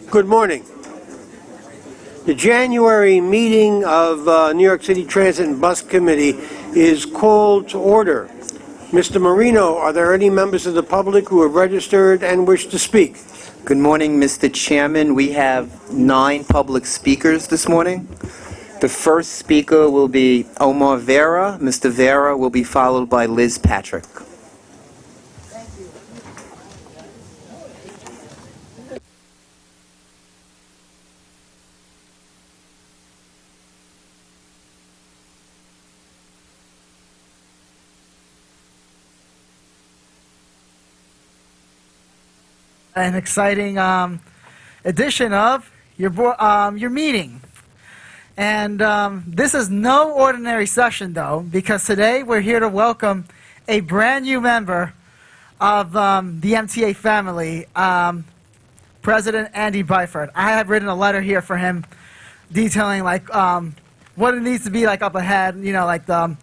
Good morning. The January meeting of New York City Transit and Bus Committee is called to order. Mr. Marino, are there any members of the public who have registered and wish to speak? Good morning, Mr. Chairman. We have 9 public speakers this morning. The first speaker will be Omar Vera. Mr. Vera will be followed by Liz Patrick. An exciting edition of your meeting. And this is no ordinary session, though, because today we're here to welcome a brand new member of the MTA family, President Andy Byford. I have written a letter here for him detailing what it needs to be like up ahead, like the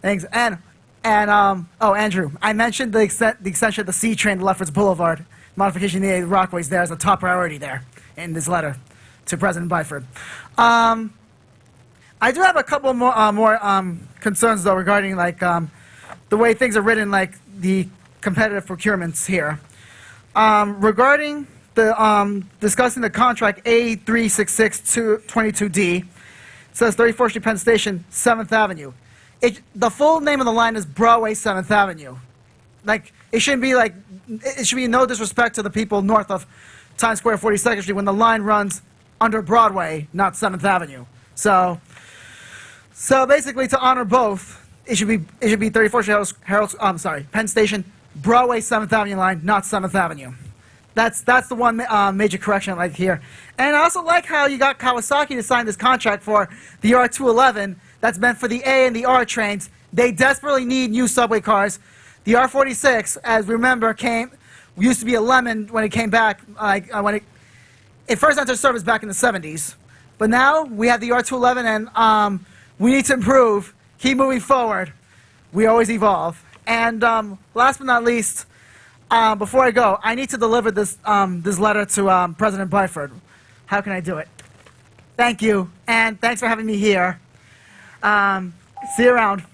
things. And Andrew, I mentioned the extension of the C train to Lefferts Boulevard. Modification of the Rockways there is a top priority there in this letter to President Byford. I do have a couple more concerns, though, regarding the way things are written, like the competitive procurements here. Regarding the discussing the contract A366222D, it says 34th Street Penn Station, 7th Avenue. The full name of the line is Broadway 7th Avenue. It shouldn't be it should be no disrespect to the people north of Times Square, 42nd Street, when the line runs under Broadway, not 7th Avenue. So basically, to honor both, it should be 34th Street, Penn Station, Broadway 7th Avenue line, not 7th Avenue. That's the one major correction I like here. And I also like how you got Kawasaki to sign this contract for the R211 that's meant for the A and the R trains. They desperately need new subway cars. The R46, as we remember, used to be a lemon when it came back, when it first entered service back in the 70s. But now we have the R211, and we need to improve, keep moving forward. We always evolve. And last but not least, before I go, I need to deliver this letter to President Byford. How can I do it? Thank you, and thanks for having me here. See you around.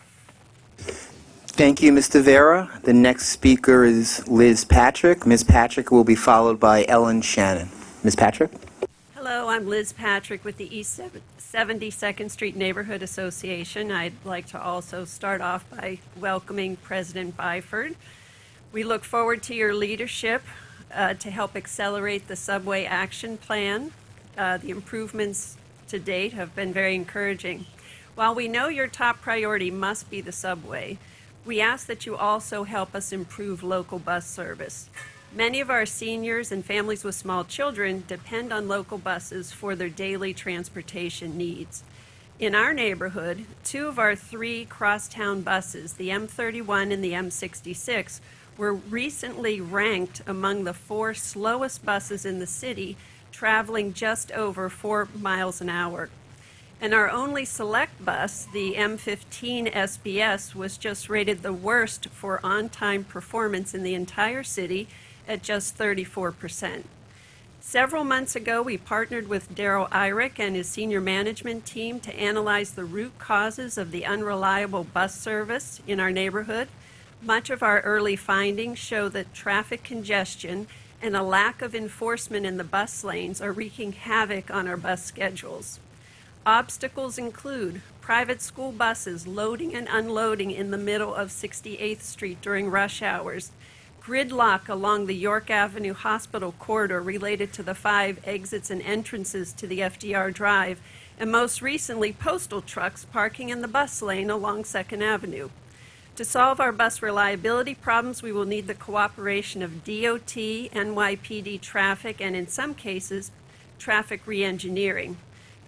Thank you, Mr. Vera. The next speaker is Liz Patrick. Ms. Patrick will be followed by Ellen Shannon. Ms. Patrick? Hello, I'm Liz Patrick with the East 72nd Street Neighborhood Association. I'd like to also start off by welcoming President Byford. We look forward to your leadership to help accelerate the subway action plan. The improvements to date have been very encouraging. While we know your top priority must be the subway, we ask that you also help us improve local bus service. Many of our seniors and families with small children depend on local buses for their daily transportation needs. In our neighborhood, 2 of our 3 crosstown buses, the M31 and the M66, were recently ranked among the 4 slowest buses in the city, traveling just over 4 miles an hour. And our only select bus, the M15 SBS, was just rated the worst for on-time performance in the entire city at just 34%. Several months ago, we partnered with Darryl Eyrich and his senior management team to analyze the root causes of the unreliable bus service in our neighborhood. Much of our early findings show that traffic congestion and a lack of enforcement in the bus lanes are wreaking havoc on our bus schedules. Obstacles include private school buses loading and unloading in the middle of 68th Street during rush hours, gridlock along the York Avenue Hospital corridor related to the 5 exits and entrances to the FDR Drive, and most recently, postal trucks parking in the bus lane along 2nd Avenue. To solve our bus reliability problems, we will need the cooperation of DOT, NYPD traffic, and in some cases, traffic reengineering.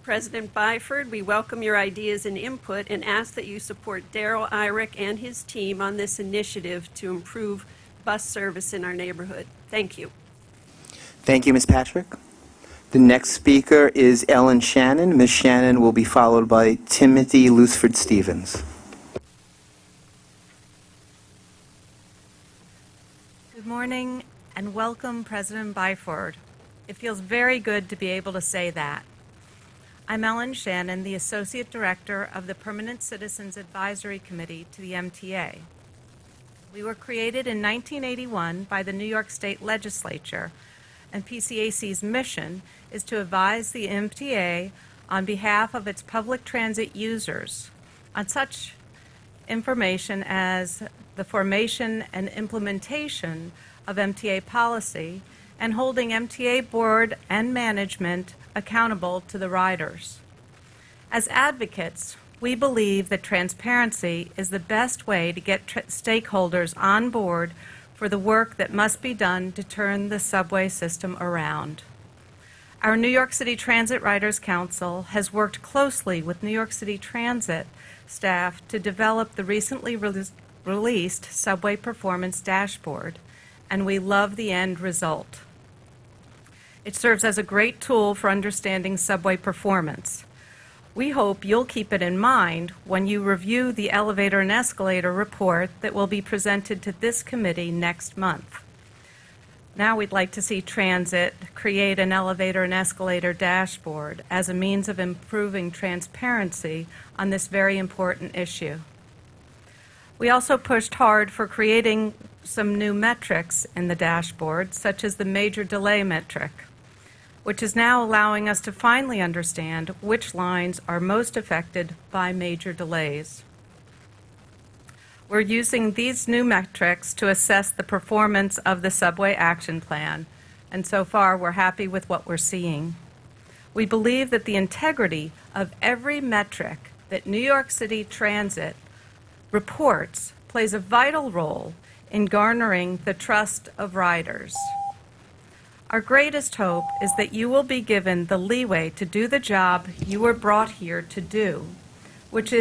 President Byford, we welcome your ideas and input and ask that you support Darryl Eyrich and his team on this initiative to improve bus service in our neighborhood. Thank you. Thank you, Ms. Patrick. The next speaker is Ellen Shannon. Ms. Shannon will be followed by Timothy Lusford Stevens. Good morning and welcome, President Byford. It feels very good to be able to say that. I'm Ellen Shannon, the Associate Director of the Permanent Citizens Advisory Committee to the MTA. We were created in 1981 by the New York State Legislature, and PCAC's mission is to advise the MTA on behalf of its public transit users on such information as the formation and implementation of MTA policy and holding MTA Board and management accountable to the riders. As advocates, we believe that transparency is the best way to get stakeholders on board for the work that must be done to turn the subway system around. Our New York City Transit Riders Council has worked closely with New York City Transit staff to develop the recently released Subway Performance Dashboard, and we love the end result. It serves as a great tool for understanding subway performance. We hope you'll keep it in mind when you review the elevator and escalator report that will be presented to this committee next month. Now we'd like to see Transit create an elevator and escalator dashboard as a means of improving transparency on this very important issue. We also pushed hard for creating some new metrics in the dashboard, such as the major delay metric, which is now allowing us to finally understand which lines are most affected by major delays. We're using these new metrics to assess the performance of the Subway Action Plan, and so far we're happy with what we're seeing. We believe that the integrity of every metric that New York City Transit reports plays a vital role in garnering the trust of riders. Our greatest hope is that you will be given the leeway to do the job you were brought here to do, which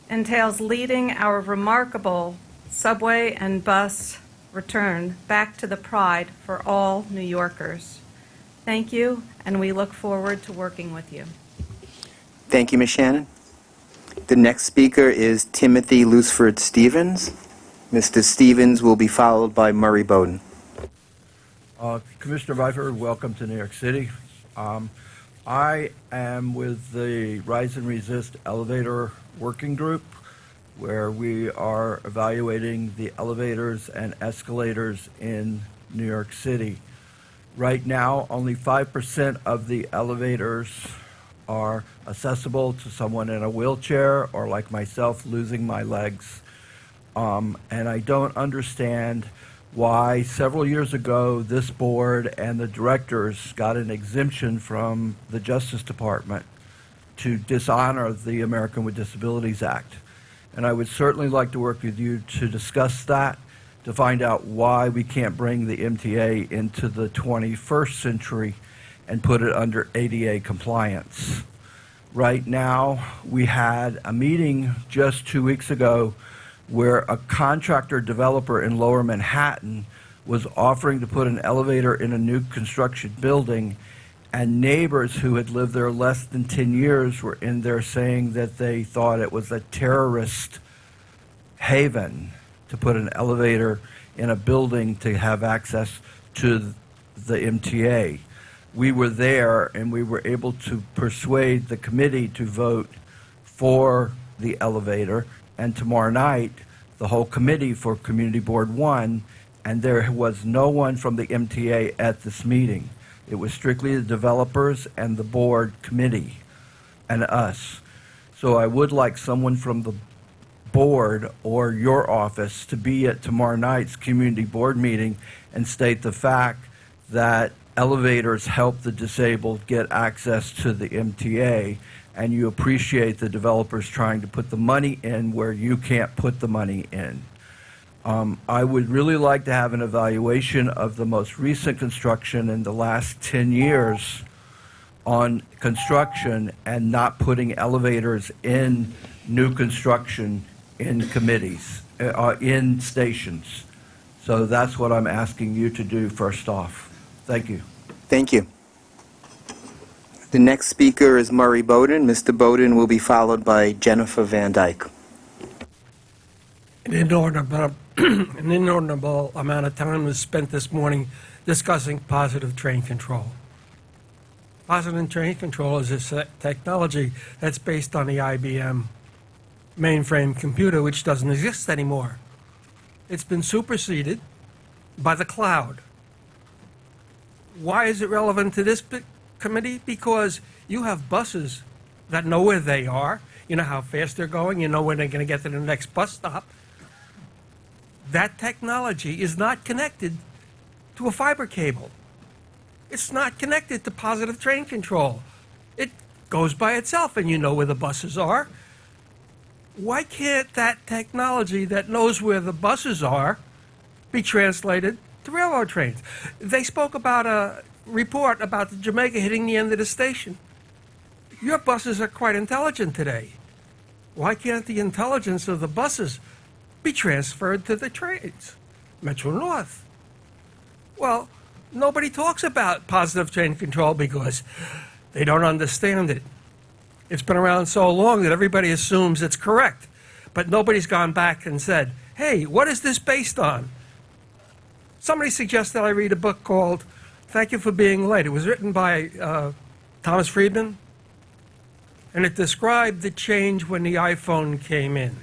entails leading our remarkable subway and bus return back to the pride for all New Yorkers. Thank you, and we look forward to working with you. Thank you, Ms. Shannon. The next speaker is Timothy Lusford Stevens. Mr. Stevens will be followed by Murray Bowden. Commissioner Byford, welcome to New York City. I am with the Rise and Resist Elevator Working Group, where we are evaluating the elevators and escalators in New York City. Right now, only 5% of the elevators are accessible to someone in a wheelchair or, like myself, losing my legs. And I don't understand why several years ago this board and the directors got an exemption from the Justice Department to dishonor the American with Disabilities Act. And I would certainly like to work with you to discuss that, to find out why we can't bring the MTA into the 21st century and put it under ADA compliance. Right now, we had a meeting just 2 weeks ago where a contractor developer in Lower Manhattan was offering to put an elevator in a new construction building, and neighbors who had lived there less than 10 years were in there saying that they thought it was a terrorist haven to put an elevator in a building to have access to the MTA. We were there, and we were able to persuade the committee to vote for the elevator, and tomorrow night, the whole committee for Community Board 1, and there was no one from the MTA at this meeting. It was strictly the developers and the board committee and us. So I would like someone from the board or your office to be at tomorrow night's Community Board meeting and state the fact that elevators help the disabled get access to the MTA, and you appreciate the developers trying to put the money in where you can't put the money in. I would really like to have an evaluation of the most recent construction in the last 10 years on construction and not putting elevators in new construction in committees, in stations. So that's what I'm asking you to do first off. Thank you. Thank you. The next speaker is Murray Bowden. Mr. Bowden will be followed by Jennifer Van Dyke. An inordinable amount of time was spent this morning discussing positive train control. Positive train control is a technology that's based on the IBM mainframe computer, which doesn't exist anymore. It's been superseded by the cloud. Why is it relevant to this committee? Because you have buses that know where they are. You know how fast they're going. You know when they're going to get to the next bus stop. That technology is not connected to a fiber cable. It's not connected to positive train control. It goes by itself, and you know where the buses are. Why can't that technology that knows where the buses are be translated to railroad trains? They spoke about a report about the Jamaica hitting the end of the station. Your buses are quite intelligent today. Why can't the intelligence of the buses be transferred to the trains? Metro North. Well, nobody talks about positive train control because they don't understand it. It's been around so long that everybody assumes it's correct, but nobody's gone back and said, hey, what is this based on? Somebody suggested I read a book called Thank You for Being Late. It was written by Thomas Friedman, and it described the change when the iPhone came in.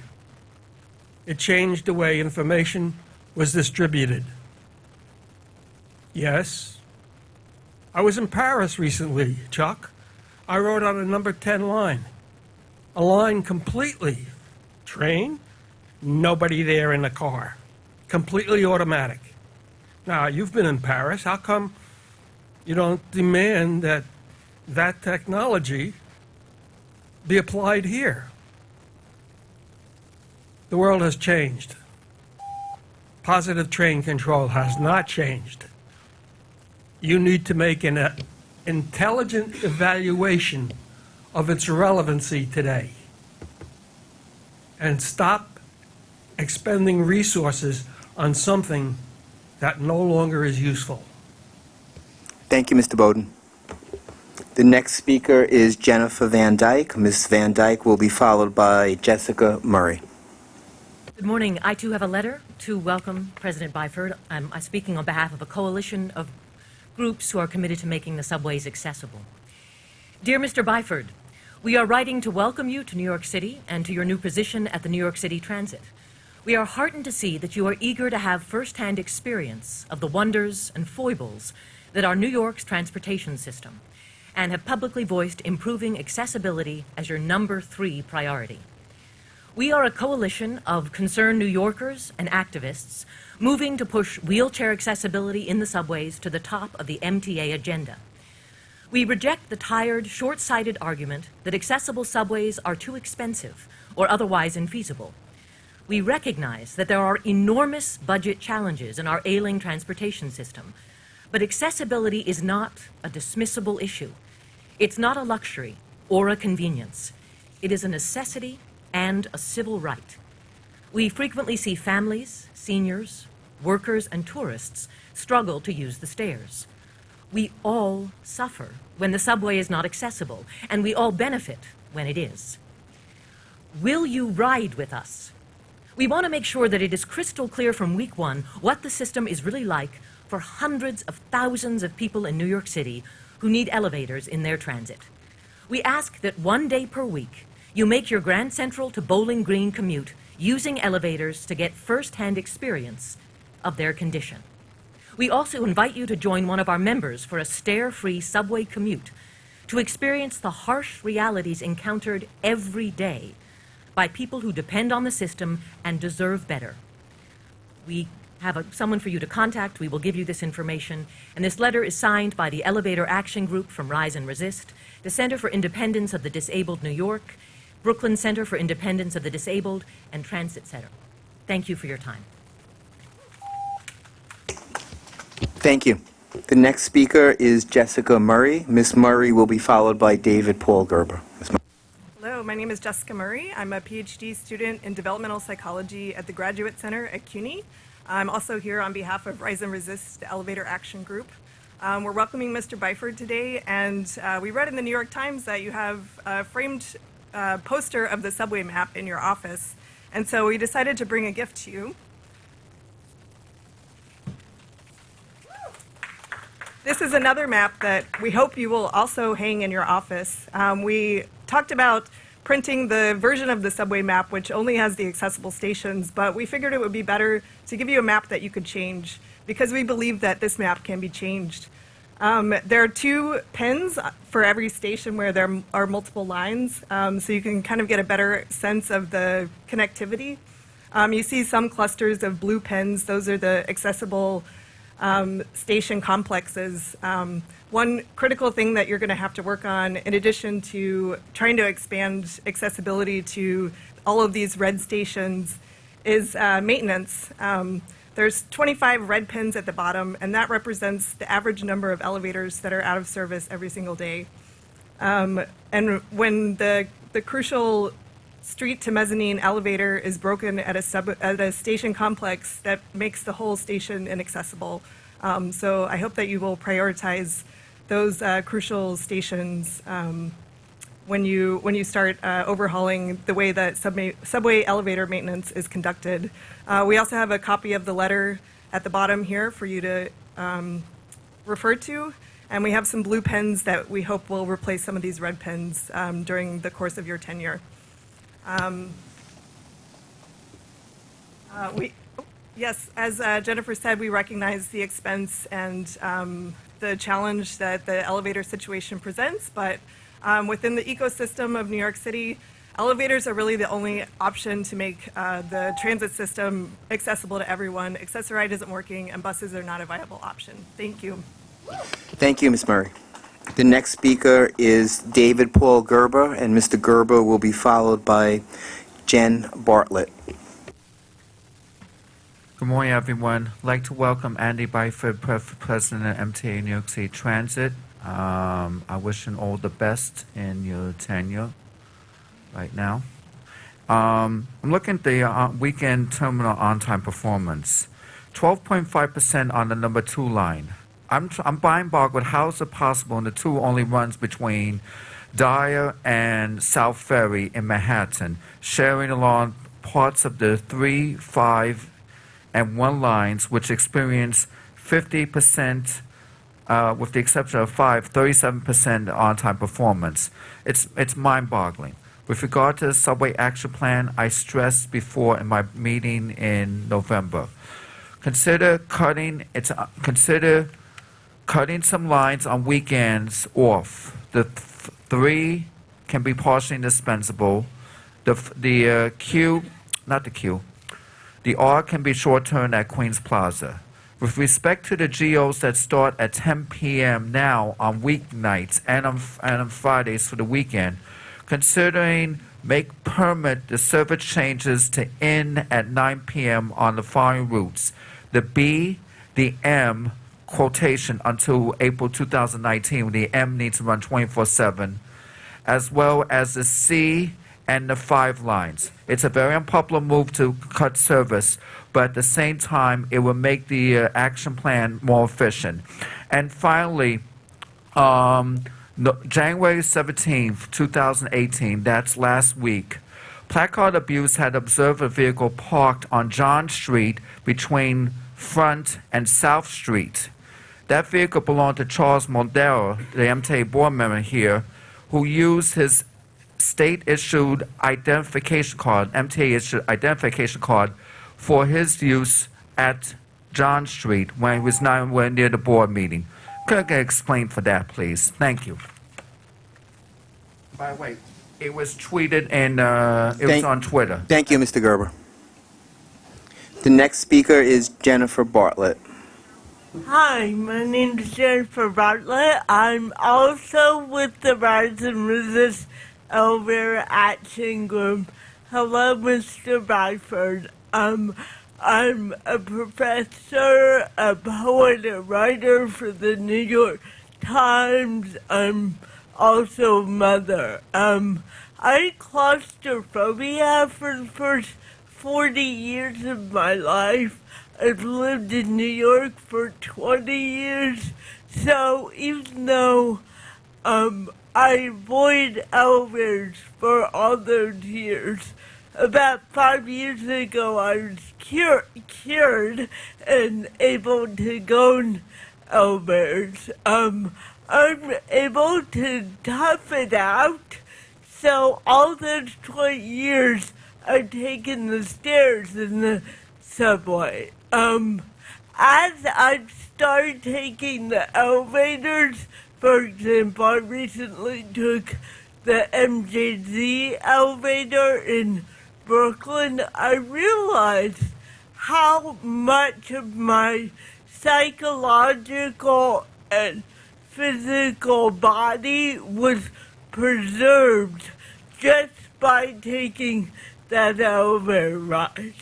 It changed the way information was distributed. Yes, I was in Paris recently, Chuck. I rode on a number 10 line. A line completely train, nobody there in the car. Completely automatic. Now, you've been in Paris. How come you don't demand that that technology be applied here? The world has changed. Positive train control has not changed. You need to make an intelligent evaluation of its relevancy today and stop expending resources on something that no longer is useful. Thank you, Mr. Bowden. The next speaker is Jennifer Van Dyke. Ms. Van Dyke will be followed by Jessica Murray. Good morning. I, too, have a letter to welcome President Byford. I'm speaking on behalf of a coalition of groups who are committed to making the subways accessible. Dear Mr. Byford, we are writing to welcome you to New York City and to your new position at the New York City Transit. We are heartened to see that you are eager to have first-hand experience of the wonders and foibles that are New York's transportation system, and have publicly voiced improving accessibility as your number 3 priority. We are a coalition of concerned New Yorkers and activists moving to push wheelchair accessibility in the subways to the top of the MTA agenda. We reject the tired, short-sighted argument that accessible subways are too expensive or otherwise infeasible. We recognize that there are enormous budget challenges in our ailing transportation system, but accessibility is not a dismissible issue. It's not a luxury or a convenience. It is a necessity and a civil right. We frequently see families, seniors, workers, and tourists struggle to use the stairs. We all suffer when the subway is not accessible, and we all benefit when it is. Will you ride with us? We want to make sure that it is crystal clear from week 1 what the system is really like for hundreds of thousands of people in New York City who need elevators in their transit. We ask that 1 day per week you make your Grand Central to Bowling Green commute using elevators to get first-hand experience of their condition. We also invite you to join one of our members for a stair-free subway commute to experience the harsh realities encountered every day by people who depend on the system and deserve better. We have someone for you to contact. We will give you this information. And this letter is signed by the Elevator Action Group from Rise and Resist, the Center for Independence of the Disabled New York, Brooklyn Center for Independence of the Disabled, and Transit Center. Thank you for your time. Thank you. The next speaker is Jessica Murray. Ms. Murray will be followed by David Paul Gerber. Ms. Murray. Hello, my name is Jessica Murray. I'm a PhD student in developmental psychology at the Graduate Center at CUNY. I'm also here on behalf of Rise and Resist, the Elevator Action Group. We're welcoming Mr. Byford today, and we read in the New York Times that you have a framed poster of the subway map in your office, and so we decided to bring a gift to you. This is another map that we hope you will also hang in your office. We talked about printing the version of the subway map, which only has the accessible stations, but we figured it would be better to give you a map that you could change, because we believe that this map can be changed. There are 2 pins for every station where there are multiple lines, so you can kind of get a better sense of the connectivity. You see some clusters of blue pins. Those are the accessible station complexes. One critical thing that you're going to have to work on, in addition to trying to expand accessibility to all of these red stations, is maintenance. There's 25 red pins at the bottom, and that represents the average number of elevators that are out of service every single day. And when the crucial street to mezzanine elevator is broken at a station complex, that makes the whole station inaccessible. So I hope that you will prioritize those crucial stations when you start overhauling the way that subway elevator maintenance is conducted. We also have a copy of the letter at the bottom here for you to refer to, and we have some blue pens that we hope will replace some of these red pens during the course of your tenure. Yes, as Jennifer said, we recognize the expense and the challenge that the elevator situation presents, but within the ecosystem of New York City, elevators are really the only option to make the transit system accessible to everyone. Accessoride isn't working, and buses are not a viable option. Thank you. Thank you, Ms. Murray. The next speaker is David Paul Gerber, and Mr. Gerber will be followed by Jen Bartlett. Good morning, everyone. I'd like to welcome Andy Byford, President of MTA New York City Transit. I wish you all the best in your tenure right now. I'm looking at the weekend terminal on-time performance. 12.5% on the number 2 line. I'm mind-boggled with how is it possible and the 2 only runs between Dyer and South Ferry in Manhattan, sharing along parts of the 3, 5, and 1 lines, which experience 50%, with the exception of 5, 37% on-time performance. It's mind-boggling. With regard to the subway action plan, I stressed before in my meeting in November, consider cutting some lines on weekends off. The 3 can be partially indispensable. The R can be short-term at Queens Plaza. With respect to the GOs that start at 10 p.m. now on weeknights and on Fridays for the weekend, considering make permit the service changes to end at 9 p.m. on the following routes: the B, the M, quotation until April 2019, the M needs to run 24/7, as well as the C and the 5 lines. It's a very unpopular move to cut service, but at the same time, it will make the action plan more efficient. And finally, January 17th, 2018, that's last week, placard abuse had observed a vehicle parked on John Street between Front and South Street. That vehicle belonged to Charles Moldero, the MTA Board member here, who used his state-issued identification card, MTA-issued identification card, for his use at John Street when he was nowhere near the board meeting. Could I explain for that, please? Thank you. By the way, it was tweeted and it was on Twitter. Thank you, Mr. Gerber. The next speaker is Jennifer Bartlett. Hi, my name is Jennifer Bartlett. I'm also with the Rise and Resist Elevator Action Group. Hello, Mr. Byford. I'm a professor, a poet, a writer for the New York Times. I'm also a mother. I had claustrophobia for the first 40 years of my life. I've lived in New York for 20 years, so even though I avoid elevators for all those years, about 5 years ago I was cured and able to go elevators. I'm able to tough it out. So all those 20 years I've taken the stairs in the subway. As I've started taking the elevators, for example, I recently took the MJZ elevator in Brooklyn, I realized how much of my psychological and physical body was preserved just by taking that elevator ride.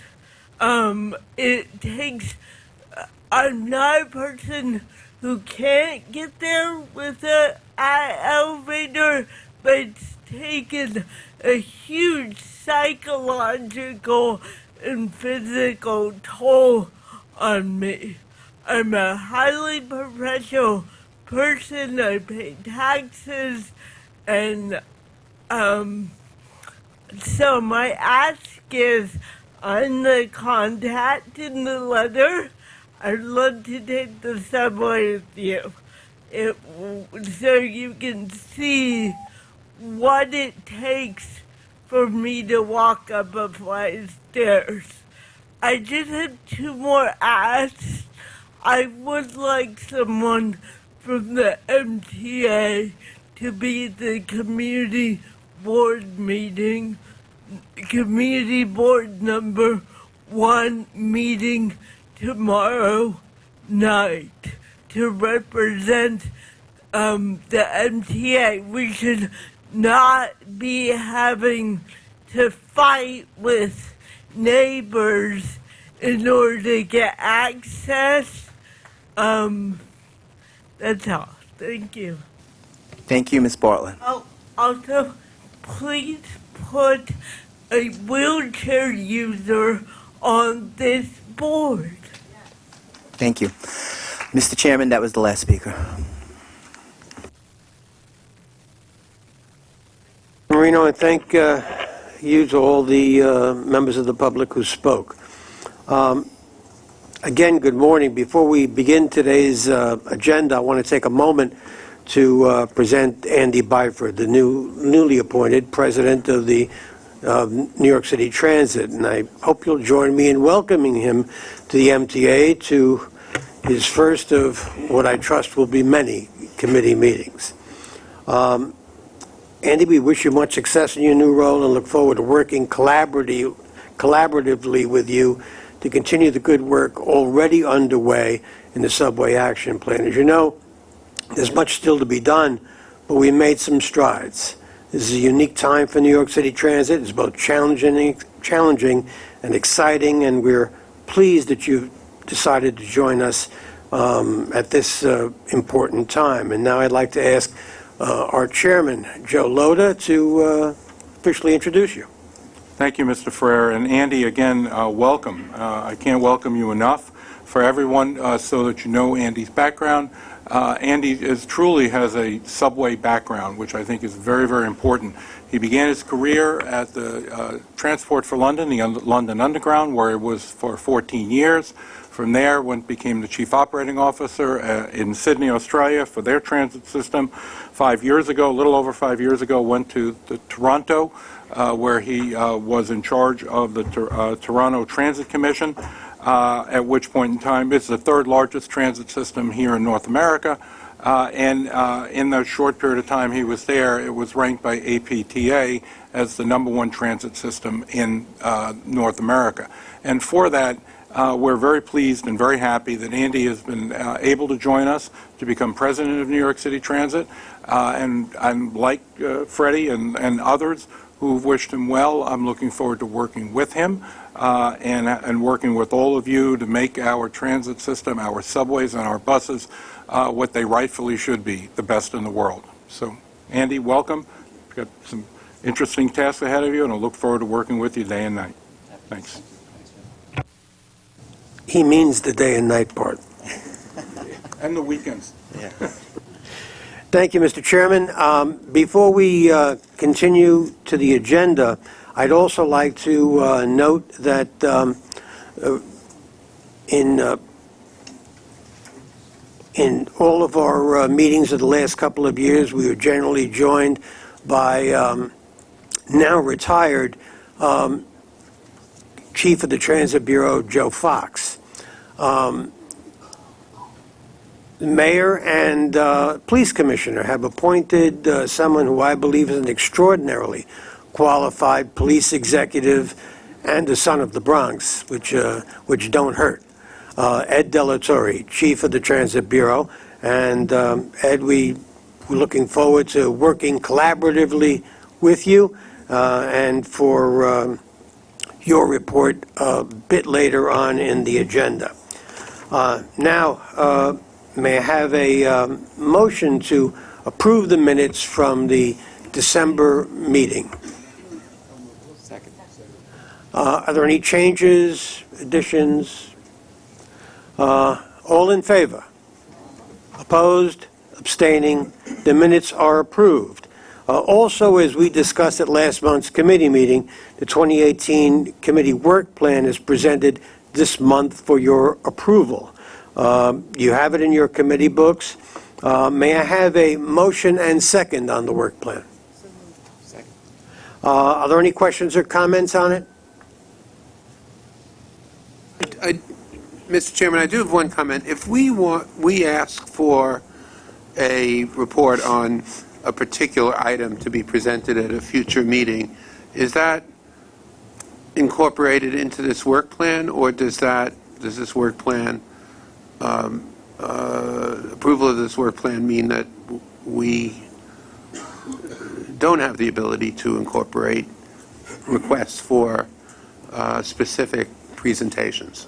It takes, I'm not a person who can't get there with an elevator, but it's taken a huge psychological and physical toll on me. I'm a highly professional person. I pay taxes, and so my ask is on the contact in the letter. I'd love to take the subway with you, so you can see what it takes for me to walk up a flight of stairs. I just have 2 more asks. I would like someone from the MTA to be the community board meeting, community board number 1 meeting tomorrow night to represent the MTA. We should not be having to fight with neighbors in order to get access. That's all. Thank you. Thank you, Ms. Bartlett. Oh, also, please put a wheelchair user on this board. Thank you. Mr. Chairman, that was the last speaker. Marino, and thank you to all the members of the public who spoke. Again, good morning. Before we begin today's agenda, I want to take a moment to present Andy Byford, the newly appointed president of the New York City Transit, and I hope you'll join me in welcoming him to the MTA, to his first of what I trust will be many committee meetings. Andy, we wish you much success in your new role and look forward to working collaboratively with you to continue the good work already underway in the Subway Action Plan. As you know, there's much still to be done, but we made some strides. This is a unique time for New York City Transit. It's both challenging and exciting, and we're pleased that you've decided to join us at this important time. And now I'd like to ask our chairman, Joe Loda, to officially introduce you. Thank you, Mr. Ferrer. And Andy, again, welcome. I can't welcome you enough for everyone so that you know Andy's background. Andy truly has a subway background, which I think is very, very important. He began his career at the Transport for London, the London Underground, where he was for 14 years. From there, became the chief operating officer in Sydney, Australia, for their transit system. 5 years ago, a little over 5 years ago, went to Toronto, where he was in charge of the Toronto Transit Commission, at which point in time, it's the 3rd largest transit system here in North America. And in the short period of time he was there, it was ranked by APTA as the #1 transit system in North America. And for that, we're very pleased and very happy that Andy has been able to join us to become president of New York City Transit. And like Freddie and others who've wished him well, I'm looking forward to working with him and working with all of you to make our transit system, our subways and our buses, what they rightfully should be, the best in the world. So, Andy, welcome. We've got some interesting tasks ahead of you, and I look forward to working with you day and night. Thanks. He means the day and night part. And the weekends. Yeah. Thank you, Mr. Chairman. Before we continue to the agenda, I'd also like to note In all of our meetings of the last couple of years, we were generally joined by now retired Chief of the Transit Bureau, Joe Fox. The mayor and police commissioner have appointed someone who I believe is an extraordinarily qualified police executive and a son of the Bronx, which don't hurt. Ed Delatorre, Chief of the Transit Bureau. And Ed, we're looking forward to working collaboratively with you and for your report a bit later on in the agenda. Now, may I have a motion to approve the minutes from the December meeting? Second. Are there any changes, additions? All in favor? Opposed? Abstaining? The minutes are approved. Also, as we discussed at last month's committee meeting, the 2018 committee work plan is presented this month for your approval. You have it in your committee books. May I have a motion and second on the work plan? Second. Are there any questions or comments on it? Mr. Chairman, I do have one comment. If we ask for a report on a particular item to be presented at a future meeting, is that incorporated into this work plan, or does this work plan, approval of this work plan mean that we don't have the ability to incorporate requests for specific presentations?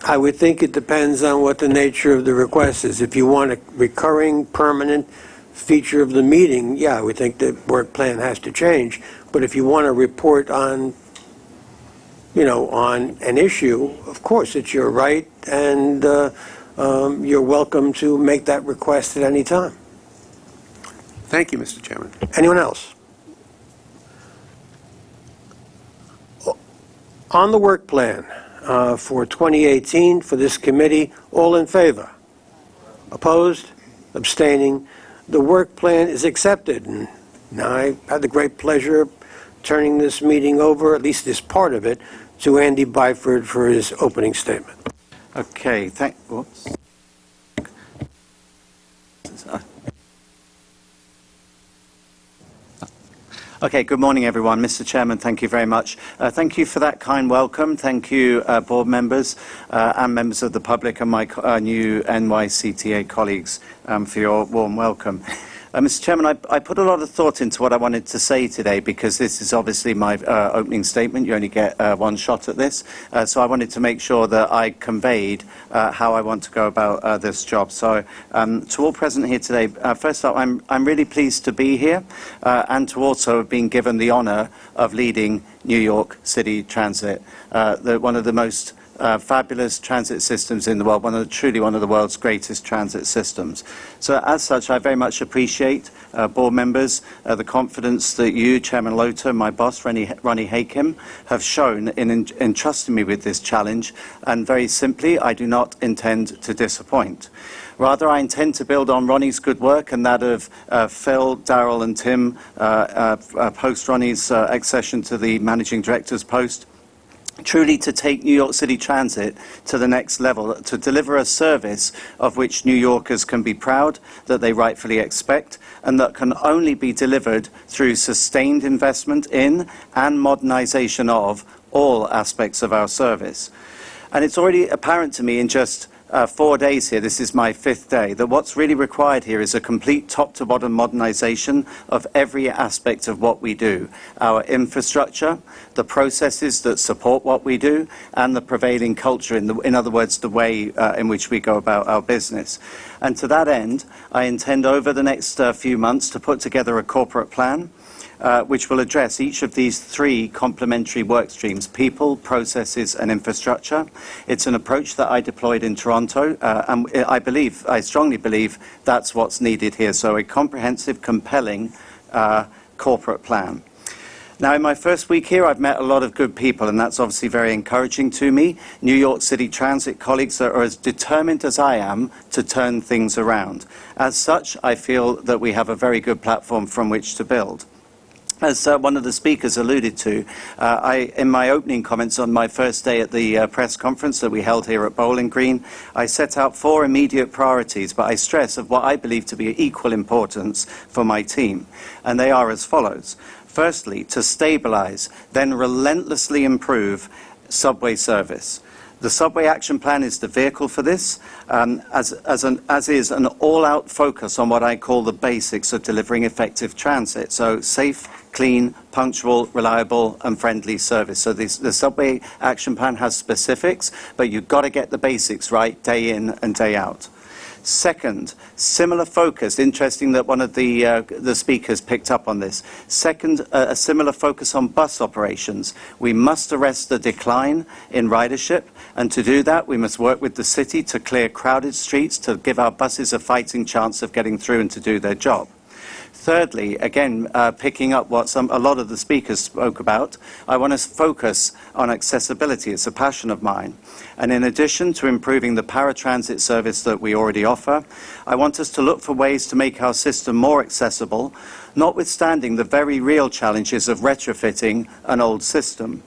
I would think it depends on what the nature of the request is. If you want a recurring, permanent feature of the meeting, yeah, we think the work plan has to change. But if you want a report on, on an issue, of course, it's your right, and you're welcome to make that request at any time. Thank you, Mr. Chairman. Anyone else? On the work plan for 2018 for this committee, all in favor? Opposed? Abstaining? The work plan is accepted. And now I had the great pleasure of turning this meeting over, at least this part of it, to Andy Byford for his opening statement. Okay, whoops. Okay, good morning, everyone. Mr. Chairman, thank you very much. Thank you for that kind welcome. Thank you, board members and members of the public and my new NYCTA colleagues for your warm welcome. Mr. Chairman, I put a lot of thought into what I wanted to say today because this is obviously my opening statement. You only get one shot at this. So I wanted to make sure that I conveyed how I want to go about this job. So to all present here today, first up, I'm really pleased to be here and to also have been given the honor of leading New York City Transit, one of the most fabulous transit systems in the world, truly one of the world's greatest transit systems. So as such, I very much appreciate board members, the confidence that you, Chairman Loter, my boss, Ronnie Hakim, have shown in entrusting me with this challenge. And very simply, I do not intend to disappoint. Rather, I intend to build on Ronnie's good work and that of Phil, Darrell, and Tim post Ronnie's accession to the managing director's post, truly to take New York City Transit to the next level, to deliver a service of which New Yorkers can be proud, that they rightfully expect, and that can only be delivered through sustained investment in and modernization of all aspects of our service. And it's already apparent to me in just 4 days here, this is my 5th day, that what's really required here is a complete top-to-bottom modernization of every aspect of what we do. Our infrastructure, the processes that support what we do, and the prevailing culture, in other words, the way in which we go about our business. And to that end, I intend over the next few months to put together a corporate plan which will address each of these 3 complementary work streams: people, processes, and infrastructure. It's an approach that I deployed in Toronto, and I strongly believe that's what's needed here. So a comprehensive, compelling corporate plan. Now, in my first week here, I've met a lot of good people, and that's obviously very encouraging to me. New York City Transit colleagues are as determined as I am to turn things around. As such, I feel that we have a very good platform from which to build. As one of the speakers alluded to, in my opening comments on my first day at the press conference that we held here at Bowling Green, I set out 4 immediate priorities, but I stress of what I believe to be equal importance for my team. And they are as follows. Firstly, to stabilize, then relentlessly improve subway service. The Subway Action Plan is the vehicle for this, as is an all-out focus on what I call the basics of delivering effective transit. So safe, clean, punctual, reliable, and friendly service. So the Subway Action Plan has specifics, but you've got to get the basics right day in and day out. Second, similar focus. Interesting that one of the speakers picked up on this. Second, a similar focus on bus operations. We must arrest the decline in ridership, and to do that, we must work with the city to clear crowded streets to give our buses a fighting chance of getting through and to do their job. Thirdly, again, picking up what a lot of the speakers spoke about, I want to focus on accessibility. It's a passion of mine. And in addition to improving the paratransit service that we already offer, I want us to look for ways to make our system more accessible, notwithstanding the very real challenges of retrofitting an old system.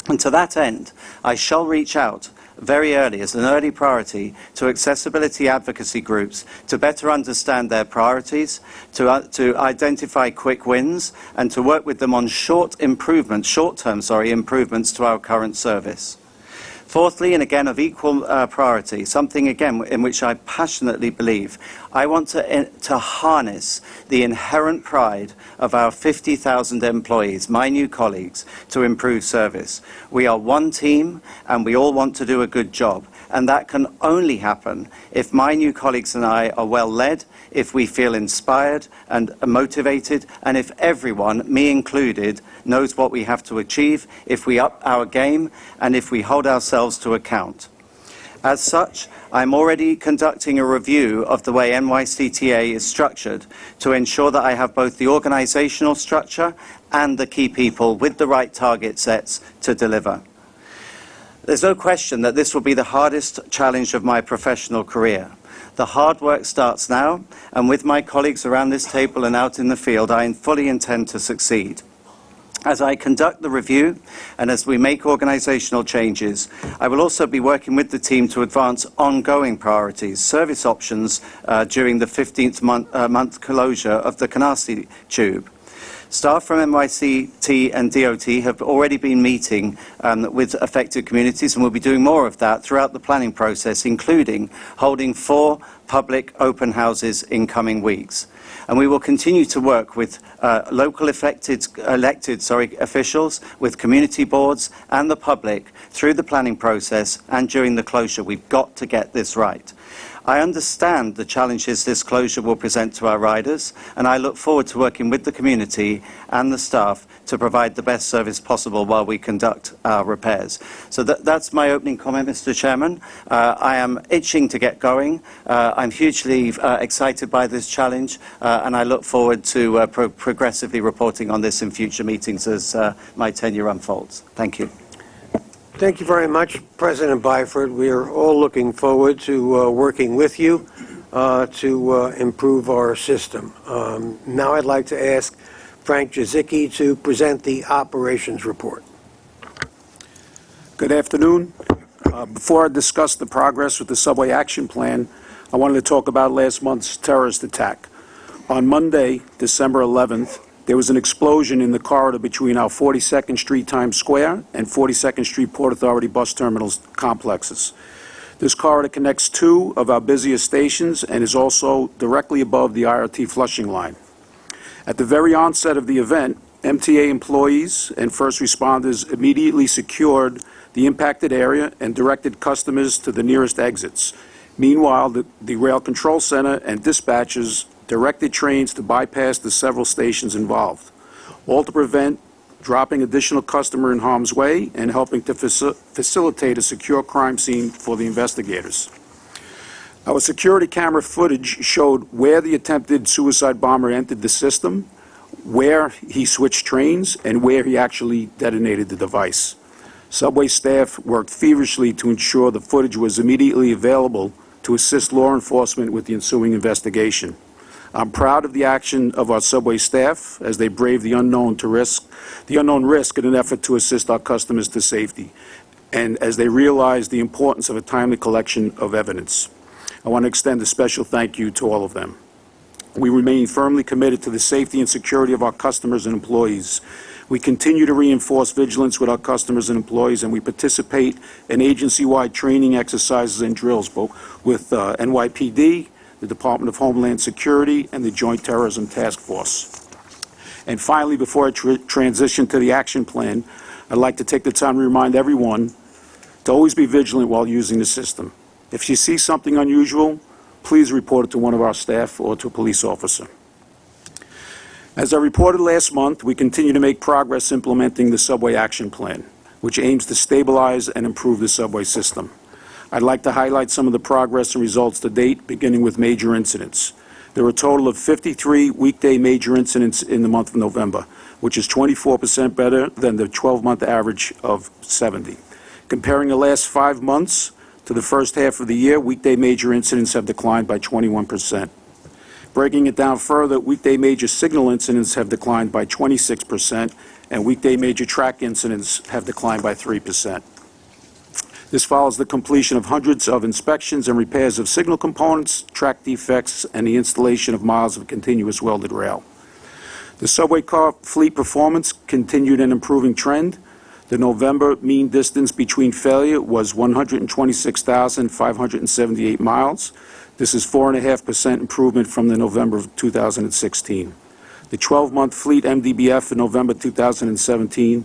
And to that end, I shall reach out very early, as an early priority, to accessibility advocacy groups to better understand their priorities, to identify quick wins, and to work with them on short-term improvements to our current service. Fourthly, and again of equal priority, something again in which I passionately believe, I want to harness the inherent pride of our 50,000 employees, my new colleagues, to improve service. We are one team and we all want to do a good job. And that can only happen if my new colleagues and I are well led, if we feel inspired and motivated, and if everyone, me included, knows what we have to achieve, if we up our game, and if we hold ourselves to account. As such, I'm already conducting a review of the way NYCTA is structured to ensure that I have both the organizational structure and the key people with the right target sets to deliver. There's no question that this will be the hardest challenge of my professional career. The hard work starts now, and with my colleagues around this table and out in the field, I fully intend to succeed. As I conduct the review and as we make organizational changes, I will also be working with the team to advance ongoing priorities, service options during the 15th month closure of the Canarsie Tube. Staff from NYCT and DOT have already been meeting with affected communities, and we'll be doing more of that throughout the planning process, including holding 4 public open houses in coming weeks. And we will continue to work with local elected officials, with community boards and the public through the planning process and during the closure. We've got to get this right. I understand the challenges this closure will present to our riders, and I look forward to working with the community and the staff to provide the best service possible while we conduct our repairs. So that's my opening comment, Mr. Chairman. I am itching to get going. I'm hugely excited by this challenge, and I look forward to progressively reporting on this in future meetings as my tenure unfolds. Thank you. Thank you very much, President Byford. We are all looking forward to working with you to improve our system. Now I'd like to ask Frank Jazicki to present the operations report. Good afternoon. Before I discuss the progress with the Subway Action Plan, I wanted to talk about last month's terrorist attack. On Monday, December 11th, there was an explosion in the corridor between our 42nd Street Times Square and 42nd Street Port Authority bus terminals complexes. This corridor connects 2 of our busiest stations and is also directly above the IRT flushing line. At the very onset of the event, MTA employees and first responders immediately secured the impacted area and directed customers to the nearest exits. Meanwhile, the Rail Control Center and dispatchers directed trains to bypass the several stations involved, all to prevent dropping additional customer in harm's way and helping to facilitate a secure crime scene for the investigators. Our security camera footage showed where the attempted suicide bomber entered the system, where he switched trains, and where he actually detonated the device. Subway staff worked feverishly to ensure the footage was immediately available to assist law enforcement with the ensuing investigation. I'm proud of the action of our subway staff as they brave the unknown risk in an effort to assist our customers to safety, and as they realize the importance of a timely collection of evidence. I want to extend a special thank you to all of them. We remain firmly committed to the safety and security of our customers and employees. We continue to reinforce vigilance with our customers and employees, and we participate in agency-wide training exercises and drills, both with NYPD, the Department of Homeland Security, and the Joint Terrorism Task Force. And finally, before I transition to the action plan, I'd like to take the time to remind everyone to always be vigilant while using the system. If you see something unusual, please report it to one of our staff or to a police officer. As I reported last month, we continue to make progress implementing the Subway Action Plan, which aims to stabilize and improve the subway system. I'd like to highlight some of the progress and results to date, beginning with major incidents. There were a total of 53 weekday major incidents in the month of November, which is 24% better than the 12-month average of 70. Comparing the last 5 months to the first half of the year, weekday major incidents have declined by 21%. Breaking it down further, weekday major signal incidents have declined by 26%, and weekday major track incidents have declined by 3%. This follows the completion of hundreds of inspections and repairs of signal components, track defects, and the installation of miles of continuous welded rail. The subway car fleet performance continued an improving trend. The November mean distance between failure was 126,578 miles. This is 4.5% improvement from the November of 2016. The 12-month fleet MDBF in November 2017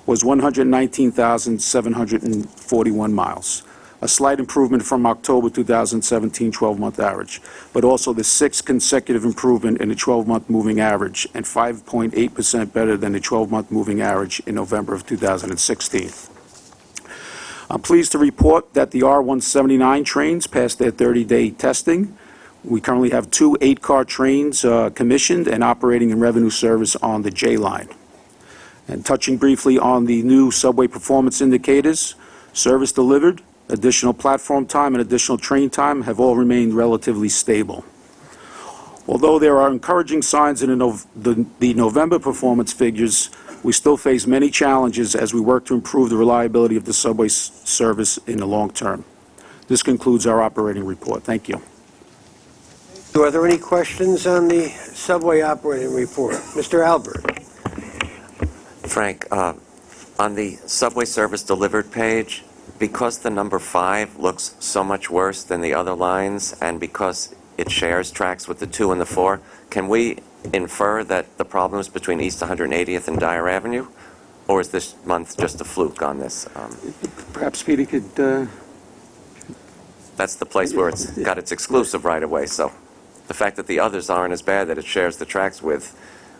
was 119,741 miles, a slight improvement from October 2017 12-month average, but also the 6th consecutive improvement in the 12-month moving average and 5.8% better than the 12-month moving average in November of 2016. I'm pleased to report that the R179 trains passed their 30-day testing. We currently have 2 8-car trains commissioned and operating in revenue service on the J line. And touching briefly on the new subway performance indicators, service delivered, additional platform time, and additional train time have all remained relatively stable. Although there are encouraging signs in the November performance figures, we still face many challenges as we work to improve the reliability of the subway service in the long term. This concludes our operating report. Thank you. Are there any questions on the subway operating report? Mr. Albert. Frank, on the subway service delivered page, because the number 5 looks so much worse than the other lines, and because it shares tracks with the 2 and the 4, can we infer that the problem is between East 180th and Dyer Avenue? Or is this month just a fluke on this? Perhaps Peter could... That's the place where it's got its exclusive right-of-way, so the fact that the others aren't as bad that it shares the tracks with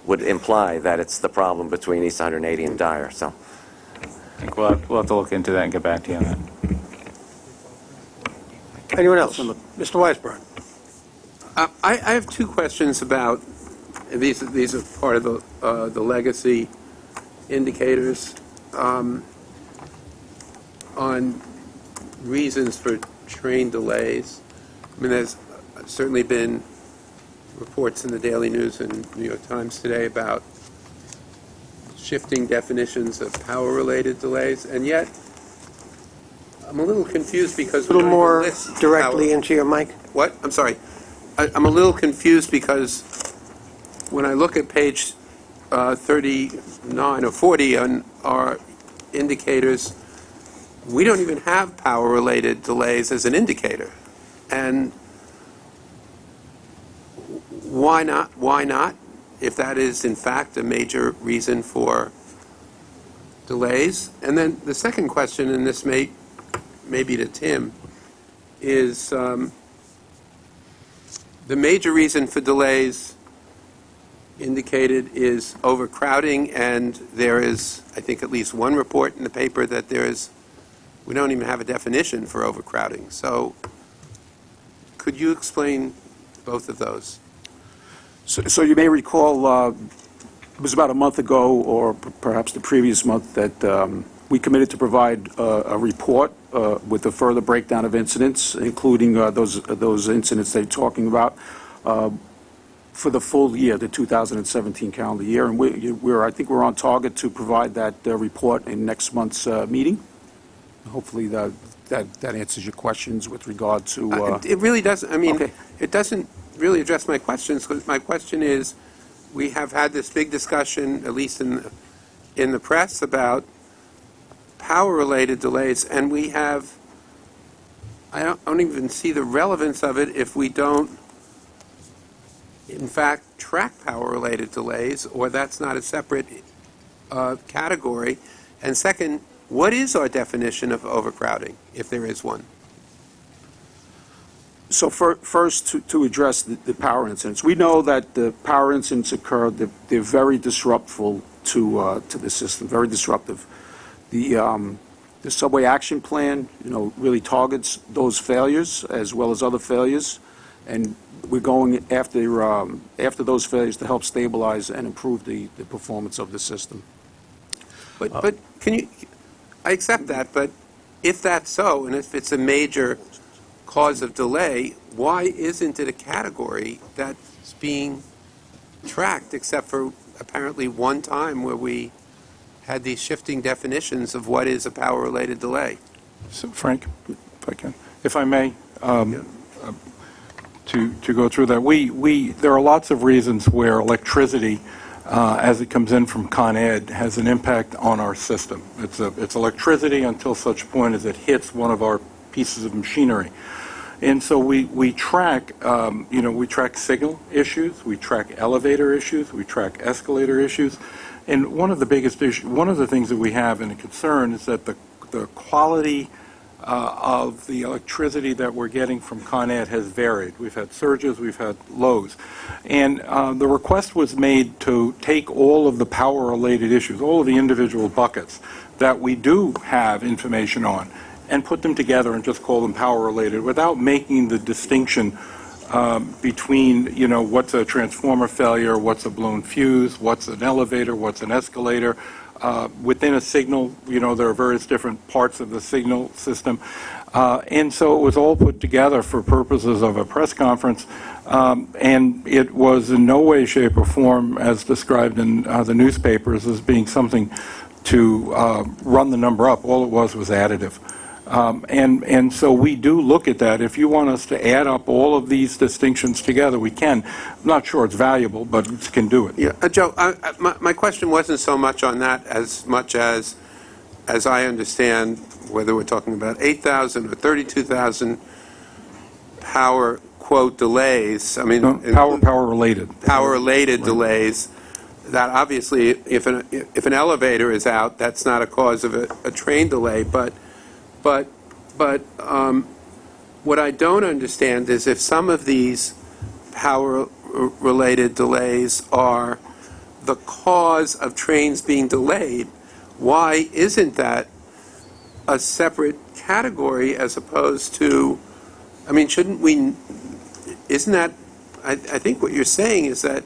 would imply that it's the problem between East 180 and Dyer, so. I think we'll have to look into that and get back to you on that. Anyone else? Mr. Weisbrod. I have 2 questions about, these are part of the legacy indicators, on reasons for train delays. I mean, there's certainly been reports in the Daily News and New York Times today about shifting definitions of power-related delays, and yet I'm a little confused because... A little more directly into your mic. What? I'm sorry. I'm a little confused because when I look at page 39 or 40 on our indicators, we don't even have power-related delays as an indicator. And why not? Why not? If that is, in fact, a major reason for delays. And then the second question, and this may be to Tim, is the major reason for delays indicated is overcrowding, and there is, I think, at least one report in the paper that we don't even have a definition for overcrowding. So could you explain both of those? So you may recall It was about a month ago, or perhaps the previous month, that we committed to provide a report with a further breakdown of incidents, including those incidents they're talking about, for the full year, the 2017 calendar year. And I think we're on target to provide that report in next month's meeting. Hopefully that answers your questions with regard to... It really doesn't. I mean, Okay. It doesn't really address my questions, because my question is, we have had this big discussion, at least in the press, about power-related delays, and we have, I don't even see the relevance of it if we don't, in fact, track power-related delays, or that's not a separate category. And second, what is our definition of overcrowding, if there is one? So first, to address the power incidents, we know that the power incidents occur. They're very disruptful to the system, very disruptive. The subway action plan, really targets those failures as well as other failures, and we're going after those failures to help stabilize and improve the performance of the system. But can you? I accept that, but if that's so, and if it's a major cause of delay, why isn't it a category that's being tracked, except for apparently one time where we had these shifting definitions of what is a power-related delay? So, Frank, if I may, to go through that, there are lots of reasons where electricity, as it comes in from Con Ed, has an impact on our system. It's electricity until such point as it hits one of our pieces of machinery. And so we track, we track signal issues, we track elevator issues, we track escalator issues. And one of the biggest issues, one of the things that we have in a concern is that the quality of the electricity that we're getting from Con Ed has varied. We've had surges, we've had lows. And the request was made to take all of the power-related issues, all of the individual buckets that we do have information on, and put them together and just call them power-related without making the distinction between, what's a transformer failure, what's a blown fuse, what's an elevator, what's an escalator. Within a signal, there are various different parts of the signal system. And so it was all put together for purposes of a press conference, and it was in no way, shape, or form, as described in the newspapers, as being something to run the number up. All it was additive. And so we do look at that. If you want us to add up all of these distinctions together, we can. I'm not sure it's valuable, but we can do it. Yeah, Joe, my question wasn't so much on that as much as I understand, whether we're talking about 8,000 or 32,000 power, quote, delays. I mean, power-related. Power-related delays. That obviously, if an elevator is out, that's not a cause of a train delay, But what I don't understand is if some of these power-related delays are the cause of trains being delayed, why isn't that a separate category as opposed to, I mean, isn't that, I think what you're saying is that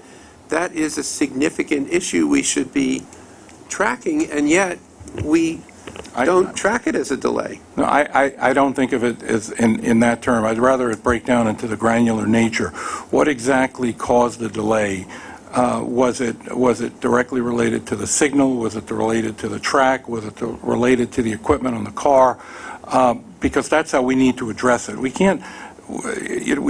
that is a significant issue we should be tracking, and yet we don't track it as a delay. No, I don't think of it as in that term. I'd rather it break down into the granular nature. What exactly caused the delay? Was it directly related to the signal? Was it related to the track? Was it related to the equipment on the car? Because that's how we need to address it. We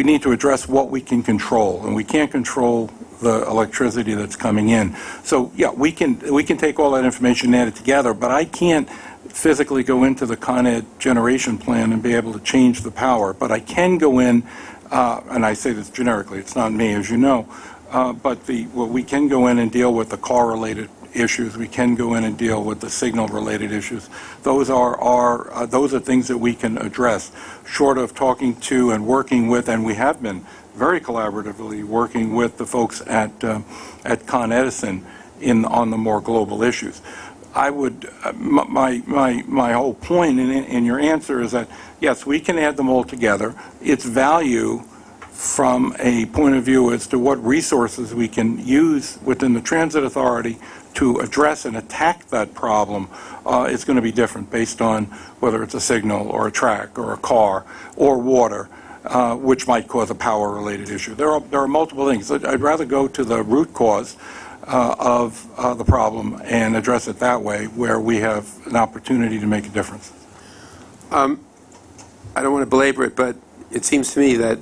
need to address what we can control, and we can't control the electricity that's coming in. So yeah, we can take all that information and add it together, but I can't physically go into the Con Ed generation plan and be able to change the power. But I can go in, and I say this generically, it's not me, as you know, but we can go in and deal with the car-related issues. We can go in and deal with the signal-related issues. Those are things that we can address, short of talking to and working with, and we have been very collaboratively working with the folks at Con Edison on the more global issues. I would, my whole point in your answer is that, yes, we can add them all together. Its value from a point of view as to what resources we can use within the transit authority to address and attack that problem is going to be different based on whether it's a signal or a track or a car or water, which might cause a power-related issue. There are multiple things. I'd rather go to the root cause of the problem and address it that way, where we have an opportunity to make a difference. I don't want to belabor it, but it seems to me that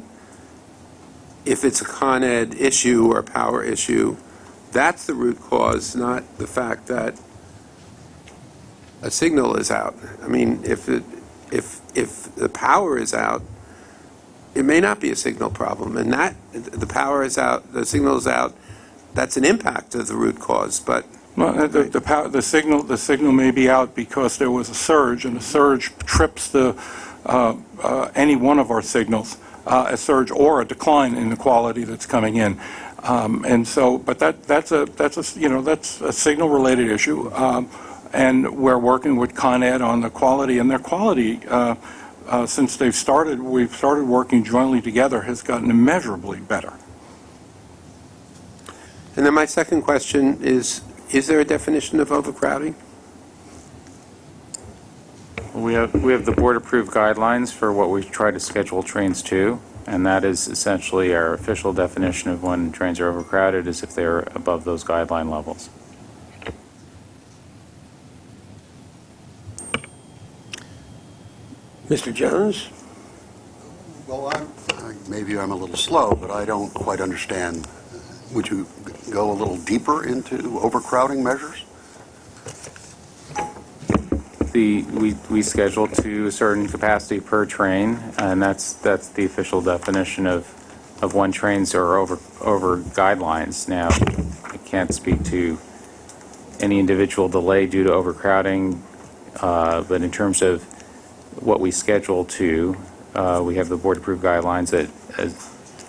if it's a Con Ed issue or a power issue, that's the root cause, not the fact that a signal is out. I mean, if the power is out, it may not be a signal problem, and that the power is out, the signal is out. That's an impact of the root cause, but well, the signal may be out because there was a surge, and a surge trips any one of our signals, a surge or a decline in the quality that's coming in, and so. But that's a signal-related issue, and we're working with Con Ed on the quality, and their quality since we've started working jointly together has gotten immeasurably better. And then my second question is there a definition of overcrowding? We have the board-approved guidelines for what we try to schedule trains to, and that is essentially our official definition of when trains are overcrowded is if they're above those guideline levels. Mr. Jones? Well, maybe I'm a little slow, but I don't quite understand. Would you go a little deeper into overcrowding measures? We schedule to a certain capacity per train, and that's the official definition of when trains are over guidelines. Now, I can't speak to any individual delay due to overcrowding, but in terms of what we schedule to, we have the board-approved guidelines that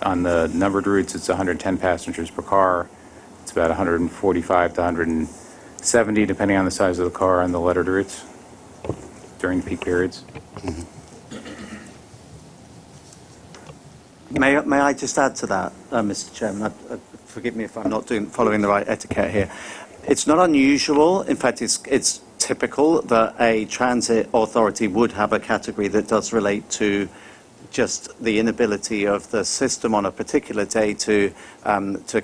on the numbered routes, it's 110 passengers per car. It's about 145 to 170, depending on the size of the car, on the lettered routes during the peak periods. May I just add to that, Mr. Chairman? Forgive me if I'm not following the right etiquette here. It's not unusual. In fact, it's typical that a transit authority would have a category that does relate to just the inability of the system on a particular day to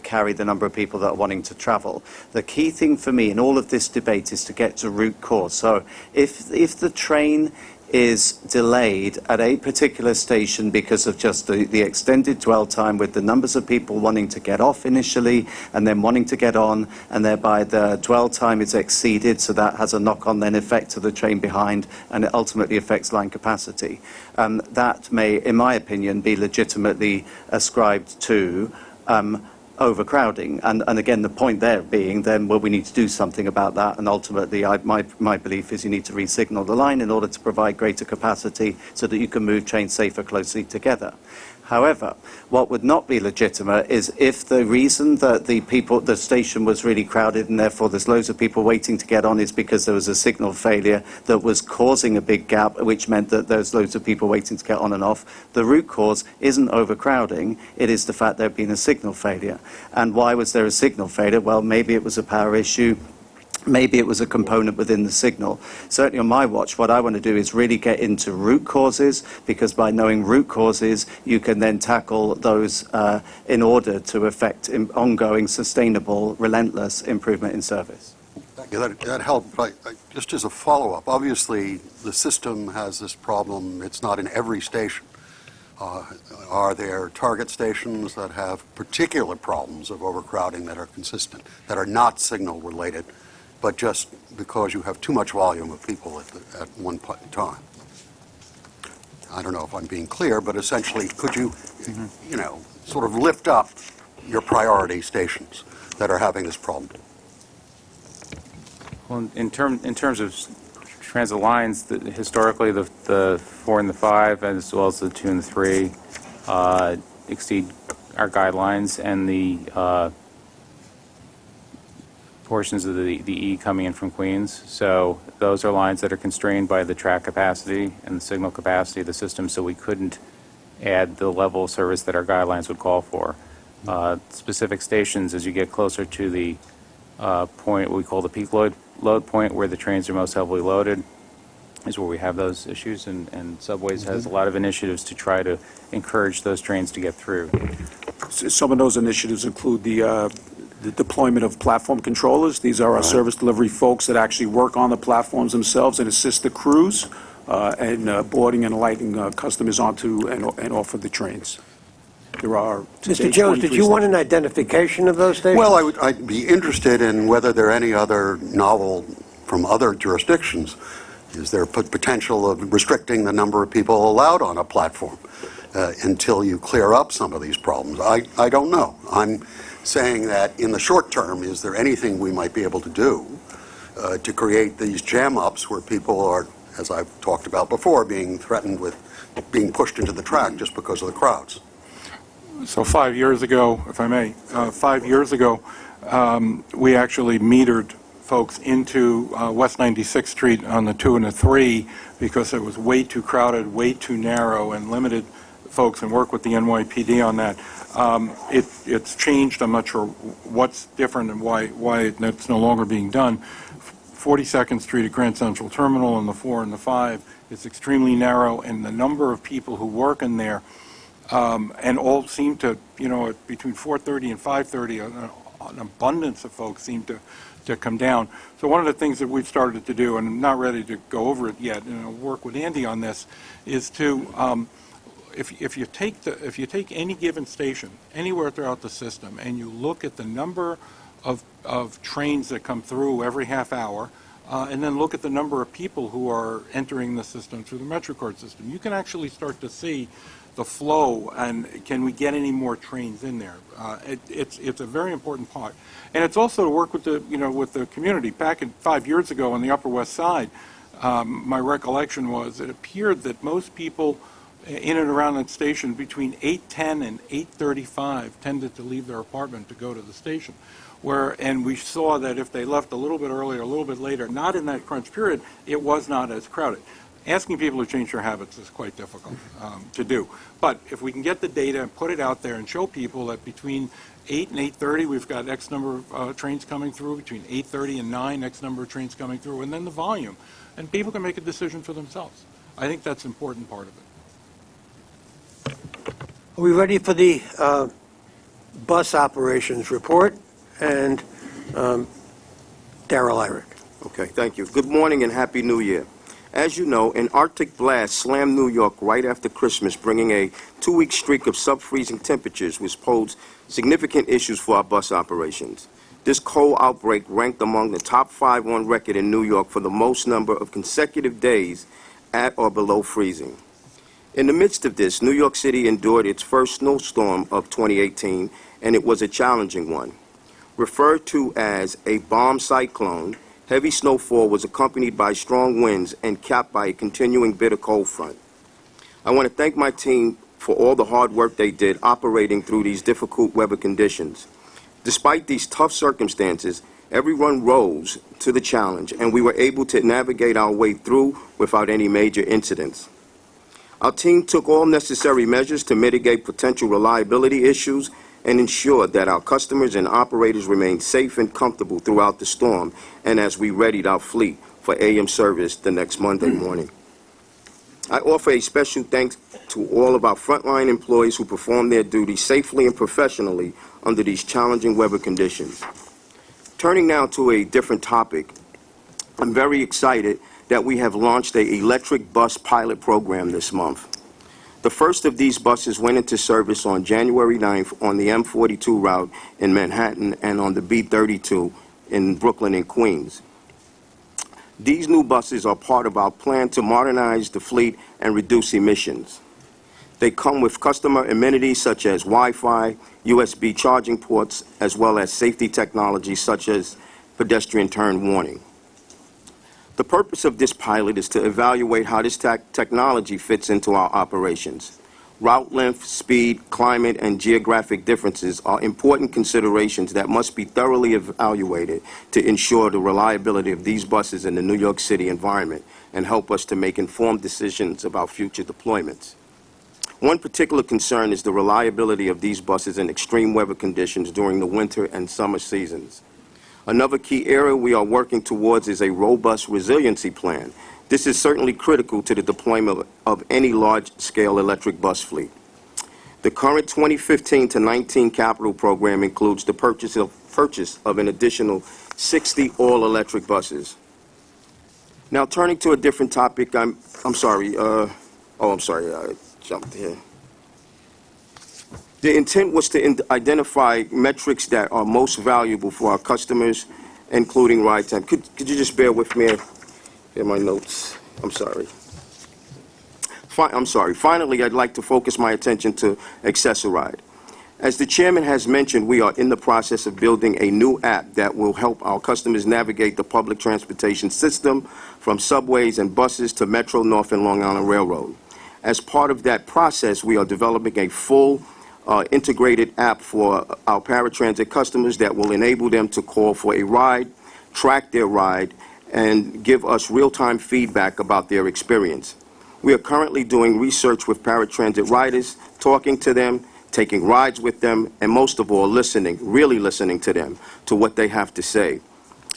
carry the number of people that are wanting to travel. The key thing for me in all of this debate is to get to root cause. So if the train is delayed at a particular station because of just the extended dwell time with the numbers of people wanting to get off initially and then wanting to get on, and thereby the dwell time is exceeded, so that has a knock-on then effect to the train behind, and it ultimately affects line capacity. That may, in my opinion, be legitimately ascribed to overcrowding, and again the point there being then, well, we need to do something about that, and ultimately my belief is you need to re-signal the line in order to provide greater capacity so that you can move trains safer closely together. However, what would not be legitimate is if the reason that the station was really crowded and therefore there's loads of people waiting to get on is because there was a signal failure that was causing a big gap, which meant that there's loads of people waiting to get on and off. The root cause isn't overcrowding, it is the fact there had been a signal failure. And why was there a signal failure? Well, maybe it was a power issue. Maybe it was a component within the signal. Certainly on my watch, what I want to do is really get into root causes, because by knowing root causes, you can then tackle those in order to effect ongoing, sustainable, relentless improvement in service. Yeah, that helped. But just as a follow-up, obviously the system has this problem. It's not in every station. Are there target stations that have particular problems of overcrowding that are consistent, that are not signal related, but just because you have too much volume of people at one time? I don't know if I'm being clear, but essentially, could you, sort of lift up your priority stations that are having this problem? Well, in terms of transit lines, historically the 4 and the 5, as well as the 2 and the 3, exceed our guidelines, and the portions of the E coming in from Queens. So those are lines that are constrained by the track capacity and the signal capacity of the system, so we couldn't add the level of service that our guidelines would call for. Specific stations, as you get closer to the point we call the peak load point, where the trains are most heavily loaded, is where we have those issues, and Subways has a lot of initiatives to try to encourage those trains to get through. Some of those initiatives include the deployment of platform controllers. These are our service delivery folks that actually work on the platforms themselves and assist the crews and boarding and alighting customers onto and off of the trains. There are Mr. Jones, did you want an identification of those stations? Well, I'd be interested in whether there are any other novel from other jurisdictions. Is there potential of restricting the number of people allowed on a platform until you clear up some of these problems? I don't know. I'm saying that in the short term, is there anything we might be able to do to create these jam-ups where people are, as I've talked about before, being threatened with being pushed into the track just because of the crowds? So 5 years ago, if I may, 5 years ago, we actually metered folks into West 96th Street on the 2 and the 3 because it was way too crowded, way too narrow, and limited folks, and worked with the NYPD on that. It's changed. I'm not sure what's different and why that's no longer being done. 42nd Street at Grand Central Terminal and the 4 and the 5 is extremely narrow, and the number of people who work in there and all seem to, between 4:30 and 5:30, an abundance of folks seem to come down. So one of the things that we've started to do, and I'm not ready to go over it yet, and I'll work with Andy on this, is to, if you take any given station anywhere throughout the system, and you look at the number of trains that come through every half hour, and then look at the number of people who are entering the system through the MetroCard system, you can actually start to see the flow, and can we get any more trains in there? It's a very important part, and it's also to work with the community. Back 5 years ago on the Upper West Side, my recollection was it appeared that most people in and around that station between 8:10 and 8:35 tended to leave their apartment to go to the station. And we saw that if they left a little bit earlier, a little bit later, not in that crunch period, it was not as crowded. Asking people to change their habits is quite difficult to do. But if we can get the data and put it out there and show people that between 8 and 8:30 we've got X number of trains coming through, between 8:30 and 9 X number of trains coming through, and then the volume, and people can make a decision for themselves. I think that's an important part of it. Are we ready for the bus operations report? And Darrell Irick. Okay, thank you. Good morning and Happy New Year. As you know, an Arctic blast slammed New York right after Christmas, bringing a 2-week streak of sub-freezing temperatures, which posed significant issues for our bus operations. This cold outbreak ranked among the top 5 on record in New York for the most number of consecutive days at or below freezing. In the midst of this, New York City endured its first snowstorm of 2018, and it was a challenging one. Referred to as a bomb cyclone, heavy snowfall was accompanied by strong winds and capped by a continuing bitter cold front. I want to thank my team for all the hard work they did operating through these difficult weather conditions. Despite these tough circumstances, everyone rose to the challenge, and we were able to navigate our way through without any major incidents. Our team took all necessary measures to mitigate potential reliability issues and ensure that our customers and operators remained safe and comfortable throughout the storm, and as we readied our fleet for AM service the next Monday morning. I offer a special thanks to all of our frontline employees who performed their duties safely and professionally under these challenging weather conditions. Turning now to a different topic, I'm very excited that we have launched an electric bus pilot program this month. The first of these buses went into service on January 9th on the M42 route in Manhattan and on the B32 in Brooklyn and Queens. These new buses are part of our plan to modernize the fleet and reduce emissions. They come with customer amenities such as Wi-Fi, USB charging ports, as well as safety technology such as pedestrian turn warning. The purpose of this pilot is to evaluate how this technology fits into our operations. Route length, speed, climate, and geographic differences are important considerations that must be thoroughly evaluated to ensure the reliability of these buses in the New York City environment and help us to make informed decisions about future deployments. One particular concern is the reliability of these buses in extreme weather conditions during the winter and summer seasons. Another key area we are working towards is a robust resiliency plan. This is certainly critical to the deployment of any large-scale electric bus fleet. The current 2015 to 19 capital program includes the purchase of an additional 60 all-electric buses. Now, turning to a different topic, I'm sorry, I jumped here. The intent was to identify metrics that are most valuable for our customers, including ride time. Could you just bear with me? Here are my notes. I'm sorry. Finally, I'd like to focus my attention to Access-a-Ride. As the chairman has mentioned, we are in the process of building a new app that will help our customers navigate the public transportation system, from subways and buses to Metro North and Long Island Railroad. As part of that process, we are developing a full integrated app for our paratransit customers that will enable them to call for a ride, track their ride, and give us real-time feedback about their experience. We are currently doing research with paratransit riders, talking to them, taking rides with them, and most of all, really listening to them, to what they have to say.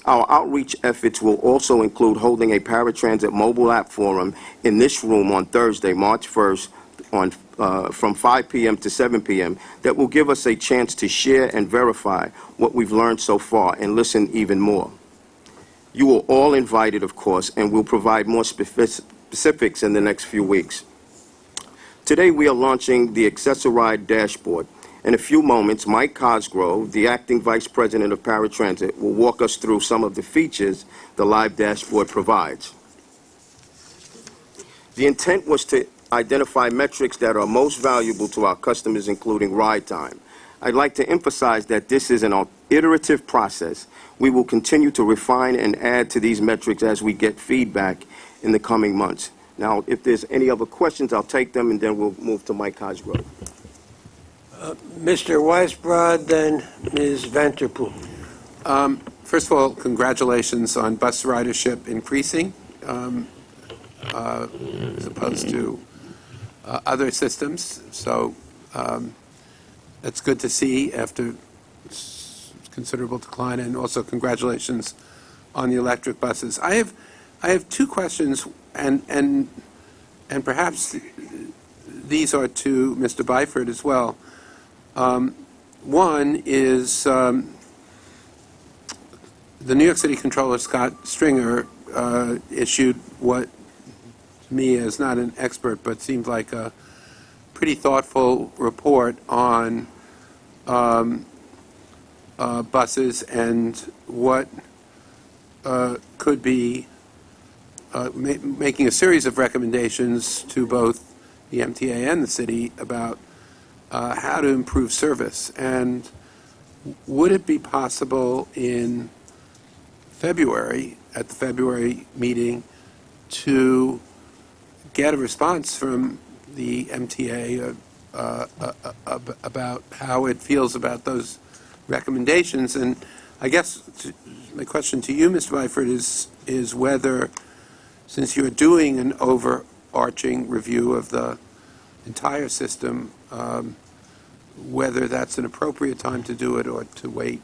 Our outreach efforts will also include holding a paratransit mobile app forum in this room on Thursday, March 1st, from 5 p.m. to 7 p.m. that will give us a chance to share and verify what we've learned so far and listen even more. You are all invited, of course, and we'll provide more specifics in the next few weeks. Today, we are launching the Access-a-Ride dashboard. In a few moments, Mike Cosgrove, the acting vice president of Paratransit, will walk us through some of the features the live dashboard provides. The intent was to identify metrics that are most valuable to our customers, including ride time. I'd like to emphasize that this is an iterative process. We will continue to refine and add to these metrics as we get feedback in the coming months. Now, if there's any other questions, I'll take them, and then we'll move to Mike Cosgrove. Mr. Weisbrod, then Ms. Vanterpool. First of all, congratulations on bus ridership increasing as opposed to other systems. So that's good to see after considerable decline, and also congratulations on the electric buses. I have two questions, and perhaps these are to Mr. Byford as well. One is the New York City Controller, Scott Stringer, issued what, to me, as not an expert, but seemed like a pretty thoughtful report on buses and what could be making a series of recommendations to both the MTA and the city about how to improve service. And would it be possible in February, at the February meeting, to get a response from the MTA about how it feels about those recommendations? And I guess my question to you, Mr. Byford, is whether, since you're doing an overarching review of the entire system, whether that's an appropriate time to do it or to wait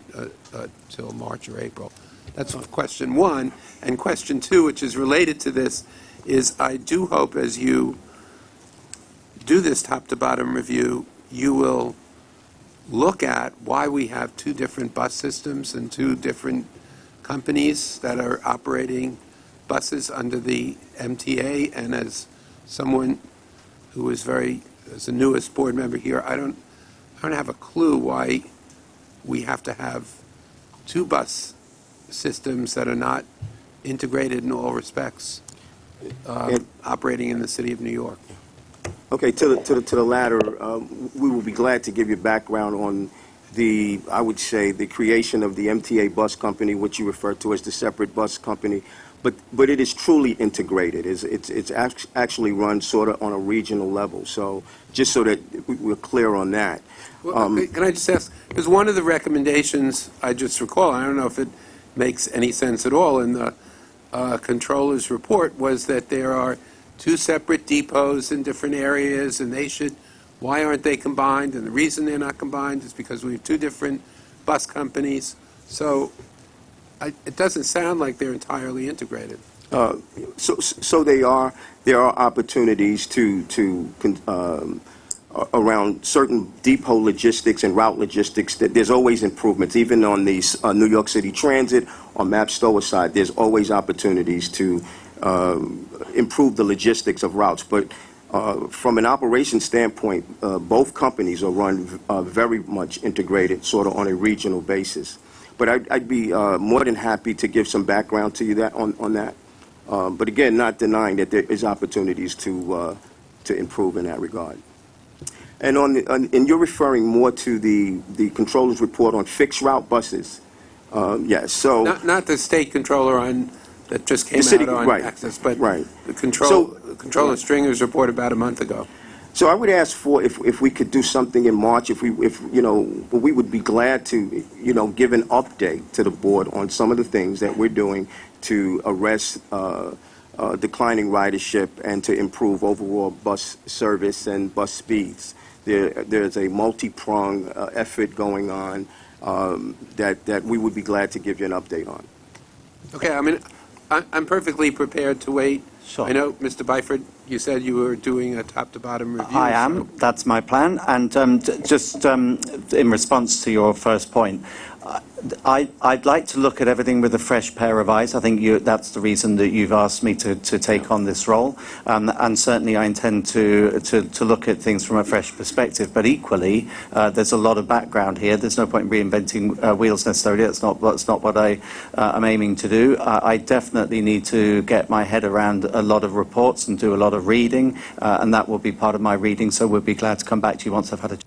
till March or April. That's question one. And question two, which is related to this, is I do hope as you do this top-to-bottom review, you will look at why we have two different bus systems and two different companies that are operating buses under the MTA. And as someone who is as the newest board member here, I don't have a clue why we have to have two bus systems that are not integrated in all respects, operating in the city of New York. Okay, to the latter, we will be glad to give you background on I would say, the creation of the MTA bus company, which you refer to as the separate bus company. But it is truly integrated. It's actually run sort of on a regional level. So just so that we're clear on that. Well, can I just ask, because one of the recommendations I just recall, I don't know if it makes any sense at all, in the controller's report was that there are two separate depots in different areas, and they should why aren't they combined? And the reason they're not combined is because we have two different bus companies. So it doesn't sound like they're entirely integrated. So they are. There are opportunities around certain depot logistics and route logistics. That there's always improvements, even on the New York City Transit or MAP Stower side. There's always opportunities to improve the logistics of routes. But from an operation standpoint, both companies are run very much integrated, sort of on a regional basis. But I'd be more than happy to give some background to you on that. But again, not denying that there is opportunities to improve in that regard. And and you're referring more to the controller's report on fixed route buses. Yes. So not the state controller on that just came city, out on right, access, but right. the controller Stringer's report about a month ago. So I would ask for if we could do something in March, if we would be glad to give an update to the board on some of the things that we're doing to arrest declining ridership and to improve overall bus service and bus speeds. There's a multi-pronged effort going on that we would be glad to give you an update on. Okay, I mean, I'm perfectly prepared to wait. Sure. I know, Mr. Byford, you said you were doing a top-to-bottom review. I am. That's my plan. And just in response to your first point, I'd like to look at everything with a fresh pair of eyes. I think that's the reason that you've asked me to take on this role. And certainly I intend to look at things from a fresh perspective. But equally, there's a lot of background here. There's no point in reinventing wheels necessarily. That's not what I am aiming to do. I definitely need to get my head around a lot of reports and do a lot of reading. And that will be part of my reading. So we'll be glad to come back to you once I've had a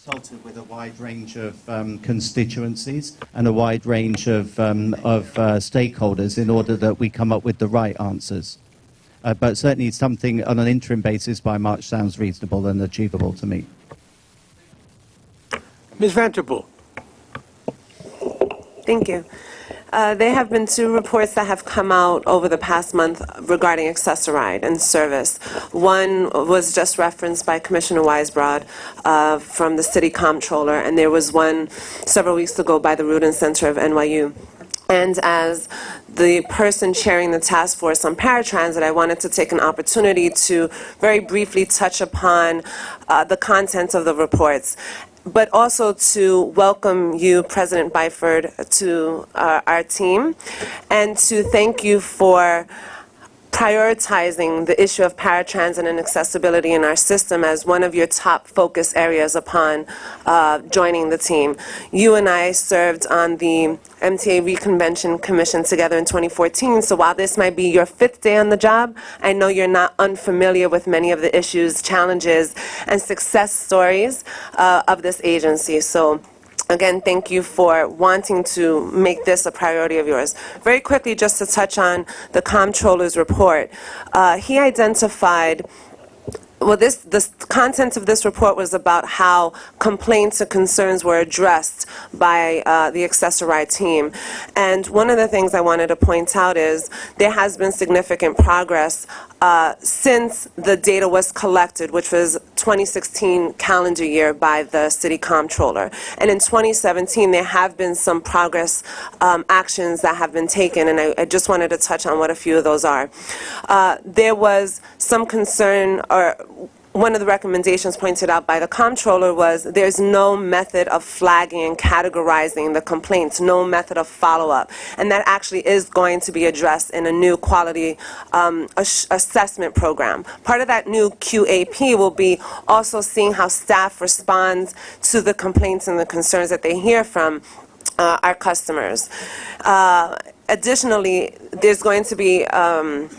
consulted with a wide range of constituencies and a wide range of stakeholders in order that we come up with the right answers. But certainly something on an interim basis by March sounds reasonable and achievable to me. Ms. Vanterpool. Thank you. There have been two reports that have come out over the past month regarding accessoride and service. One was just referenced by Commissioner Weisbrod from the City Comptroller, and there was one several weeks ago by the Rudin Center of NYU. And as the person chairing the task force on paratransit, I wanted to take an opportunity to very briefly touch upon the contents of the reports, but also to welcome you, President Byford, to our team, and to thank you for prioritizing the issue of paratransit and accessibility in our system as one of your top focus areas upon joining the team. You and I served on the MTA Reconvention Commission together in 2014, so while this might be your 5th day on the job, I know you're not unfamiliar with many of the issues, challenges, and success stories of this agency. So again, thank you for wanting to make this a priority of yours. Very quickly, just to touch on the Comptroller's report, he identified, well, the content of this report was about how complaints and concerns were addressed by the accessoride team. And one of the things I wanted to point out is there has been significant progress since the data was collected, which was 2016 calendar year by the City Comptroller. And in 2017, there have been some progress actions that have been taken, and I just wanted to touch on what a few of those are. There was some concern, or one of the recommendations pointed out by the comptroller was there's no method of flagging and categorizing the complaints, no method of follow-up. And that actually is going to be addressed in a new quality assessment program. Part of that new QAP will be also seeing how staff responds to the complaints and the concerns that they hear from our customers. Additionally, there's going to be an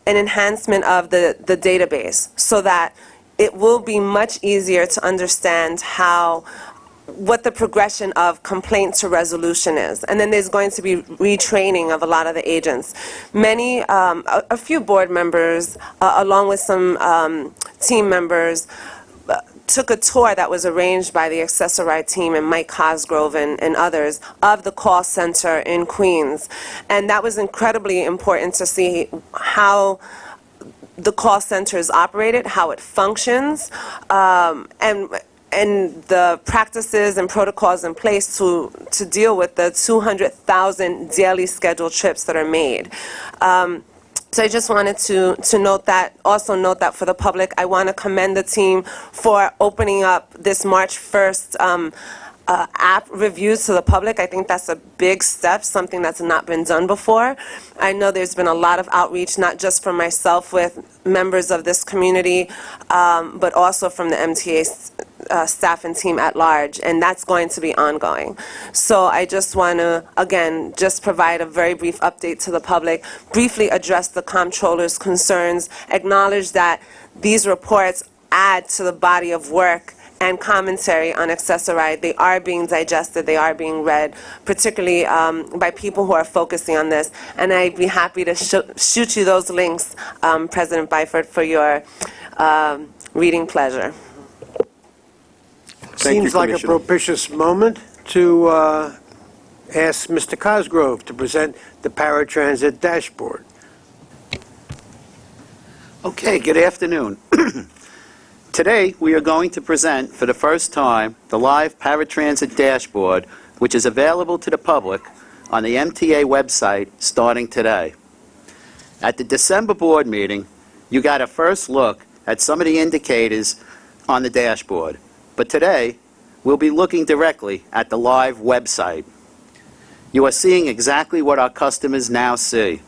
enhancement of the database so that it will be much easier to understand what the progression of complaint to resolution is. And then there's going to be retraining of a lot of the agents. A few board members, along with some team members, took a tour that was arranged by the Accessoride team and Mike Cosgrove and others of the call center in Queens. And that was incredibly important to see how the call center is operated, how it functions, and the practices and protocols in place to deal with the 200,000 daily scheduled trips that are made. So I just wanted to note that, also note that for the public, I want to commend the team for opening up this March 1st app reviews to the public. I think that's a big step, something that's not been done before. I know there's been a lot of outreach, not just from myself with members of this community, but also from the MTA staff and team at large, and that's going to be ongoing. So I just want to, again, just provide a very brief update to the public, briefly address the comptroller's concerns, acknowledge that these reports add to the body of work and commentary on Accessoride. They are being digested, they are being read, particularly by people who are focusing on this. And I'd be happy to shoot you those links, President Byford, for your reading pleasure. Seems like a propitious moment to ask Mr. Cosgrove to present the paratransit dashboard. Okay, good afternoon. Today, we are going to present for the first time the live paratransit dashboard, which is available to the public on the MTA website starting today. At the December board meeting, you got a first look at some of the indicators on the dashboard, but today, we'll be looking directly at the live website. You are seeing exactly what our customers now see.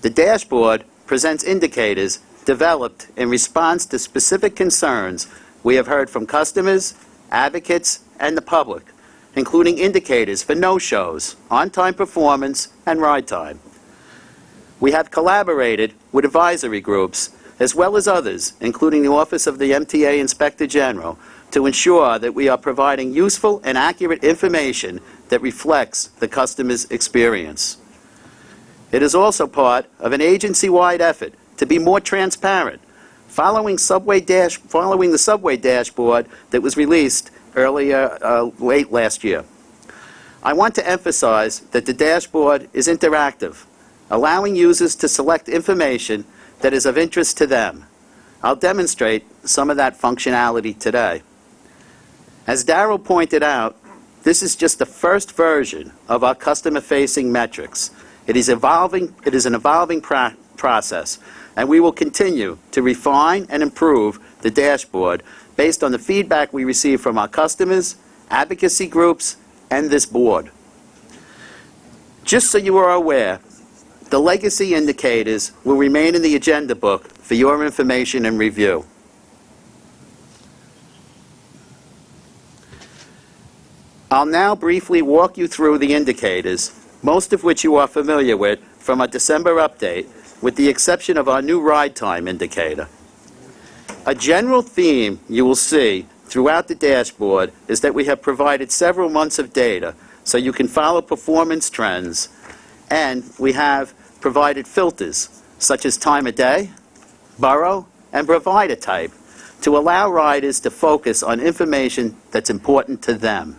The dashboard presents indicators developed in response to specific concerns we have heard from customers, advocates, and the public, including indicators for no-shows, on-time performance, and ride time. We have collaborated with advisory groups, as well as others, including the Office of the MTA Inspector General, to ensure that we are providing useful and accurate information that reflects the customer's experience. It is also part of an agency-wide effort to be more transparent, following the subway dashboard that was released late last year. I want to emphasize that the dashboard is interactive, allowing users to select information that is of interest to them. I'll demonstrate some of that functionality today. As Darrell pointed out, this is just the first version of our customer-facing metrics. It is an evolving process, and we will continue to refine and improve the dashboard based on the feedback we receive from our customers, advocacy groups, and this board. Just so you are aware, the legacy indicators will remain in the agenda book for your information and review. I'll now briefly walk you through the indicators, most of which you are familiar with from our December update, with the exception of our new ride time indicator. A general theme you will see throughout the dashboard is that we have provided several months of data so you can follow performance trends, and we have provided filters such as time of day, borough, and provider type to allow riders to focus on information that's important to them.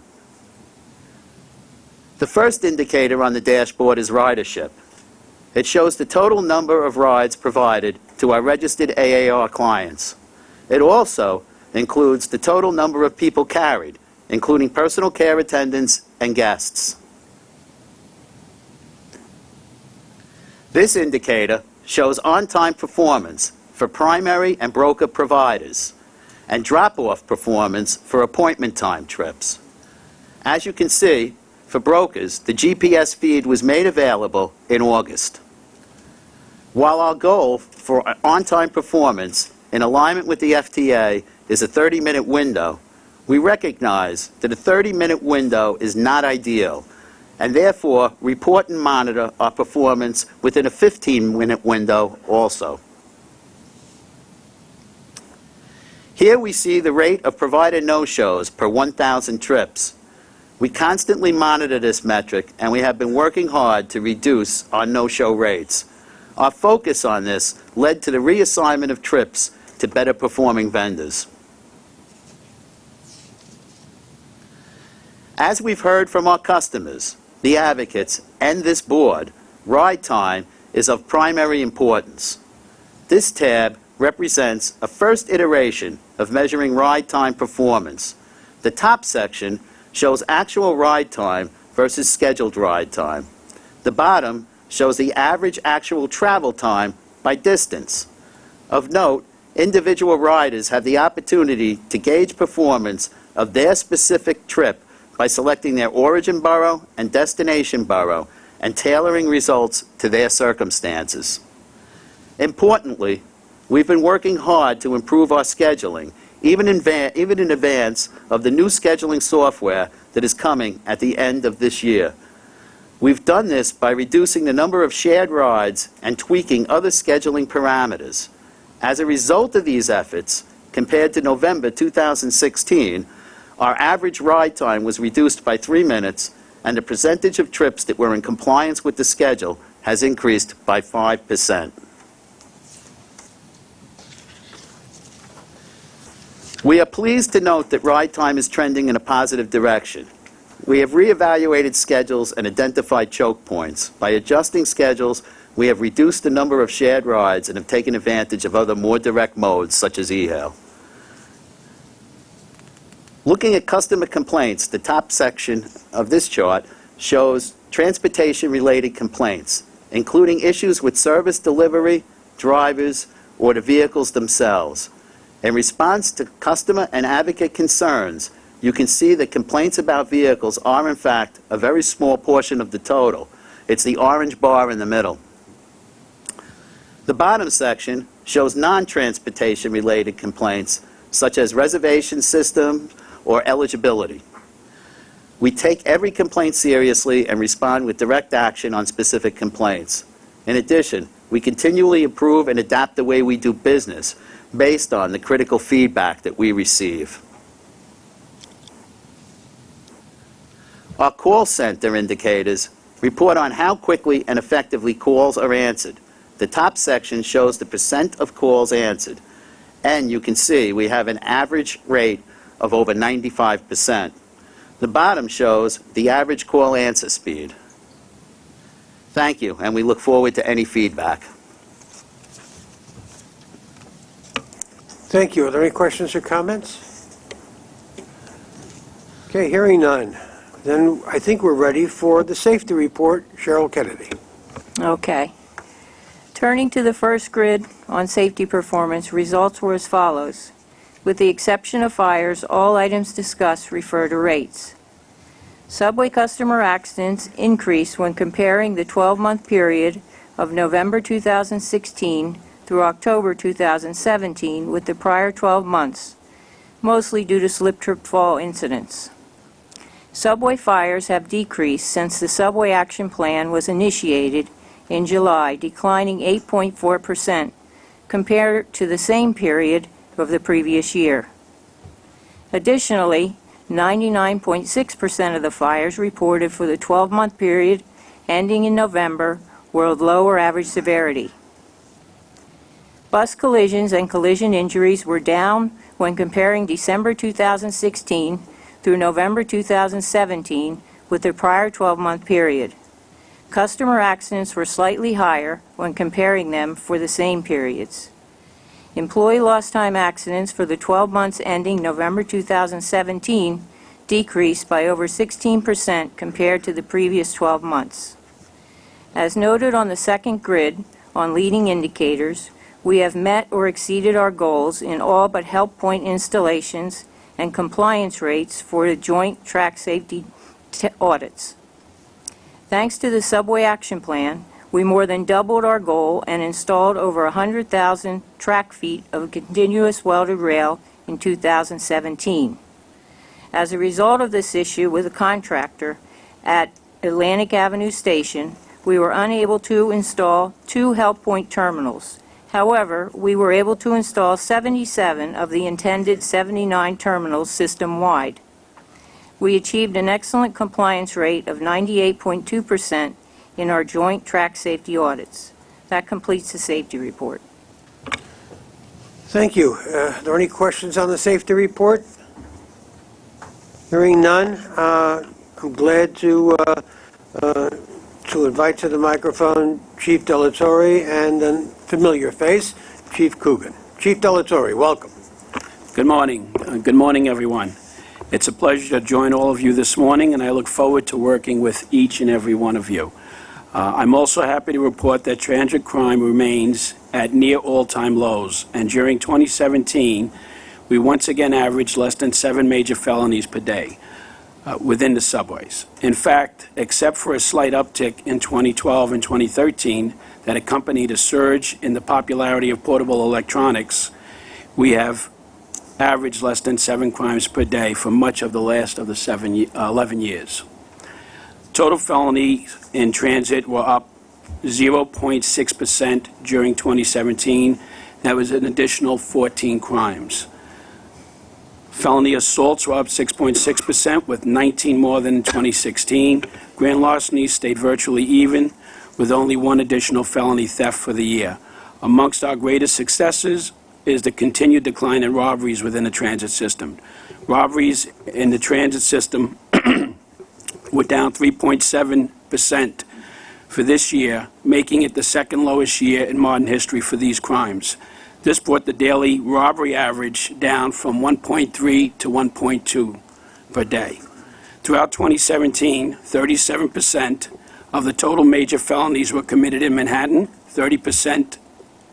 The first indicator on the dashboard is ridership. It shows the total number of rides provided to our registered AAR clients. It also includes the total number of people carried, including personal care attendants and guests. This indicator shows on-time performance for primary and broker providers, and drop-off performance for appointment time trips. As you can see, for brokers, the GPS feed was made available in August. While our goal for on-time performance in alignment with the FTA is a 30-minute window, we recognize that a 30-minute window is not ideal, and therefore report and monitor our performance within a 15-minute window also. Here we see the rate of provider no-shows per 1,000 trips. We constantly monitor this metric, and we have been working hard to reduce our no-show rates. Our focus on this led to the reassignment of trips to better performing vendors. As we've heard from our customers, the advocates, and this board, ride time is of primary importance. This tab represents a first iteration of measuring ride time performance. The top section shows actual ride time versus scheduled ride time. The bottom shows the average actual travel time by distance. Of note, individual riders have the opportunity to gauge performance of their specific trip by selecting their origin borough and destination borough and tailoring results to their circumstances. Importantly, we've been working hard to improve our scheduling, even in advance of the new scheduling software that is coming at the end of this year. We've done this by reducing the number of shared rides and tweaking other scheduling parameters. As a result of these efforts, compared to November 2016, our average ride time was reduced by 3 minutes, and the percentage of trips that were in compliance with the schedule has increased by 5%. We are pleased to note that ride time is trending in a positive direction. We have reevaluated schedules and identified choke points. By adjusting schedules, we have reduced the number of shared rides and have taken advantage of other more direct modes such as e-hail. Looking at customer complaints, the top section of this chart shows transportation-related complaints, including issues with service delivery, drivers, or the vehicles themselves. In response to customer and advocate concerns, you can see that complaints about vehicles are, in fact, a very small portion of the total. It's the orange bar in the middle. The bottom section shows non-transportation-related complaints, such as reservation system or eligibility. We take every complaint seriously and respond with direct action on specific complaints. In addition, we continually improve and adapt the way we do business based on the critical feedback that we receive. Our call center indicators report on how quickly and effectively calls are answered. The top section shows the percent of calls answered, and you can see we have an average rate of over 95%. The bottom shows the average call answer speed. Thank you, and we look forward to any feedback. Thank you. Are there any questions or comments? Okay, hearing none. Then I think we're ready for the safety report. Cheryl Kennedy. Okay. Turning to the first grid on safety performance, results were as follows. With the exception of fires, all items discussed refer to rates. Subway customer accidents increased when comparing the 12-month period of November 2016 through October 2017 with the prior 12 months, mostly due to slip-trip-fall incidents. Subway fires have decreased since the Subway Action Plan was initiated in July, declining 8.4% compared to the same period of the previous year. Additionally, 99.6% of the fires reported for the 12-month period ending in November were of lower average severity. Bus collisions and collision injuries were down when comparing December 2016 through November 2017 with the prior 12-month period. Customer accidents were slightly higher when comparing them for the same periods. Employee lost time accidents for the 12 months ending November 2017 decreased by over 16% compared to the previous 12 months. As noted on the second grid on leading indicators, We have met or exceeded our goals in all but help point installations and compliance rates for the joint track safety audits. Thanks to the Subway Action Plan, we more than doubled our goal and installed over 100,000 track feet of continuous welded rail in 2017. As a result of this issue with a contractor at Atlantic Avenue Station, we were unable to install 2 help point terminals. However, we were able to install 77 of the intended 79 terminals system-wide. We achieved an excellent compliance rate of 98.2% in our joint track safety audits. That completes the safety report. Thank you. Are there any questions on the safety report? Hearing none, I'm glad to invite to the microphone Chief Delatorre and a familiar face, Chief Coogan. Chief Delatorre, welcome. Good morning. Good morning, everyone. It's a pleasure to join all of you this morning, and I look forward to working with each and every one of you. I'm also happy to report that transit crime remains at near all-time lows, and during 2017, we once again averaged less than 7 major felonies per day within the subways. In fact, except for a slight uptick in 2012 and 2013 that accompanied a surge in the popularity of portable electronics, we have averaged less than 7 crimes per day for much of the last of the 11 years. Total felonies in transit were up 0.6% during 2017. That was an additional 14 crimes. Felony assaults were up 6.6%, with 19 more than in 2016. Grand larcenies stayed virtually even, with only 1 additional felony theft for the year. Amongst our greatest successes is the continued decline in robberies within the transit system. Robberies in the transit system were down 3.7% for this year, making it the second lowest year in modern history for these crimes. This brought the daily robbery average down from 1.3 to 1.2 per day. Throughout 2017, 37% of the total major felonies were committed in Manhattan, 30%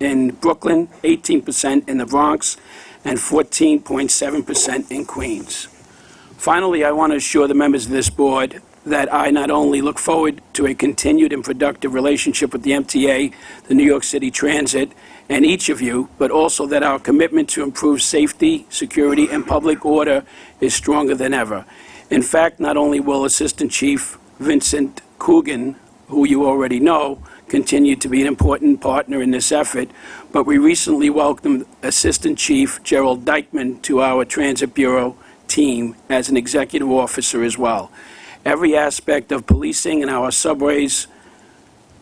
in Brooklyn, 18% in the Bronx, and 14.7% in Queens. Finally, I want to assure the members of this board that I not only look forward to a continued and productive relationship with the MTA, the New York City Transit, and each of you, but also that our commitment to improve safety, security, and public order is stronger than ever. In fact, not only will Assistant Chief Vincent Coogan, who you already know, continue to be an important partner in this effort, but we recently welcomed Assistant Chief Gerald Dykeman to our Transit Bureau team as an executive officer as well. Every aspect of policing in our subways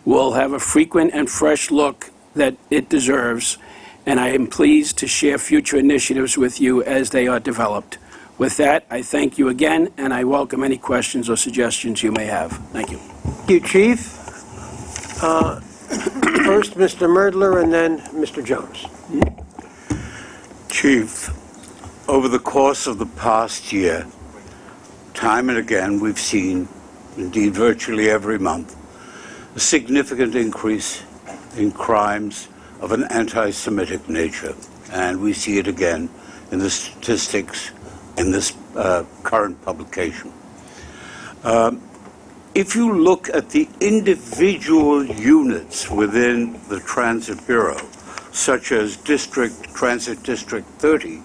will have a frequent and fresh look that it deserves, and I am pleased to share future initiatives with you as they are developed. With that, I thank you again, and I welcome any questions or suggestions you may have. Thank you. Thank you, Chief. First, Mr. Merdler, and then Mr. Jones. Chief, over the course of the past year, time and again, we've seen, indeed virtually every month, a significant increase in crimes of an anti-Semitic nature. And we see it again in the statistics in this current publication. If you look at the individual units within the Transit Bureau, such as Transit District 30,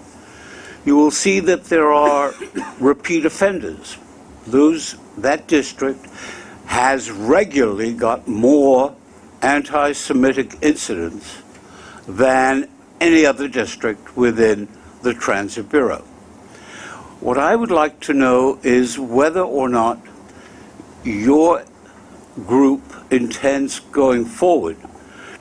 you will see that there are repeat offenders. That district has regularly got more anti-Semitic incidents than any other district within the Transit Bureau. What I would like to know is whether or not your group intends going forward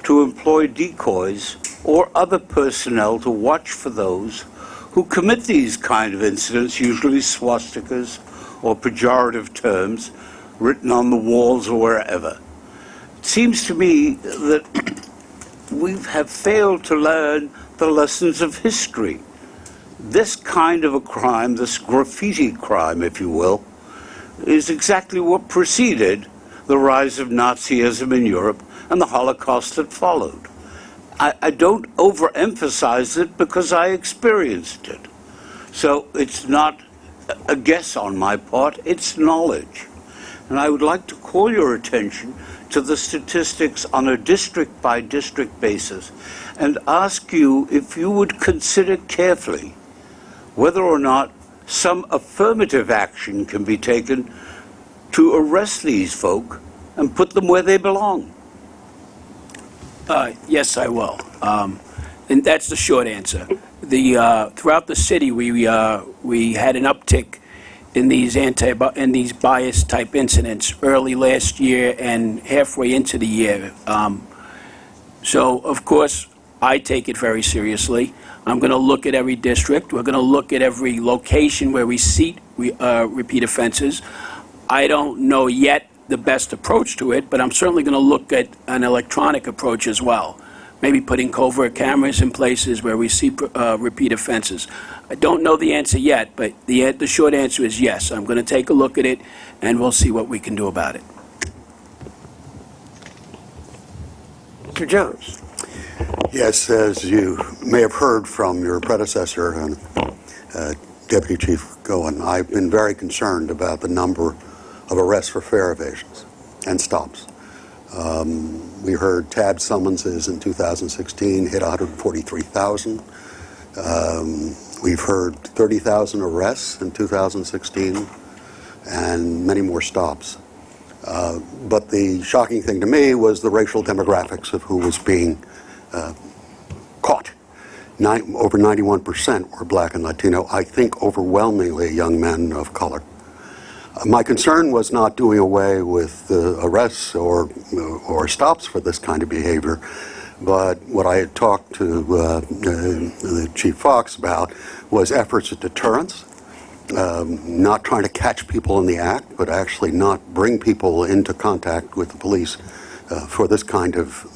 to employ decoys or other personnel to watch for those who commit these kind of incidents, usually swastikas or pejorative terms written on the walls or wherever. It seems to me that we have failed to learn the lessons of history. This kind of a crime, this graffiti crime, if you will, is exactly what preceded the rise of Nazism in Europe and the Holocaust that followed. I don't overemphasize it because I experienced it. So it's not a guess on my part, it's knowledge. And I would like to call your attention to the statistics on a district-by-district basis and ask you if you would consider carefully whether or not some affirmative action can be taken to arrest these folk and put them where they belong. Yes, I will. And that's the short answer. Throughout the city, we had an uptick in these bias type incidents early last year and halfway into the year. So of course I take it very seriously. I'm going to look at every district. We're going to look at every location where we seat repeat offenses. I don't know yet the best approach to it, but I'm certainly going to look at an electronic approach as well. Maybe putting covert cameras in places where we see repeat offenses. I don't know the answer yet, but the short answer is yes. I'm going to take a look at it, and we'll see what we can do about it. Mr. Jones. Yes, as you may have heard from your predecessor, Deputy Chief Goen, I've been very concerned about the number of arrests for fare evasions and stops. We heard tab summonses in 2016 hit 143,000. We've heard 30,000 arrests in 2016 and many more stops. But the shocking thing to me was the racial demographics of who was being caught. Over 91% were black and Latino, I think overwhelmingly young men of color. My concern was not doing away with arrests or stops for this kind of behavior, but what I had talked to Chief Fox about was efforts at deterrence, not trying to catch people in the act, but actually not bring people into contact with the police for this kind of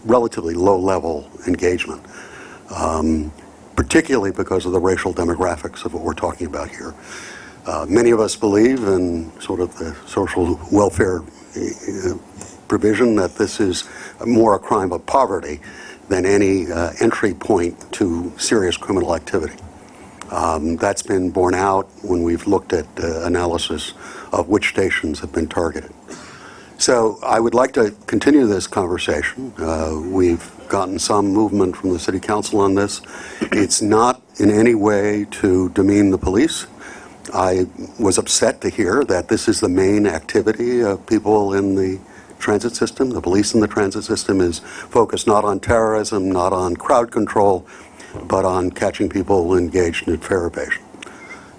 relatively low-level engagement, particularly because of the racial demographics of what we're talking about here. Many of us believe in sort of the social welfare provision that this is more a crime of poverty than any entry point to serious criminal activity. That's been borne out when we've looked at analysis of which stations have been targeted. So I would like to continue this conversation. We've gotten some movement from the City Council on this. It's not in any way to demean the police. I was upset to hear that this is the main activity of people in the transit system. The police in the transit system is focused not on terrorism, not on crowd control, but on catching people engaged in fare evasion.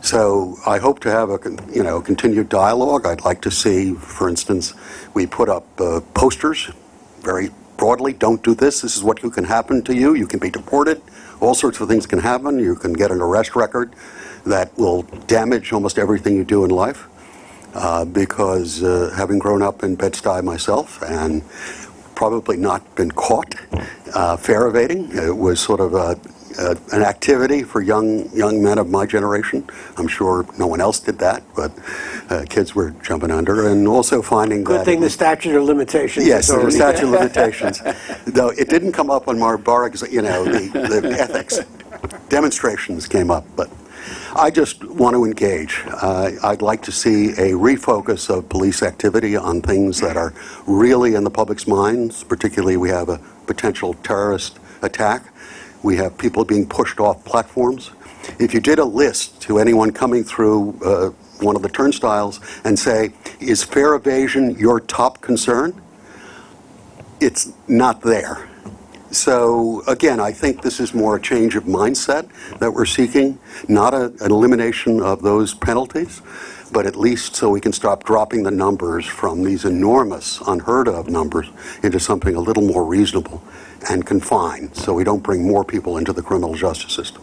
So I hope to have a continued dialogue. I'd like to see, for instance, we put up posters very broadly, don't do this, this is what can happen to you, you can be deported, all sorts of things can happen, you can get an arrest record that will damage almost everything you do in life, because having grown up in Bed-Stuy myself and probably not been caught fare evading, it was sort of an activity for young men of my generation. I'm sure no one else did that, but kids were jumping under, and also finding that... Good thing the statute of limitations Yes, is already... the statute of limitations. Though it didn't come up on our bar, the ethics demonstrations came up, but I just want to engage. I'd like to see a refocus of police activity on things that are really in the public's minds. Particularly, we have a potential terrorist attack. We have people being pushed off platforms. If you did a list to anyone coming through one of the turnstiles and say, is fare evasion your top concern? It's not there. So again, I think this is more a change of mindset that we're seeking, not an elimination of those penalties, but at least so we can stop dropping the numbers from these enormous, unheard of numbers into something a little more reasonable and confined, so we don't bring more people into the criminal justice system.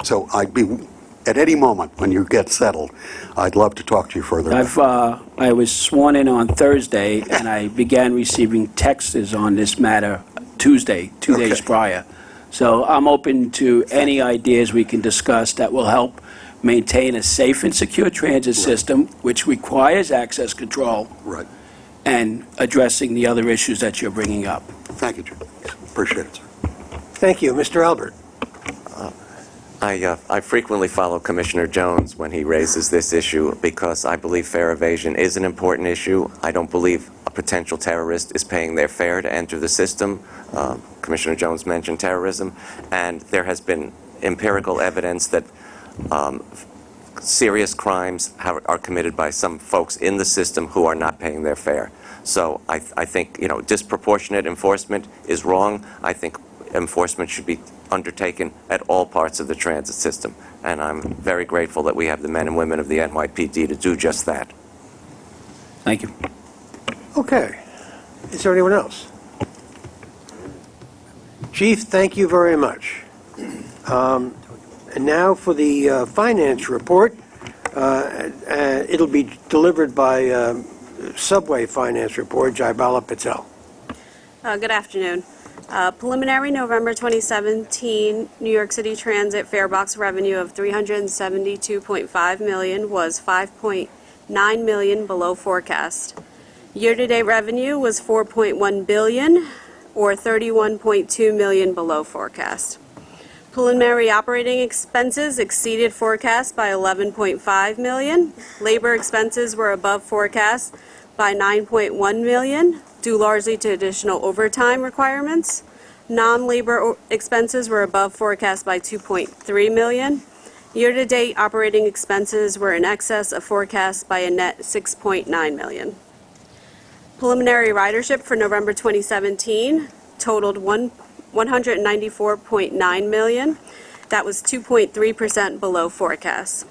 So I'd be, at any moment when you get settled, I'd love to talk to you further. I was sworn in on Thursday, and I began receiving texts on this matter Tuesday, 2 days prior. So I'm open to any ideas we can discuss that will help maintain a safe and secure transit system, which requires access control, and addressing the other issues that you're bringing up. Thank you, Jim. Appreciate it, sir. Thank you. Mr. Albert. I frequently follow Commissioner Jones when he raises this issue because I believe fare evasion is an important issue. I don't believe a potential terrorist is paying their fare to enter the system. Commissioner Jones mentioned terrorism, and there has been empirical evidence that serious crimes are committed by some folks in the system who are not paying their fare. So I think, disproportionate enforcement is wrong. I think enforcement should be undertaken at all parts of the transit system. And I'm very grateful that we have the men and women of the NYPD to do just that. Thank you. Okay. Is there anyone else? Chief, thank you very much. And now for the finance report. It'll be delivered by Subway Finance Report, Jaibala Patel. Good afternoon. Preliminary November 2017 New York City Transit fare box revenue of $372.5 million was $5.9 million below forecast. Year-to-date revenue was $4.1 billion, or $31.2 million below forecast. Preliminary operating expenses exceeded forecast by $11.5 million. Labor expenses were above forecast by $9.1 million, due largely to additional overtime requirements. Non-labor expenses were above forecast by $2.3 million. Year-to-date operating expenses were in excess of forecast by a net $6.9 million. Preliminary ridership for November 2017 totaled 194.9 million. That was 2.3% below forecast.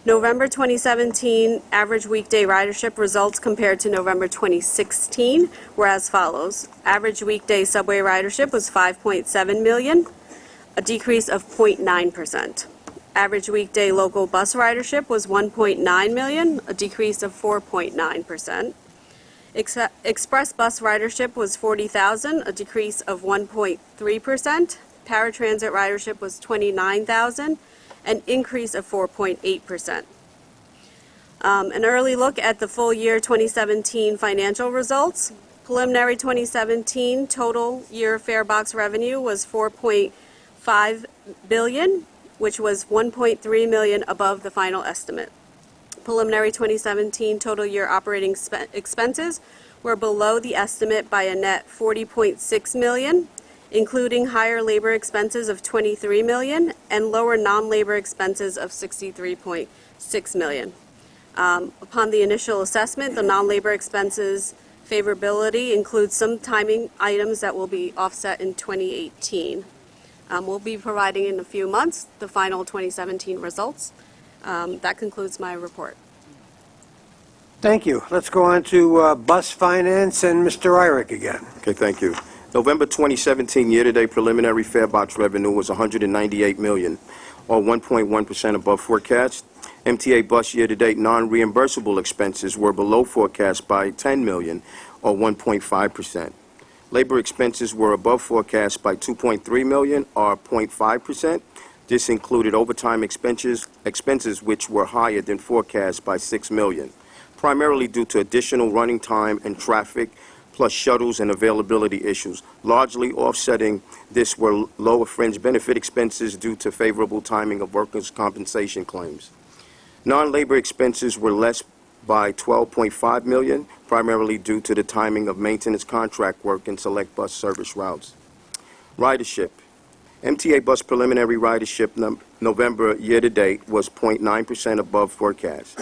November 2017 average weekday ridership results compared to November 2016 were as follows. Average weekday subway ridership was 5.7 million, a decrease of 0.9%. Average weekday local bus ridership was 1.9 million, a decrease of 4.9%. Express bus ridership was 40,000, a decrease of 1.3%. Paratransit ridership was 29,000, an increase of 4.8%. An early look at the full year 2017 financial results. Preliminary 2017 total year fare box revenue was $4.5 billion, which was $1.3 million above the final estimate. Preliminary 2017 total year operating expenses were below the estimate by a net $40.6 million, including higher labor expenses of $23 million and lower non-labor expenses of $63.6 million. Upon the initial assessment, the non-labor expenses favorability includes some timing items that will be offset in 2018. We'll be providing in a few months the final 2017 results. That concludes my report. Thank you. Let's go on to bus finance and Mr. Irick again. Okay, thank you. November 2017 year-to-date preliminary fare box revenue was $198 million, or 1.1% above forecast. MTA bus year-to-date non-reimbursable expenses were below forecast by $10 million, or 1.5%. Labor expenses were above forecast by $2.3 million, or 0.5%. This included overtime expenses which were higher than forecast by $6 million, primarily due to additional running time and traffic, plus shuttles and availability issues. Largely offsetting this were lower fringe benefit expenses due to favorable timing of workers' compensation claims. Non-labor expenses were less by $12.5 million, primarily due to the timing of maintenance contract work and select bus service routes. Ridership. MTA bus preliminary ridership November year-to-date was 0.9% above forecast.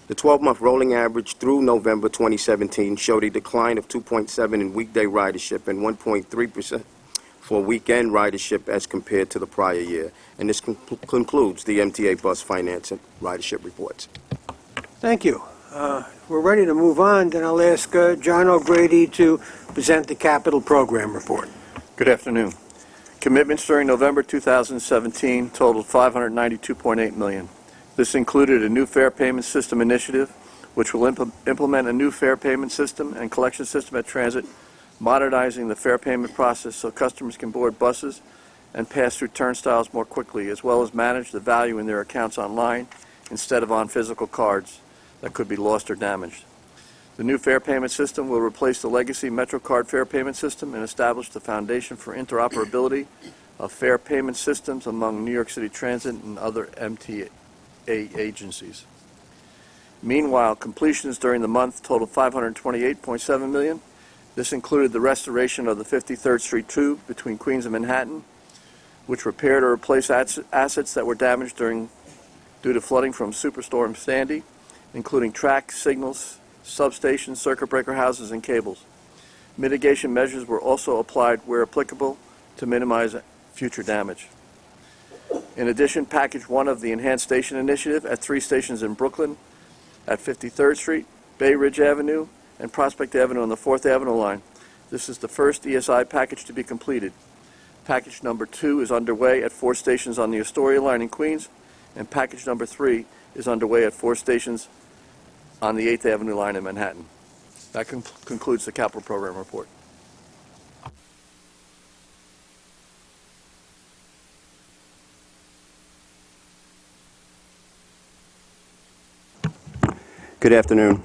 The 12-month rolling average through November 2017 showed a decline of 2.7% in weekday ridership and 1.3% for weekend ridership as compared to the prior year. And this concludes the MTA bus finance and ridership reports. Thank you. We're ready to move on. Then I'll ask John O'Grady to present the capital program report. Good afternoon. Commitments during November 2017 totaled $592.8 million. This included a new fare payment system initiative, which will implement a new fare payment system and collection system at transit, modernizing the fare payment process so customers can board buses and pass through turnstiles more quickly, as well as manage the value in their accounts online instead of on physical cards that could be lost or damaged. The new fare payment system will replace the legacy MetroCard fare payment system and establish the foundation for interoperability of fare payment systems among New York City Transit and other MTA agencies. Meanwhile, completions during the month totaled $528.7 million. This included the restoration of the 53rd Street Tube between Queens and Manhattan, which repaired or replaced assets that were damaged due to flooding from Superstorm Sandy, including track, signals, substations, circuit breaker houses, and cables. Mitigation measures were also applied where applicable to minimize future damage. In addition, Package 1 of the Enhanced Station Initiative at 3 stations in Brooklyn, at 53rd Street, Bay Ridge Avenue, and Prospect Avenue on the 4th Avenue line. This is the first ESI package to be completed. Package number 2 is underway at 4 stations on the Astoria line in Queens, and package number 3 is underway at 4 stations on the 8th Avenue line in Manhattan. That concludes the capital program report. Good afternoon.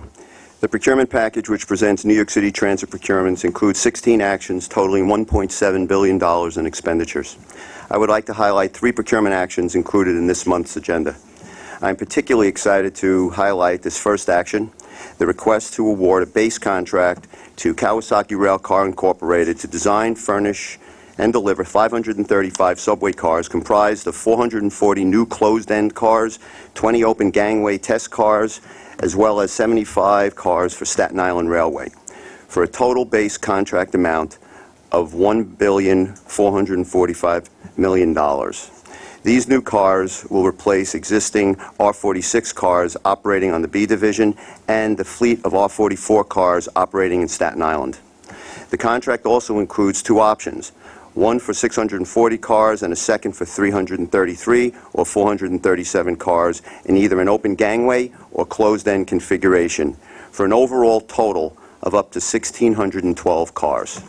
The procurement package, which presents New York City transit procurements, includes 16 actions totaling $1.7 billion in expenditures. I would like to highlight 3 procurement actions included in this month's agenda. I'm particularly excited to highlight this first action, the request to award a base contract to Kawasaki Railcar Incorporated to design, furnish, and deliver 535 subway cars comprised of 440 new closed-end cars, 20 open gangway test cars, as well as 75 cars for Staten Island Railway, for a total base contract amount of $1,445 million. These new cars will replace existing R46 cars operating on the B Division and the fleet of R44 cars operating in Staten Island. The contract also includes 2 options, one for 640 cars and a second for 333 or 437 cars in either an open gangway or closed-end configuration, for an overall total of up to 1,612 cars.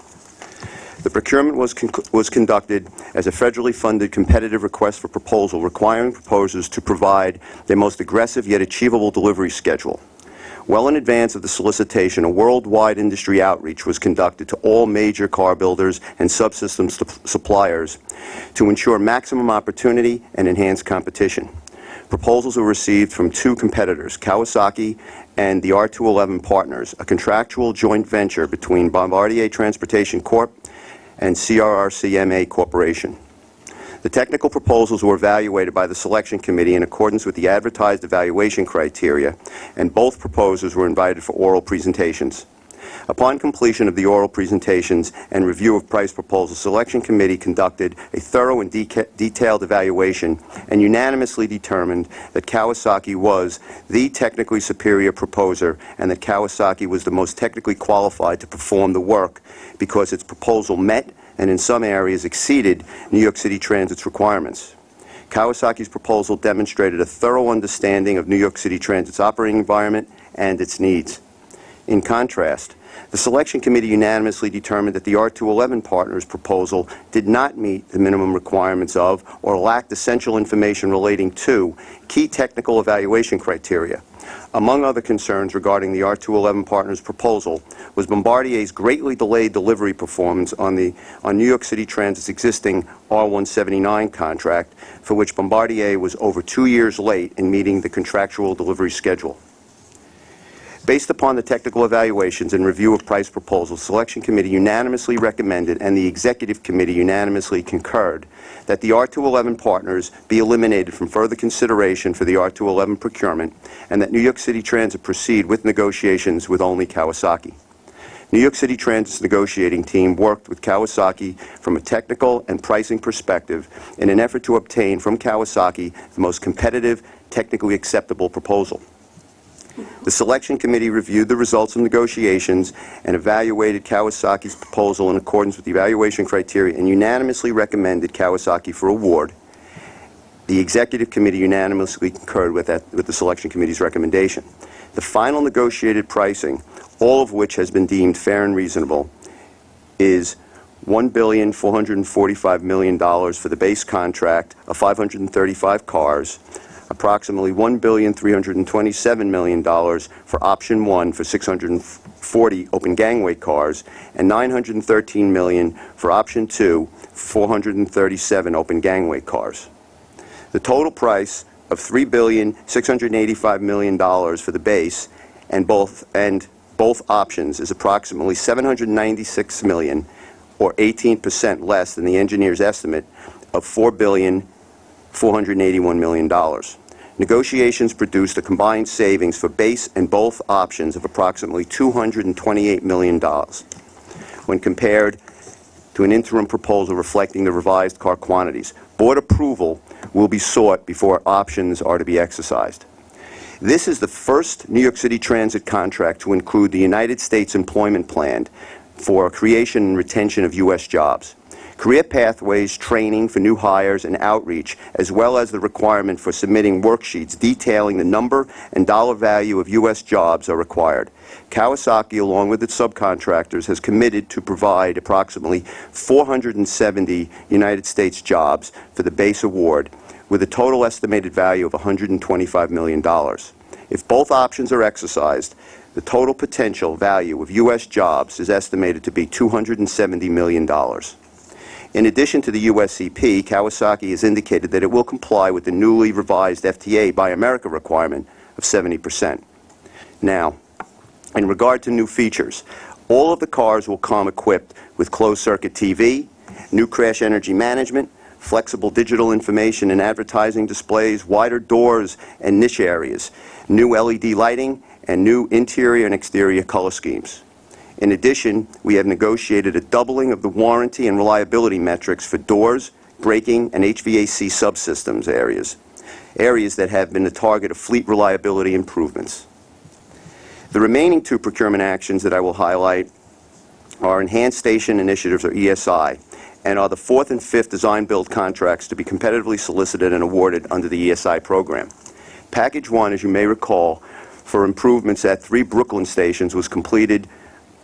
The procurement was conducted as a federally funded competitive request for proposal requiring proposers to provide their most aggressive yet achievable delivery schedule. Well in advance of the solicitation, a worldwide industry outreach was conducted to all major car builders and subsystem suppliers to ensure maximum opportunity and enhanced competition. Proposals were received from 2 competitors, Kawasaki and the R211 Partners, a contractual joint venture between Bombardier Transportation Corp. And CRRCMA Corporation. The technical proposals were evaluated by the selection committee in accordance with the advertised evaluation criteria, and both proposers were invited for oral presentations. Upon completion of the oral presentations and review of price proposals, the selection committee conducted a thorough and detailed evaluation and unanimously determined that Kawasaki was the technically superior proposer and that Kawasaki was the most technically qualified to perform the work because its proposal met and in some areas exceeded New York City Transit's requirements. Kawasaki's proposal demonstrated a thorough understanding of New York City Transit's operating environment and its needs. In contrast, the selection committee unanimously determined that the R211 Partners proposal did not meet the minimum requirements of or lacked essential information relating to key technical evaluation criteria. Among other concerns regarding the R211 Partners proposal was Bombardier's greatly delayed delivery performance on New York City Transit's existing R179 contract, for which Bombardier was over 2 years late in meeting the contractual delivery schedule. Based upon the technical evaluations and review of price proposals, the Selection Committee unanimously recommended and the Executive Committee unanimously concurred that the R211 Partners be eliminated from further consideration for the R211 procurement and that New York City Transit proceed with negotiations with only Kawasaki. New York City Transit's negotiating team worked with Kawasaki from a technical and pricing perspective in an effort to obtain from Kawasaki the most competitive, technically acceptable proposal. The Selection Committee reviewed the results of negotiations and evaluated Kawasaki's proposal in accordance with the evaluation criteria and unanimously recommended Kawasaki for award. The Executive Committee unanimously concurred with the Selection Committee's recommendation. The final negotiated pricing, all of which has been deemed fair and reasonable, is $1,445 million for the base contract of 535 cars, approximately $1,327 million for option 1 for 640 open gangway cars, and $913 million for option 2, 437 open gangway cars. The total price of $3,685 million for the base and both options is approximately $796 million, or 18% less than the engineer's estimate of $4,481 million. Negotiations produced a combined savings for base and both options of approximately $228 million when compared to an interim proposal reflecting the revised car quantities. Board approval will be sought before options are to be exercised. This is the first New York City Transit contract to include the United States Employment Plan for creation and retention of U.S. jobs. Career pathways, training for new hires, and outreach, as well as the requirement for submitting worksheets detailing the number and dollar value of U.S. jobs are required. Kawasaki, along with its subcontractors, has committed to provide approximately 470 United States jobs for the base award, with a total estimated value of $125 million. If both options are exercised, the total potential value of U.S. jobs is estimated to be $270 million. In addition to the USEP, Kawasaki has indicated that it will comply with the newly revised FTA Buy America requirement of 70%. Now, in regard to new features, all of the cars will come equipped with closed-circuit TV, new crash energy management, flexible digital information and advertising displays, wider doors and niche areas, new LED lighting, and new interior and exterior color schemes. In addition, we have negotiated a doubling of the warranty and reliability metrics for doors, braking, and HVAC subsystems areas that have been the target of fleet reliability improvements. The remaining two procurement actions that I will highlight are Enhanced Station Initiatives, or ESI, and are the fourth and fifth design-build contracts to be competitively solicited and awarded under the ESI program. Package 1, as you may recall, for improvements at 3 Brooklyn stations was completed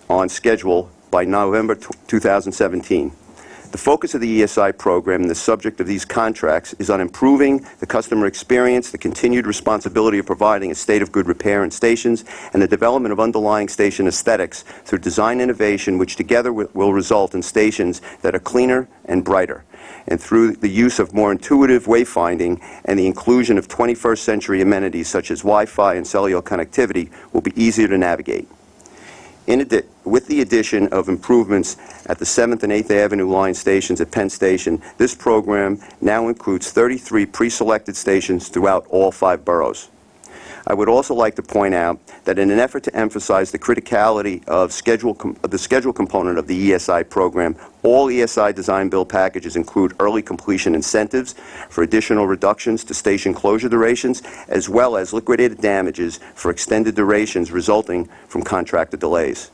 on schedule by November 2017. The focus of the ESI program and the subject of these contracts is on improving the customer experience, the continued responsibility of providing a state of good repair in stations, and the development of underlying station aesthetics through design innovation, which together will result in stations that are cleaner and brighter, and through the use of more intuitive wayfinding and the inclusion of 21st century amenities such as Wi-Fi and cellular connectivity will be easier to navigate. With the addition of improvements at the 7th and 8th Avenue line stations at Penn Station, this program now includes 33 pre-selected stations throughout all 5 boroughs. I would also like to point out that in an effort to emphasize the criticality of the schedule component of the ESI program, all ESI design-build packages include early completion incentives for additional reductions to station closure durations, as well as liquidated damages for extended durations resulting from contractor delays.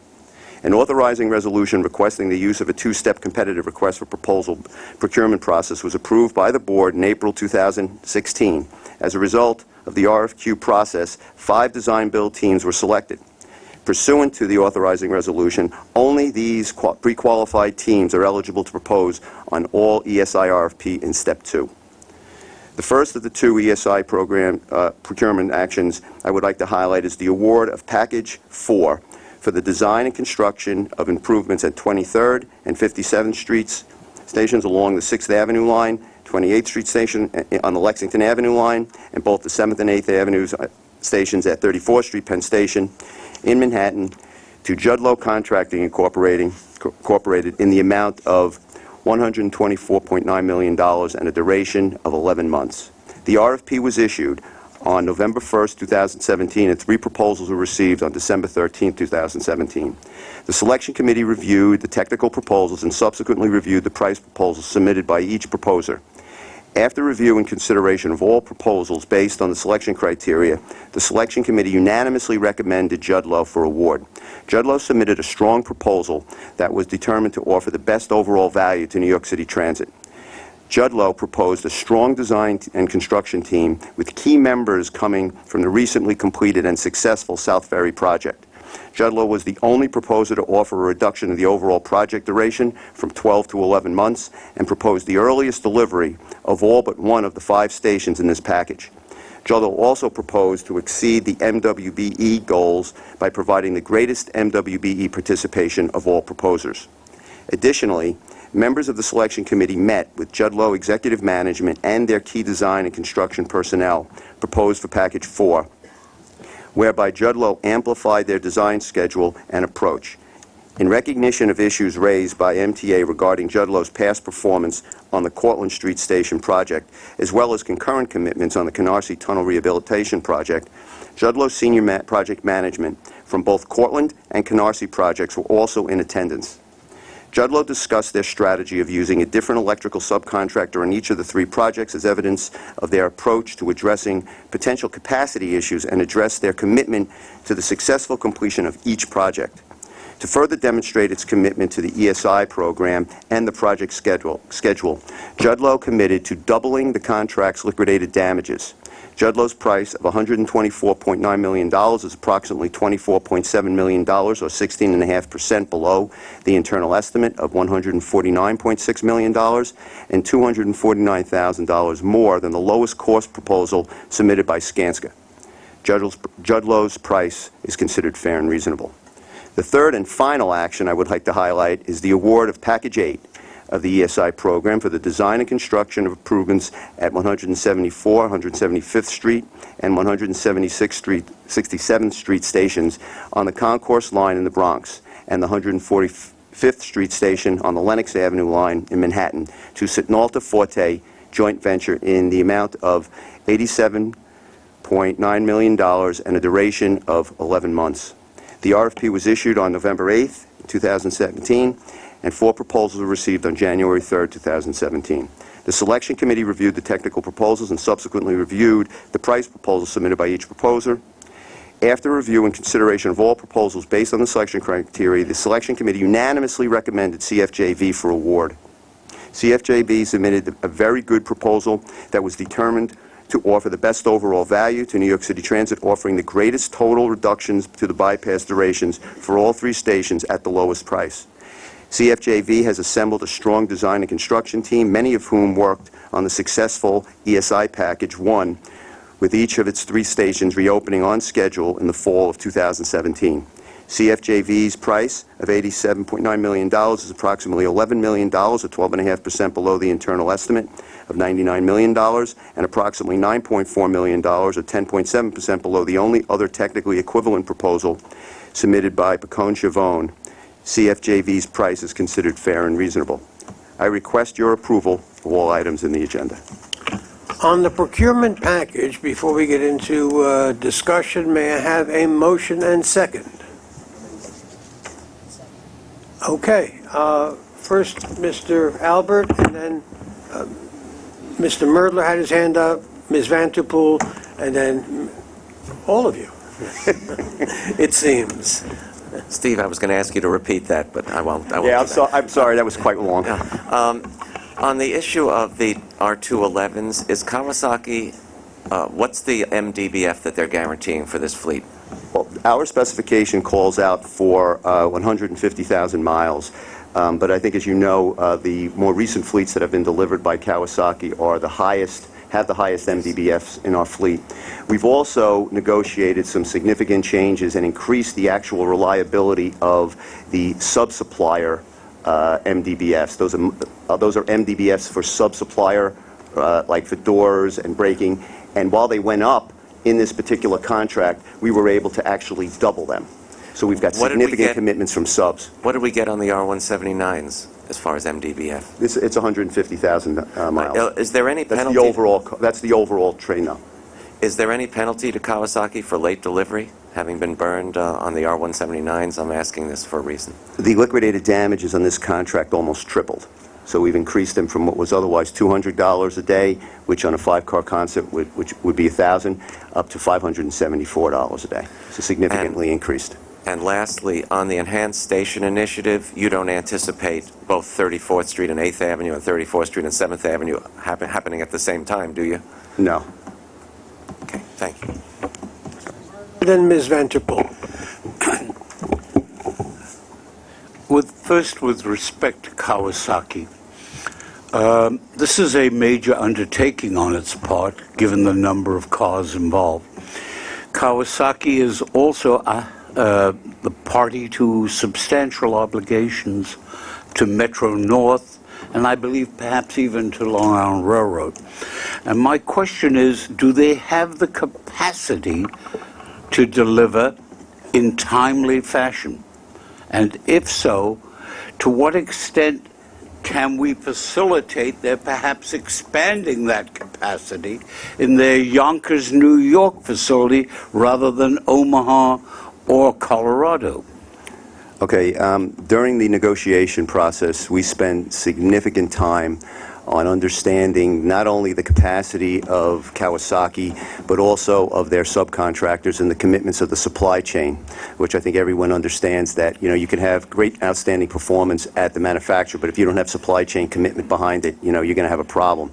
An authorizing resolution requesting the use of a 2-step competitive request for proposal procurement process was approved by the board in April 2016. As a result of the RFQ process, 5 design-build teams were selected. Pursuant to the authorizing resolution, only these pre-qualified teams are eligible to propose on all ESI RFP in Step 2. The first of the 2 ESI program procurement actions I would like to highlight is the award of Package 4 for the design and construction of improvements at 23rd and 57th Streets stations along the 6th Avenue line, 28th Street station on the Lexington Avenue line, and both the 7th and 8th Avenues stations at 34th Street Penn Station in Manhattan to Judlow Contracting Incorporated in the amount of $124.9 million and a duration of 11 months. The RFP was issued on November 1st, 2017, and 3 proposals were received on December 13th, 2017. The selection committee reviewed the technical proposals and subsequently reviewed the price proposals submitted by each proposer. After review and consideration of all proposals based on the selection criteria, the selection committee unanimously recommended Judlow for award. Judlow submitted a strong proposal that was determined to offer the best overall value to New York City Transit. Judlow proposed a strong design and construction team with key members coming from the recently completed and successful South Ferry project. Judlow was the only proposer to offer a reduction of the overall project duration from 12 to 11 months and proposed the earliest delivery of all but one of the 5 stations in this package. Jud-Lo also proposed to exceed the MWBE goals by providing the greatest MWBE participation of all proposers. Additionally, members of the selection committee met with Jud-Lo executive management and their key design and construction personnel proposed for Package 4, whereby Jud-Lo amplified their design schedule and approach. In recognition of issues raised by MTA regarding Jud-Lo's past performance on the Cortlandt Street Station project, as well as concurrent commitments on the Canarsie Tunnel Rehabilitation Project, Jud-Lo's senior project management from both Cortlandt and Canarsie projects were also in attendance. Jud-Lo discussed their strategy of using a different electrical subcontractor on each of the 3 projects as evidence of their approach to addressing potential capacity issues and address their commitment to the successful completion of each project. To further demonstrate its commitment to the ESI program and the project schedule, Jud-Lo committed to doubling the contract's liquidated damages. Jud-Lo's price of $124.9 million is approximately $24.7 million, or 16.5% below the internal estimate of $149.6 million and $249,000 more than the lowest cost proposal submitted by Skanska. Jud-Lo's price is considered fair and reasonable. The third and final action I would like to highlight is the award of Package 8 of the ESI program for the design and construction of improvements at 174, 175th Street, and 167th Street stations on the Concourse line in the Bronx, and the 145th Street station on the Lenox Avenue line in Manhattan to Sitnalta Forte joint venture in the amount of $87.9 million and a duration of 11 months. The RFP was issued on November 8th, 2017, and 4 proposals were received on January 3rd, 2017. The selection committee reviewed the technical proposals and subsequently reviewed the price proposals submitted by each proposer. After review and consideration of all proposals based on the selection criteria, the selection committee unanimously recommended CFJV for award. CFJV submitted a very good proposal that was determined to offer the best overall value to New York City Transit, offering the greatest total reductions to the bypass durations for all 3 stations at the lowest price. CFJV has assembled a strong design and construction team, many of whom worked on the successful ESI Package 1, with each of its 3 stations reopening on schedule in the fall of 2017. CFJV's price of $87.9 million is approximately $11 million, or 12.5% below the internal estimate of $99 million, and approximately $9.4 million, or 10.7% below the only other technically equivalent proposal submitted by Pacone-Chavone. CFJV's price is considered fair and reasonable. I request your approval of all items in the agenda. On the procurement package, before we get into discussion, may I have a motion and second? Okay. First, Mr. Albert, and then Mr. Merdler had his hand up, Ms. Vanterpool, and then all of you, it seems. Steve, I was going to ask you to repeat that, but I won't. Yeah, I'm sorry, that was quite long. Yeah. On the issue of the R211s, is Kawasaki, what's the MDBF that they're guaranteeing for this fleet? Well, our specification calls out for 150,000 miles. But I think, as you know, the more recent fleets that have been delivered by Kawasaki are the highest, have the highest MDBFs in our fleet. We've also negotiated some significant changes and increased the actual reliability of the sub-supplier MDBFs. Those are MDBFs for sub-supplier, like for doors and braking. And while they went up in this particular contract, we were able to actually double them. So we've got significant commitments from subs. What did we get on the R179s as far as MDBF? It's 150,000 miles. Is there any penalty? That's the overall train now. Is there any penalty to Kawasaki for late delivery, having been burned on the R179s? I'm asking this for a reason. The liquidated damages on this contract almost tripled. So we've increased them from what was otherwise $200 a day, which on a 5-car concept which would be $1,000, up to $574 a day. So significantly increased. And lastly, on the Enhanced Station Initiative, you don't anticipate both 34th Street and 8th Avenue and 34th Street and 7th Avenue happening at the same time, do you? No. Okay, thank you. Then Ms. Vanterpool. First, with respect to Kawasaki, This is a major undertaking on its part, given the number of cars involved. Kawasaki is also the party to substantial obligations to Metro North, and I believe perhaps even to Long Island Railroad. And my question is, do they have the capacity to deliver in timely fashion? And if so, to what extent can we facilitate their perhaps expanding that capacity in their Yonkers, New York facility rather than Omaha or Colorado? Okay, during the negotiation process, we spent significant time on understanding not only the capacity of Kawasaki, but also of their subcontractors and the commitments of the supply chain, which I think everyone understands that, you know, you can have great outstanding performance at the manufacturer, but if you don't have supply chain commitment behind it, you know, you're going to have a problem.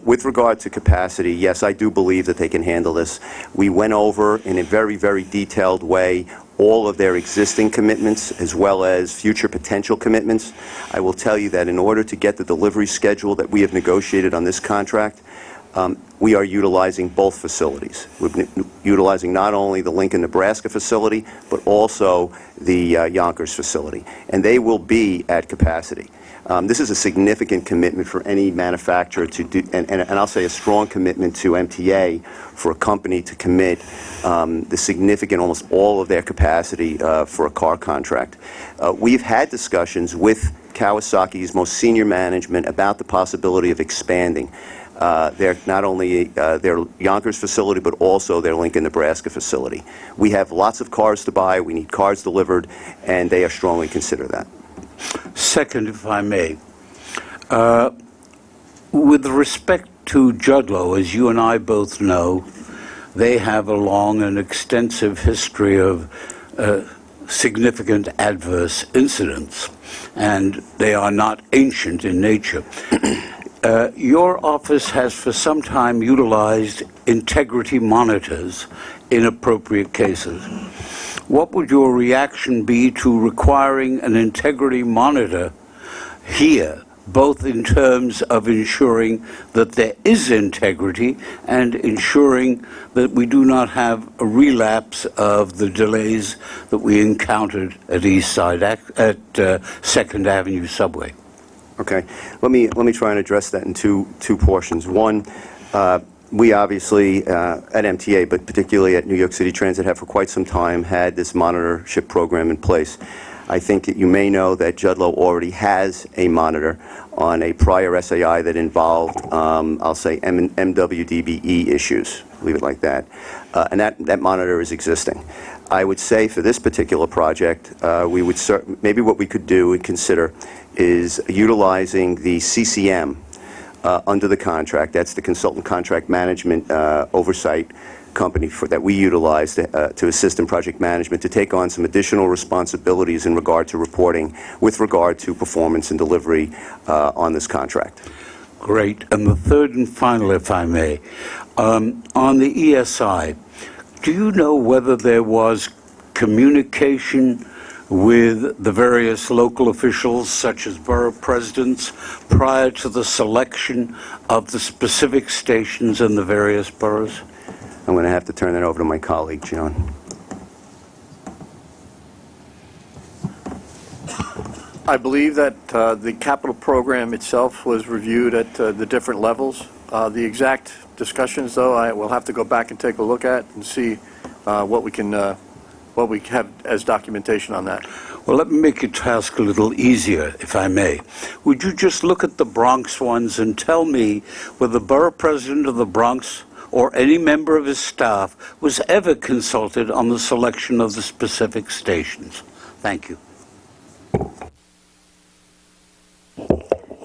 With regard to capacity, yes, I do believe that they can handle this. We went over in a very, very detailed way all of their existing commitments as well as future potential commitments. I will tell you that in order to get the delivery schedule that we have negotiated on this contract, we are utilizing both facilities. We're utilizing not only the Lincoln, Nebraska facility, but also the Yonkers facility. And they will be at capacity. This is a significant commitment for any manufacturer to do, and I'll say a strong commitment to MTA for a company to commit the significant, almost all of their capacity for a car contract. We've had discussions with Kawasaki's most senior management about the possibility of expanding not only their Yonkers facility, but also their Lincoln, Nebraska facility. We have lots of cars to buy, we need cars delivered, and they are strongly consider that. Second, if I may, with respect to Judlow, as you and I both know, they have a long and extensive history of significant adverse incidents, and they are not ancient in nature. Your office has for some time utilized integrity monitors in appropriate cases. What would your reaction be to requiring an integrity monitor here, both in terms of ensuring that there is integrity and ensuring that we do not have a relapse of the delays that we encountered at East Side, at 2nd Avenue Subway? Okay, let me try and address that in two portions. One, we obviously at MTA, but particularly at New York City Transit, have for quite some time had this monitorship program in place. I think that you may know that Judlow already has a monitor on a prior SAI that involved, I'll say, MWDBE issues, leave it like that. And that monitor is existing. I would say for this particular project, we would maybe what we could do and consider is utilizing the CCM under the contract. That's the consultant contract management oversight company that we utilize to assist in project management, to take on some additional responsibilities in regard to reporting with regard to performance and delivery on this contract. Great. And the third and final, if I may, on the ESI, do you know whether there was communication with the various local officials, such as borough presidents, prior to the selection of the specific stations in the various boroughs? I'm going to have to turn that over to my colleague, John. I believe that the capital program itself was reviewed at the different levels. The exact discussions, though, I will have to go back and take a look at and see what we have as documentation on that. Well, let me make your task a little easier, if I may. Would you just look at the Bronx ones and tell me whether the borough president of the Bronx or any member of his staff was ever consulted on the selection of the specific stations? Thank you.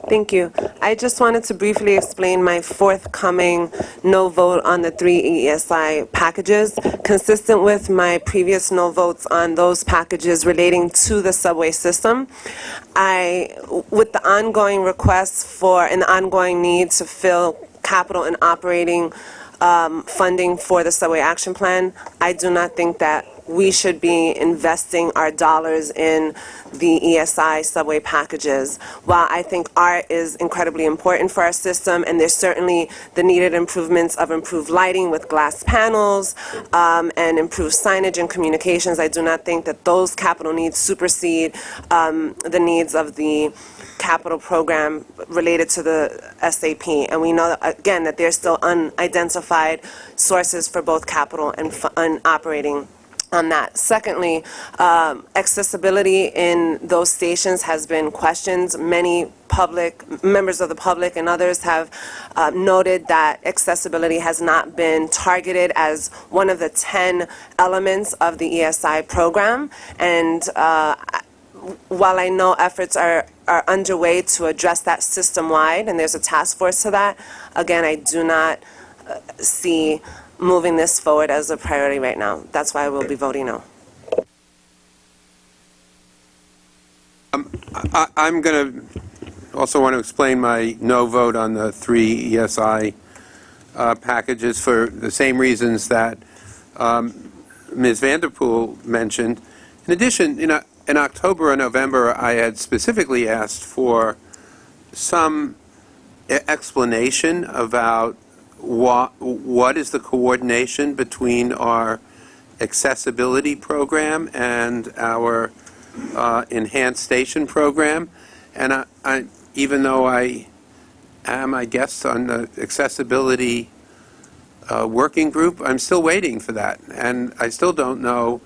Thank you. I just wanted to briefly explain my forthcoming no vote on the 3 ESI packages, consistent with my previous no votes on those packages relating to the subway system. With the ongoing requests for an ongoing need to fill capital and operating funding for the subway action plan, I do not think that we should be investing our dollars in the ESI subway packages. While I think art is incredibly important for our system, and there's certainly the needed improvements of improved lighting with glass panels and improved signage and communications, I do not think that those capital needs supersede the needs of the capital program related to the SAP. And we know, again, that there's still unidentified sources for both capital and operating on that. Secondly, accessibility in those stations has been questioned. Many members of the public and others have noted that accessibility has not been targeted as one of the 10 elements of the ESI program. And while I know efforts are underway to address that system-wide, and there's a task force to that, again, I do not see moving this forward as a priority right now. That's why we'll be voting no. I'm going to also want to explain my no vote on the 3 ESI packages for the same reasons that Ms. Vanderpool mentioned. In addition, in October or November, I had specifically asked for some explanation about what is the coordination between our accessibility program and our enhanced station program. And even though I am, I guess, on the accessibility working group, I'm still waiting for that. And I still don't know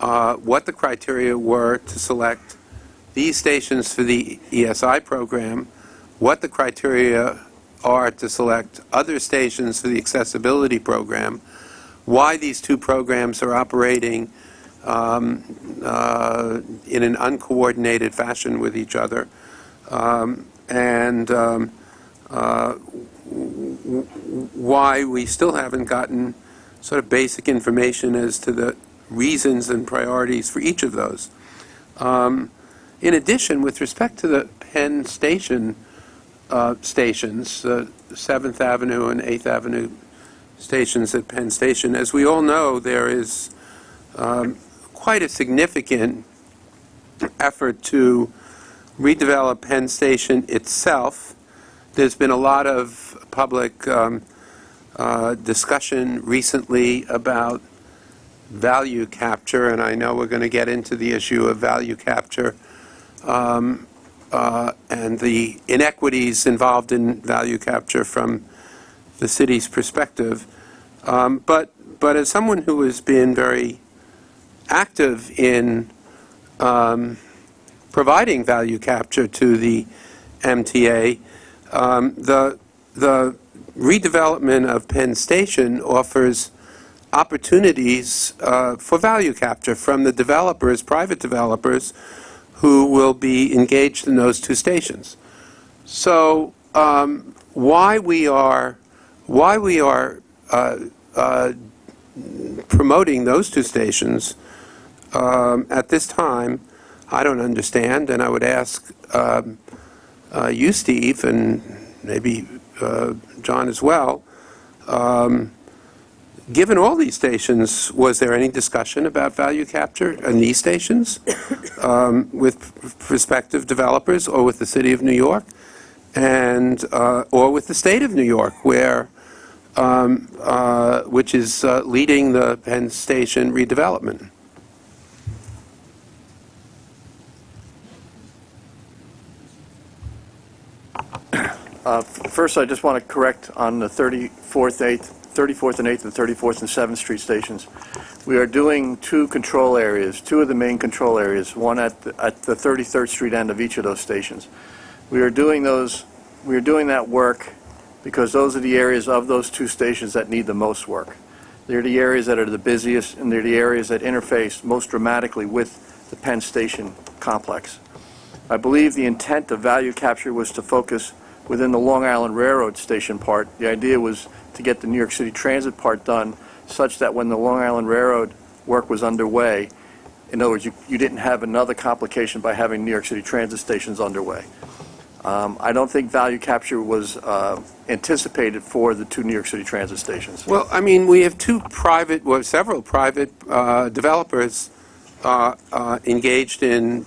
what the criteria were to select these stations for the ESI program, what the criteria are to select other stations for the accessibility program, why these two programs are operating in an uncoordinated fashion with each other, and why we still haven't gotten sort of basic information as to the reasons and priorities for each of those. In addition, with respect to the Penn Station stations, 7th Avenue and 8th Avenue stations at Penn Station, as we all know, there is quite a significant effort to redevelop Penn Station itself. There's been a lot of public discussion recently about value capture, and I know we're going to get into the issue of value capture and the inequities involved in value capture from the city's perspective. But as someone who has been very active in providing value capture to the MTA, the redevelopment of Penn Station offers opportunities for value capture from the developers, private developers, who will be engaged in those two stations. So why we are promoting those two stations at this time, I don't understand, and I would ask you, Steve, and maybe John as well, given all these stations, was there any discussion about value capture in these stations with prospective developers or with the City of New York, and or with the State of New York, where which is leading the Penn Station redevelopment? First, I just want to correct on the 34th and 8th, and 34th and 7th Street stations. We are doing two control areas, two of the main control areas, one at the 33rd Street end of each of those stations. We are doing that work because those are the areas of those two stations that need the most work. They're the areas that are the busiest, and they're the areas that interface most dramatically with the Penn Station complex. I believe the intent of value capture was to focus within the Long Island Railroad station part. The idea was to get the New York City Transit part done such that when the Long Island Railroad work was underway, in other words, you didn't have another complication by having New York City Transit stations underway. I don't think value capture was anticipated for the two New York City Transit stations. Well, I mean, we have several private developers engaged in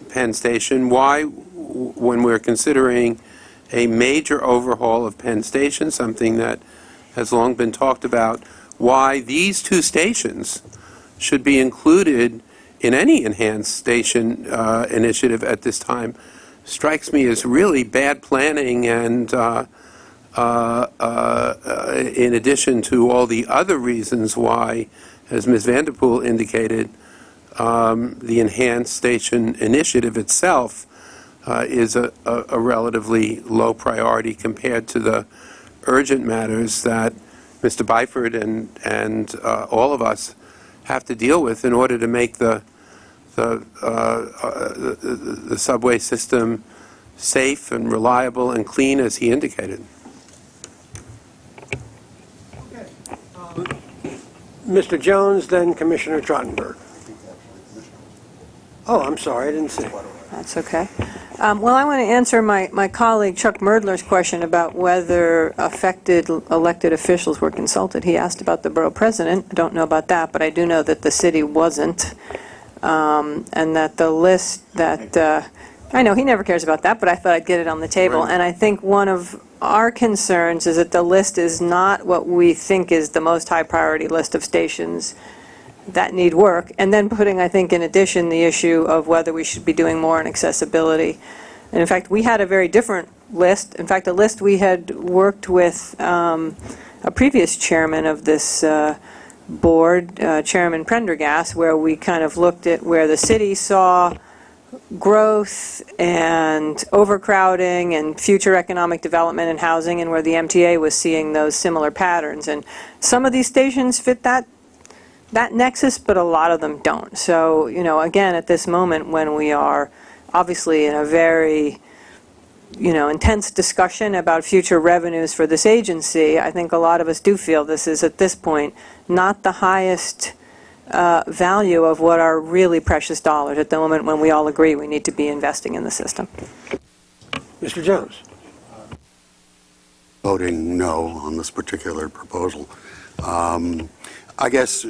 Penn Station. Why, when we're considering a major overhaul of Penn Station, something that has long been talked about, why these two stations should be included in any enhanced station initiative at this time strikes me as really bad planning, and in addition to all the other reasons why, as Ms. Vanderpool indicated, the enhanced station initiative itself is a relatively low priority compared to the urgent matters that Mr. Byford and all of us have to deal with in order to make the subway system safe and reliable and clean as he indicated. Mr. Jones, then Commissioner Trottenberg. Oh, I'm sorry, I didn't see. That's okay. Well, I want to answer my colleague Chuck Merdler's question about whether affected elected officials were consulted. He asked about the borough president. I don't know about that, but I do know that the city wasn't, and that the list that, I know he never cares about that, but I thought I'd get it on the table. And I think one of our concerns is that the list is not what we think is the most high priority list of stations that need work, and then putting, I think, in addition, the issue of whether we should be doing more in accessibility. And in fact, we had a very different list. In fact, a list we had worked with a previous chairman of this board, Chairman Prendergast, where we kind of looked at where the city saw growth and overcrowding and future economic development and housing, and where the MTA was seeing those similar patterns. And some of these stations fit that nexus, but a lot of them don't. So, again, at this moment when we are obviously in a very, intense discussion about future revenues for this agency, I think a lot of us do feel this is, at this point, not the highest value of what are really precious dollars at the moment when we all agree we need to be investing in the system. Mr. Jones. Voting no on this particular proposal. I guess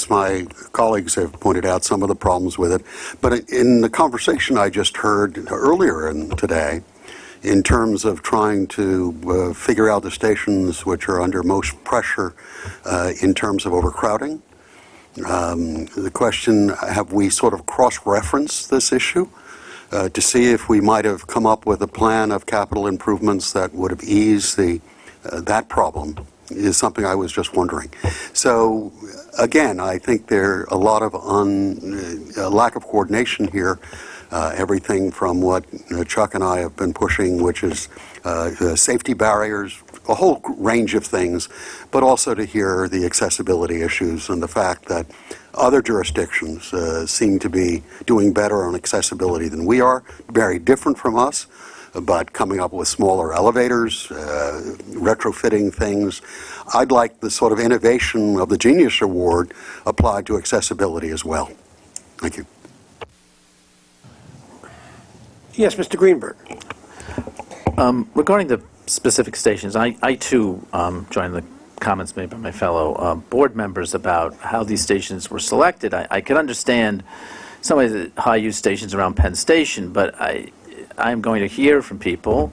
my colleagues have pointed out some of the problems with it, but in the conversation I just heard earlier today, in terms of trying to figure out the stations which are under most pressure in terms of overcrowding, the question, have we sort of cross-referenced this issue to see if we might have come up with a plan of capital improvements that would have eased that problem, is something I was just wondering. So, again, I think there are a lot of lack of coordination here. Everything from what Chuck and I have been pushing, which is safety barriers, a whole range of things, but also to hear the accessibility issues and the fact that other jurisdictions seem to be doing better on accessibility than we are, very different from us, but coming up with smaller elevators, retrofitting things. I'd like the sort of innovation of the Genius Award applied to accessibility as well. Thank you. Yes, Mr. Greenberg. Regarding the specific stations, I too join the comments made by my fellow board members about how these stations were selected. I can understand some of the high-use stations around Penn Station, but I'm going to hear from people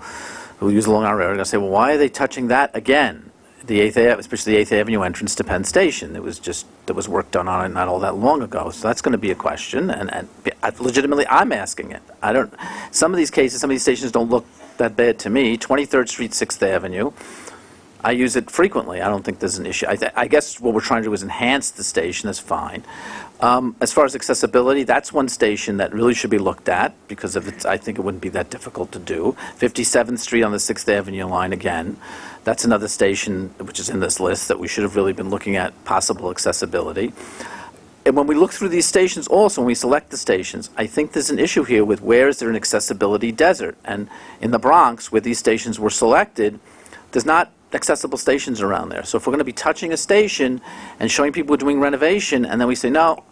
who use the Long Island Railroad and say, well, why are they touching that again? Especially the 8th Avenue entrance to Penn Station. There was work done on it not all that long ago. So that's going to be a question, and legitimately I'm asking it. Some of these cases, some of these stations don't look that bad to me. 23rd Street, 6th Avenue. I use it frequently. I don't think there's an issue. I guess what we're trying to do is enhance the station. That's fine. As far as accessibility, that's one station that really should be looked at because I think it wouldn't be that difficult to do. 57th Street on the 6th Avenue line again. That's another station which is in this list that we should have really been looking at possible accessibility. And when we look through these stations also, when we select the stations, I think there's an issue here with where is there an accessibility desert. And in the Bronx, where these stations were selected, there's not accessible stations around there. So if we're going to be touching a station and showing people we're doing renovation, and then we say, no,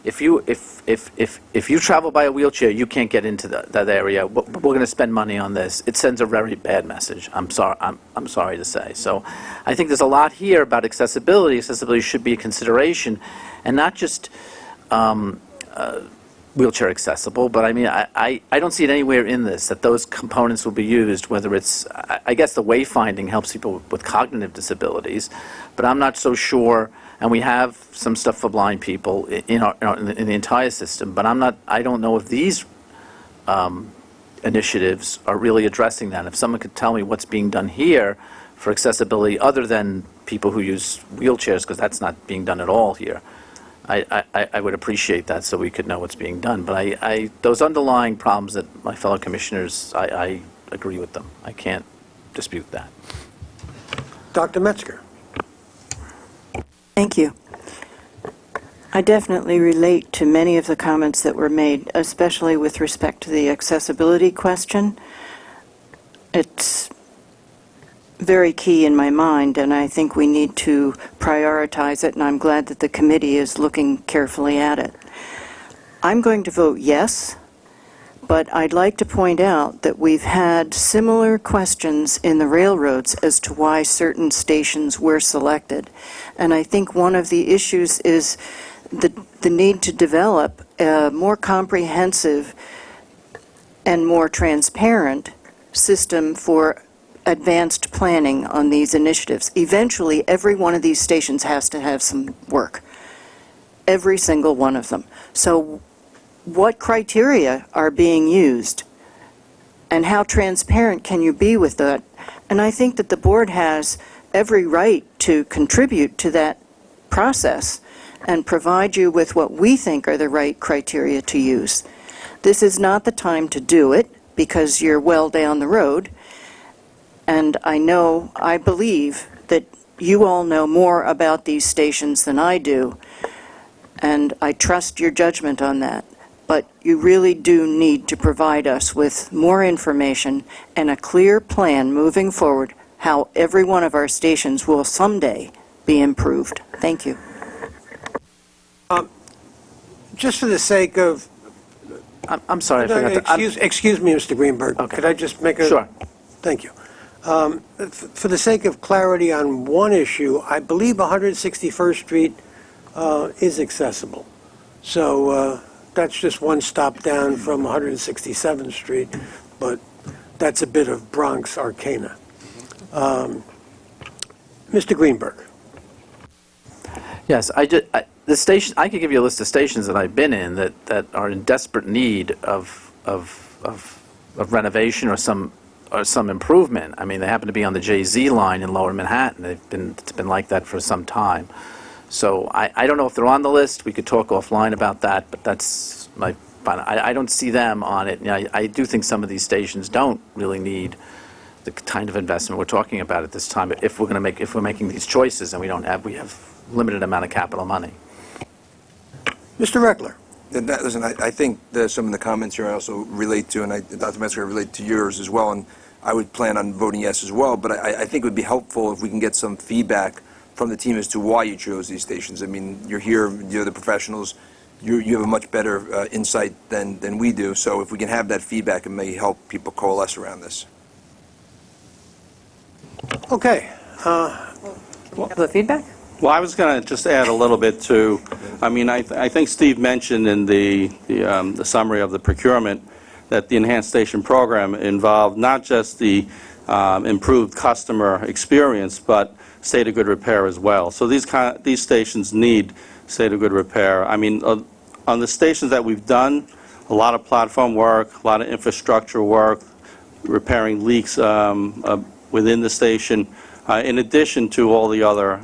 if you travel by a wheelchair, you can't get into that area. We're going to spend money on this. It sends a very bad message. I'm sorry to say. So, I think there's a lot here about accessibility. Accessibility should be a consideration, and not just wheelchair accessible. But I mean, I don't see it anywhere in this that those components will be used. Whether it's, I guess the wayfinding helps people with cognitive disabilities, but I'm not so sure. And we have some stuff for blind people in the entire system, but I don't know if these initiatives are really addressing that. If someone could tell me what's being done here for accessibility other than people who use wheelchairs, because that's not being done at all here, I would appreciate that so we could know what's being done. But those underlying problems that my fellow commissioners, I agree with them. I can't dispute that. Dr. Metzger. Thank you. I definitely relate to many of the comments that were made, especially with respect to the accessibility question. It's very key in my mind, and I think we need to prioritize it, and I'm glad that the committee is looking carefully at it. I'm going to vote yes, but I'd like to point out that we've had similar questions in the railroads as to why certain stations were selected. And I think one of the issues is the need to develop a more comprehensive and more transparent system for advanced planning on these initiatives. Eventually, every one of these stations has to have some work. Every single one of them. So what criteria are being used, and how transparent can you be with that? And I think that the board has every right to contribute to that process and provide you with what we think are the right criteria to use. This is not the time to do it because you're well down the road, and I believe that you all know more about these stations than I do, and I trust your judgment on that. But you really do need to provide us with more information and a clear plan moving forward how every one of our stations will someday be improved. Thank you. Just for the sake of... I'm sorry, I forgot to... Excuse me, Mr. Greenberg. Okay. Could I just make a... Sure. Thank you. For the sake of clarity on one issue, I believe 161st Street is accessible. So that's just one stop down from 167th Street, but that's a bit of Bronx arcana. Mr. Greenberg. Yes, I could give you a list of stations that I've been in that are in desperate need of renovation or some improvement. I mean, they happen to be on the JZ line in Lower Manhattan. It's been like that for some time. So I don't know if they're on the list. We could talk offline about that, but that's my. I don't see them on it. I do think some of these stations don't really need the kind of investment we're talking about at this time. If we're making these choices, and we have limited amount of capital money. Mr. Reckler. Listen, I think that some of the comments here I also relate to, and Dr. Metzger, relate to yours as well, and I would plan on voting yes as well, but I think it would be helpful if we can get some feedback from the team as to why you chose these stations. I mean, you're here, you're the professionals, you have a much better insight than we do, so if we can have that feedback, it may help people coalesce around this. Okay. The feedback? Well, I was going to just add a little bit to, I mean, I think Steve mentioned in the summary of the procurement that the Enhanced Station Program involved not just the improved customer experience, but state of good repair as well. So these stations need state of good repair. I mean, on the stations that we've done, a lot of platform work, a lot of infrastructure work, repairing leaks within the station, in addition to all the other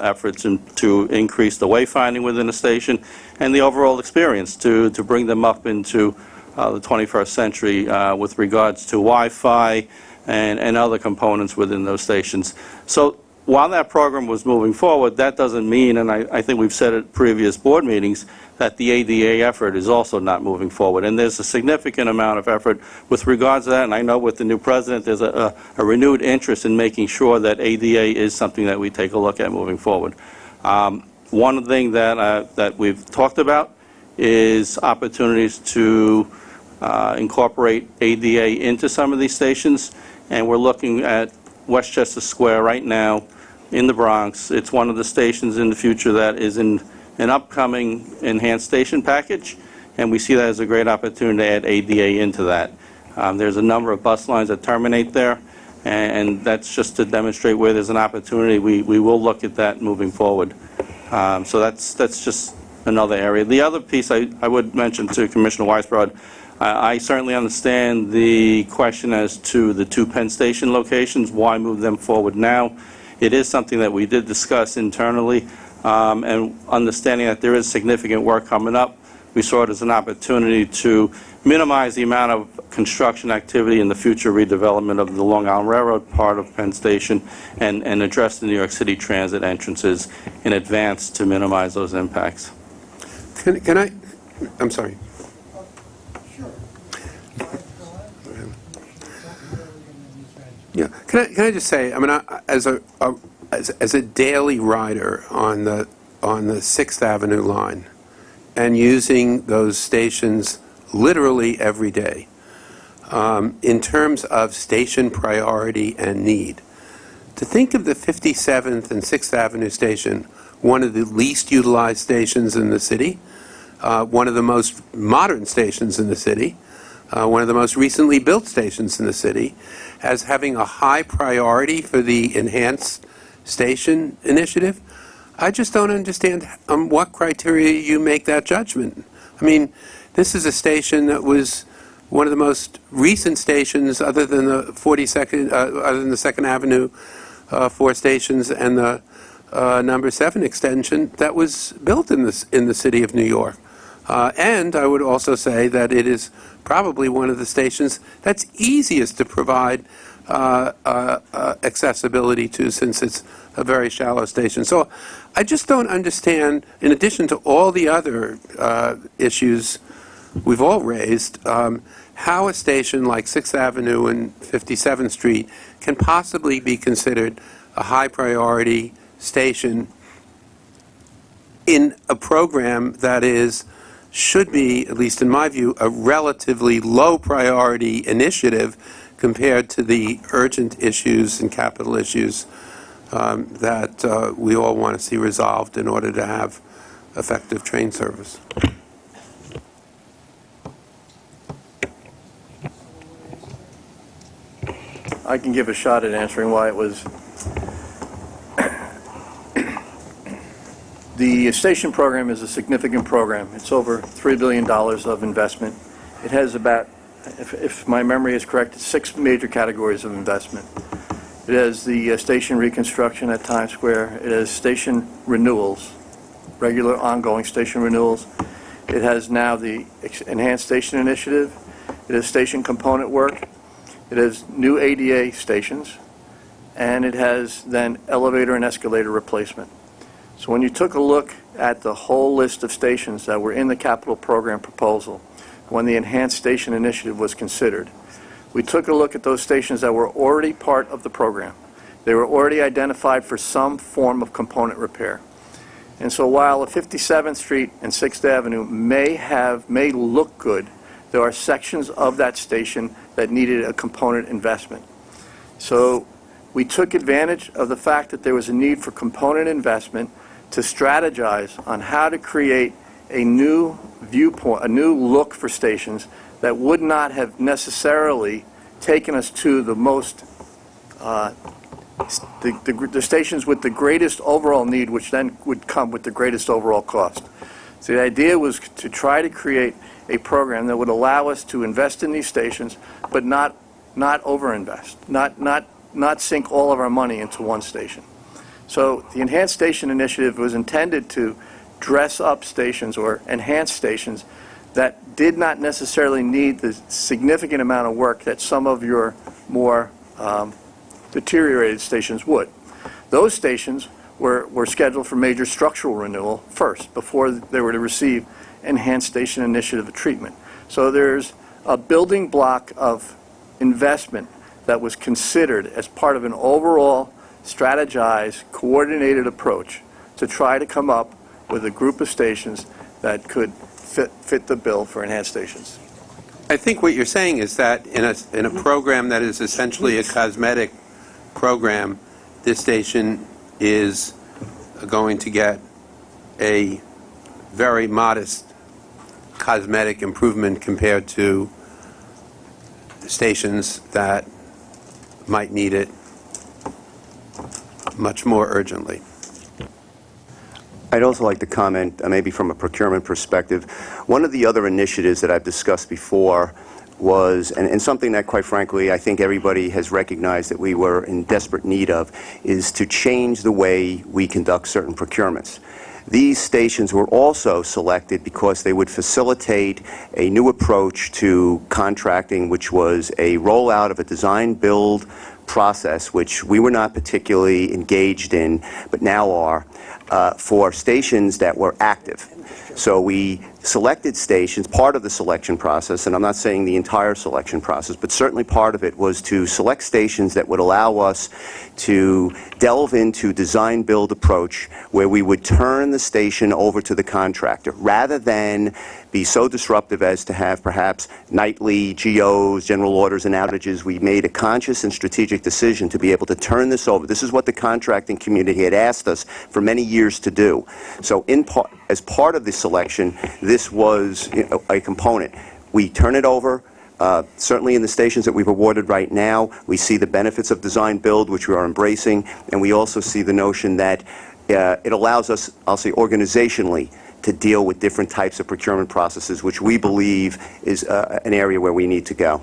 efforts to increase the wayfinding within the station and the overall experience to bring them up into the 21st century with regards to Wi-Fi and other components within those stations. So while that program was moving forward, that doesn't mean, and I think we've said at previous board meetings, that the ADA effort is also not moving forward. And there's a significant amount of effort with regards to that, and I know with the new president there's a renewed interest in making sure that ADA is something that we take a look at moving forward. One thing that we've talked about is opportunities to incorporate ADA into some of these stations, and we're looking at Westchester Square right now in the Bronx. It's one of the stations in the future that is in an upcoming enhanced station package, and we see that as a great opportunity to add ADA into that. There's a number of bus lines that terminate there, and that's just to demonstrate where there's an opportunity. We will look at that moving forward. So that's just another area. The other piece I would mention to Commissioner Weisbrod, I certainly understand the question as to the two Penn Station locations, why move them forward now. It is something that we did discuss internally, and understanding that there is significant work coming up, we saw it as an opportunity to minimize the amount of construction activity in the future redevelopment of the Long Island Railroad part of Penn Station and address the New York City transit entrances in advance to minimize those impacts. Can I, I'm sorry. Yeah, can I just say, I mean, as a daily rider on the 6th Avenue line and using those stations literally every day, in terms of station priority and need, to think of the 57th and 6th Avenue station, one of the least utilized stations in the city, one of the most modern stations in the city, one of the most recently built stations in the city, as having a high priority for the enhanced station initiative. I just don't understand on what criteria you make that judgment. I mean, this is a station that was one of the most recent stations, other than the 42nd, other than the 2nd Avenue 4 stations and the number 7 extension that was built in the city of New York. And I would also say that it is probably one of the stations that's easiest to provide accessibility to, since it's a very shallow station. So I just don't understand, in addition to all the other issues we've all raised, how a station like 6th Avenue and 57th Street can possibly be considered a high priority station in a program that should be, at least in my view, a relatively low priority initiative compared to the urgent issues and capital issues that we all want to see resolved in order to have effective train service. I can give a shot at answering why it was. The station program is a significant program. It's over $3 billion of investment. It has about, if my memory is correct, 6 major categories of investment. It has the station reconstruction at Times Square. It has station renewals, regular ongoing station renewals. It has now the Enhanced Station Initiative. It has station component work. It has new ADA stations. And it has then elevator and escalator replacement. So when you took a look at the whole list of stations that were in the capital program proposal, when the Enhanced Station Initiative was considered, we took a look at those stations that were already part of the program. They were already identified for some form of component repair. And so while the 57th Street and 6th Avenue may look good, there are sections of that station that needed a component investment. So we took advantage of the fact that there was a need for component investment to strategize on how to create a new viewpoint, a new look for stations that would not have necessarily taken us to the most, the stations with the greatest overall need, which then would come with the greatest overall cost. So the idea was to try to create a program that would allow us to invest in these stations, but not overinvest, not sink all of our money into one station. So the Enhanced Station Initiative was intended to dress up stations or enhance stations that did not necessarily need the significant amount of work that some of your more deteriorated stations would. Those stations were scheduled for major structural renewal first, before they were to receive Enhanced Station Initiative treatment. So there's a building block of investment that was considered as part of an overall strategized, coordinated approach to try to come up with a group of stations that could fit the bill for enhanced stations. I think what you're saying is that in a program that is essentially a cosmetic program, this station is going to get a very modest cosmetic improvement compared to stations that might need it much more urgently. I'd also like to comment, maybe from a procurement perspective, one of the other initiatives that I've discussed before was, and something that, quite frankly, I think everybody has recognized that we were in desperate need of, is to change the way we conduct certain procurements. These stations were also selected because they would facilitate a new approach to contracting, which was a rollout of a design-build process, which we were not particularly engaged in, but now are, for stations that were active. So we selected stations, part of the selection process, and I'm not saying the entire selection process, but certainly part of it was to select stations that would allow us to delve into design-build approach where we would turn the station over to the contractor rather than be so disruptive as to have perhaps nightly GOs, general orders, and outages. We made a conscious and strategic decision to be able to turn this over. This is what the contracting community had asked us for many years to do. So as part of the selection, this was a component. We turn it over. Certainly in the stations that we've awarded right now, we see the benefits of design-build, which we are embracing, and we also see the notion that it allows us, I'll say organizationally, to deal with different types of procurement processes, which we believe is an area where we need to go.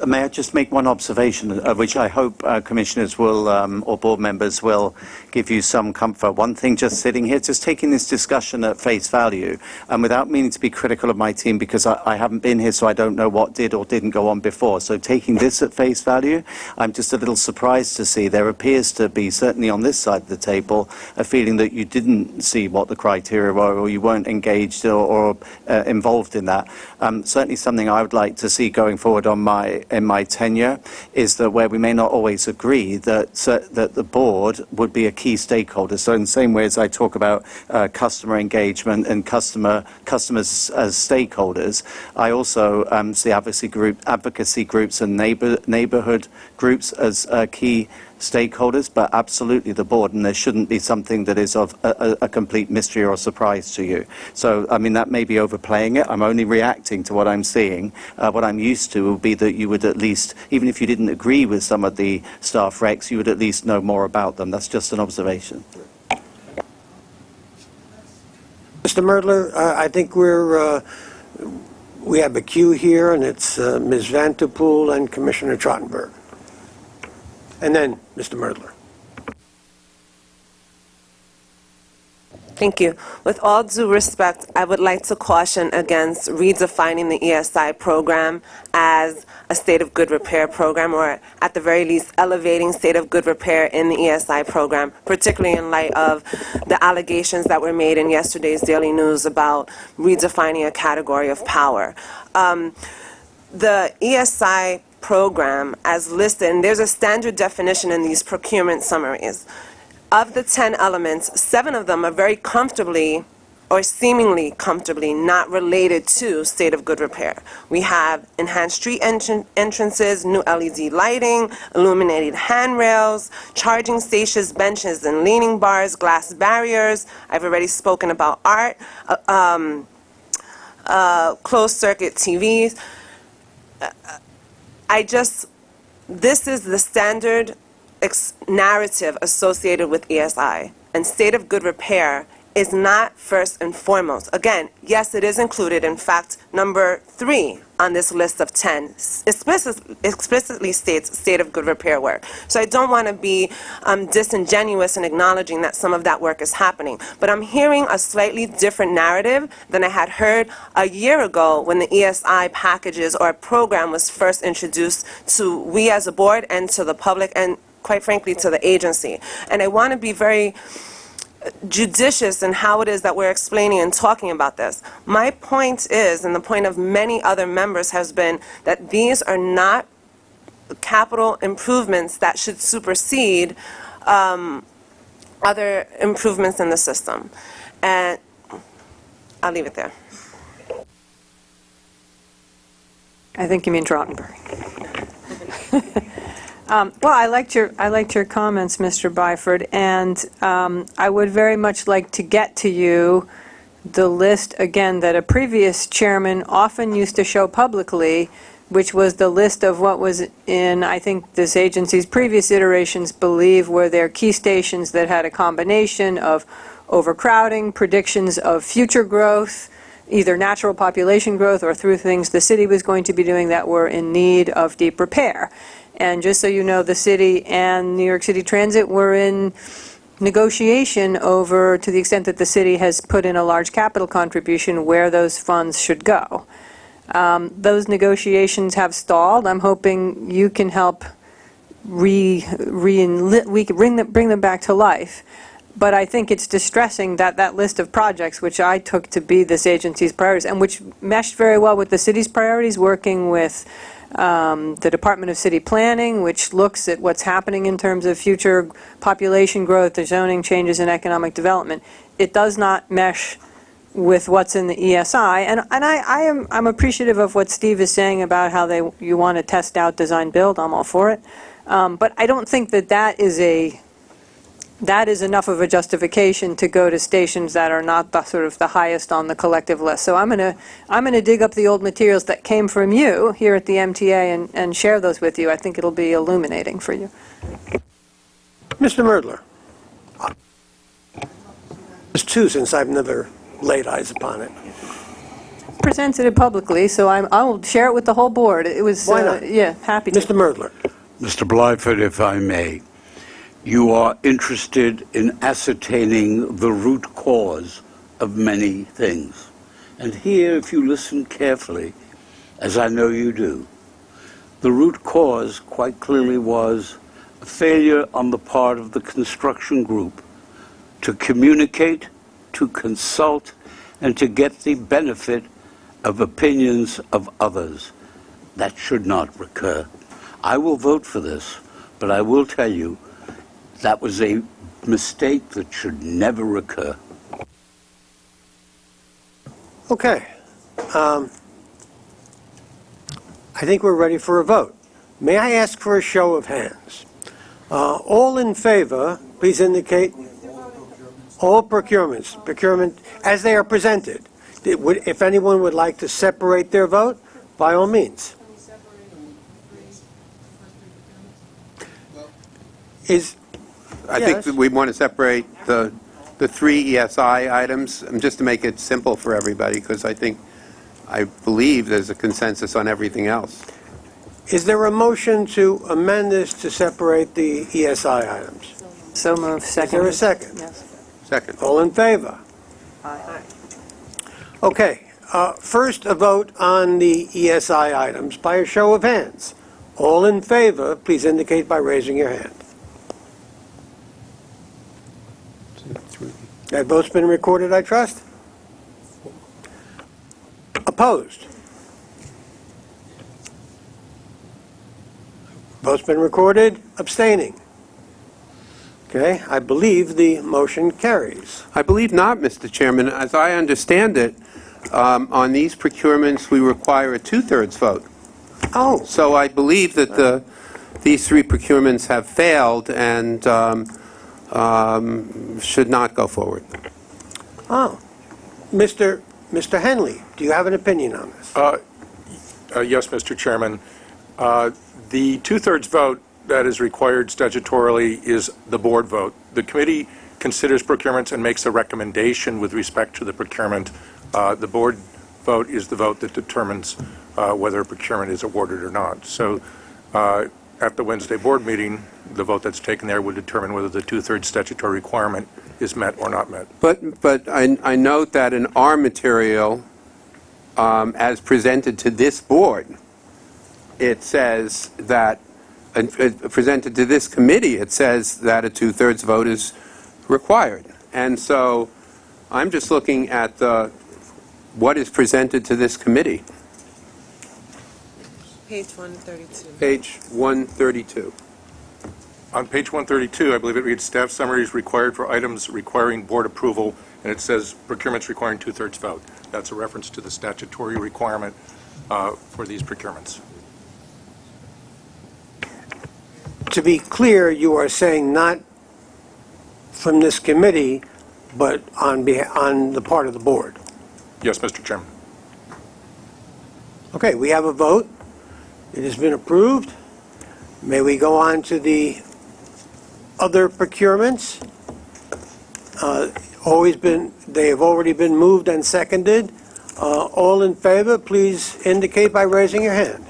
May I just make one observation, which I hope commissioners will, or board members will give you some comfort. One thing, just sitting here, just taking this discussion at face value, and without meaning to be critical of my team, because I haven't been here, so I don't know what did or didn't go on before. So taking this at face value, I'm just a little surprised to see there appears to be, certainly on this side of the table, a feeling that you didn't see what the criteria were, or you weren't engaged or involved in that. Certainly something I would like to see going forward in my tenure is that where we may not always agree, that the board would be a key stakeholder. So in the same way as I talk about customer engagement and customers as stakeholders, I also see advocacy groups and neighborhood groups as key stakeholders, but absolutely the board, and there shouldn't be something that is of a complete mystery or surprise to you. So, I mean, that may be overplaying it. I'm only reacting to what I'm seeing. What I'm used to would be that you would at least, even if you didn't agree with some of the staff recs, you would at least know more about them. That's just an observation. Mr. Merdler, I think we have a queue here, and it's Ms. Vanterpool and Commissioner Trottenberg. And then Mr. Merdler. Thank you. With all due respect, I would like to caution against redefining the ESI program as a state of good repair program, or at the very least elevating state of good repair in the ESI program, particularly in light of the allegations that were made in yesterday's Daily News about redefining a category of power. The ESI program as listed, and there's a standard definition in these procurement summaries. Of the 10 elements, 7 of them are very comfortably or seemingly comfortably not related to state of good repair. We have enhanced street entrances, new LED lighting, illuminated handrails, charging stations, benches and leaning bars, glass barriers. I've already spoken about art, closed circuit TVs. This is the standard narrative associated with ESI, and state of good repair is not first and foremost. Again, yes, it is included. In fact, number 3 on this list of 10 explicitly states state of good repair work. So I don't want to be disingenuous in acknowledging that some of that work is happening. But I'm hearing a slightly different narrative than I had heard a year ago when the ESI packages or program was first introduced to we as a board and to the public and, quite frankly, to the agency. And I want to be very judicious in how it is that we're explaining and talking about this. My point is, and the point of many other members has been, that these are not capital improvements that should supersede other improvements in the system. And I'll leave it there. I think you mean Trottenberg. Well, I liked your comments, Mr. Byford, and I would very much like to get to you the list, again, that a previous chairman often used to show publicly, which was the list of what was in, I think, this agency's previous iterations believe were their key stations that had a combination of overcrowding, predictions of future growth, either natural population growth or through things the city was going to be doing that were in need of deep repair. And just so you know, the city and New York City Transit were in negotiation over, to the extent that the city has put in a large capital contribution, where those funds should go. Those negotiations have stalled. I'm hoping you can help we can bring them back to life. But I think it's distressing that that list of projects, which I took to be this agency's priorities, and which meshed very well with the city's priorities, working with the Department of City Planning, which looks at what's happening in terms of future population growth, the zoning changes in economic development. It does not mesh with what's in the ESI, and I'm appreciative of what Steve is saying about how you want to test out design build. I'm all for it, but I don't think that is enough of a justification to go to stations that are not the sort of the highest on the collective list. So I'm gonna dig up the old materials that came from you here at the MTA and share those with you. I think it'll be illuminating for you. Mr. Merdler. There's two, since I've never laid eyes upon it. Presented it publicly, so I will share it with the whole board. It was, Why not? Yeah, happy to. Mr. Merdler. Mr. Blyford, if I may, you are interested in ascertaining the root cause of many things. And here, if you listen carefully, as I know you do, the root cause quite clearly was a failure on the part of the construction group to communicate, to consult, and to get the benefit of opinions of others. That should not recur. I will vote for this, but I will tell you that was a mistake that should never recur. Okay. I think we're ready for a vote. May I ask for a show of hands? All in favor, please indicate. All procurement as they are presented. If anyone would like to separate their vote, by all means. I think that we want to separate the three ESI items, just to make it simple for everybody, because I believe there's a consensus on everything else. Is there a motion to amend this to separate the ESI items? So moved. Second. Is there a second? Yes. Second. All in favor? Aye. Okay. First, a vote on the ESI items by a show of hands. All in favor, please indicate by raising your hand. That vote's been recorded, I trust? Opposed? Vote's been recorded. Abstaining? Okay, I believe the motion carries. I believe not, Mr. Chairman. As I understand it, on these procurements, we require a two-thirds vote. Oh. So I believe that these three procurements have failed and should not go forward. Oh. Mr. Henley, do you have an opinion on this? Yes, Mr. Chairman. The two-thirds vote that is required statutorily is the board vote. The committee considers procurements and makes a recommendation with respect to the procurement. The board vote is the vote that determines whether a procurement is awarded or not. So at the Wednesday board meeting, the vote that's taken there would determine whether the two-thirds statutory requirement is met or not met. But I note that in our material, as presented to this board, it says that, presented to this committee, it says that a two-thirds vote is required. And so I'm just looking at what is presented to this committee. Page 132. Page 132. On page 132, I believe it reads, staff summaries required for items requiring board approval and it says procurements requiring two-thirds vote. That's a reference to the statutory requirement for these procurements. To be clear, you are saying not from this committee, but on the part of the board. Yes, Mr. Chairman. Okay, we have a vote. It has been approved. May we go on to the other procurements? They have already been moved and seconded. All in favor, please indicate by raising your hand.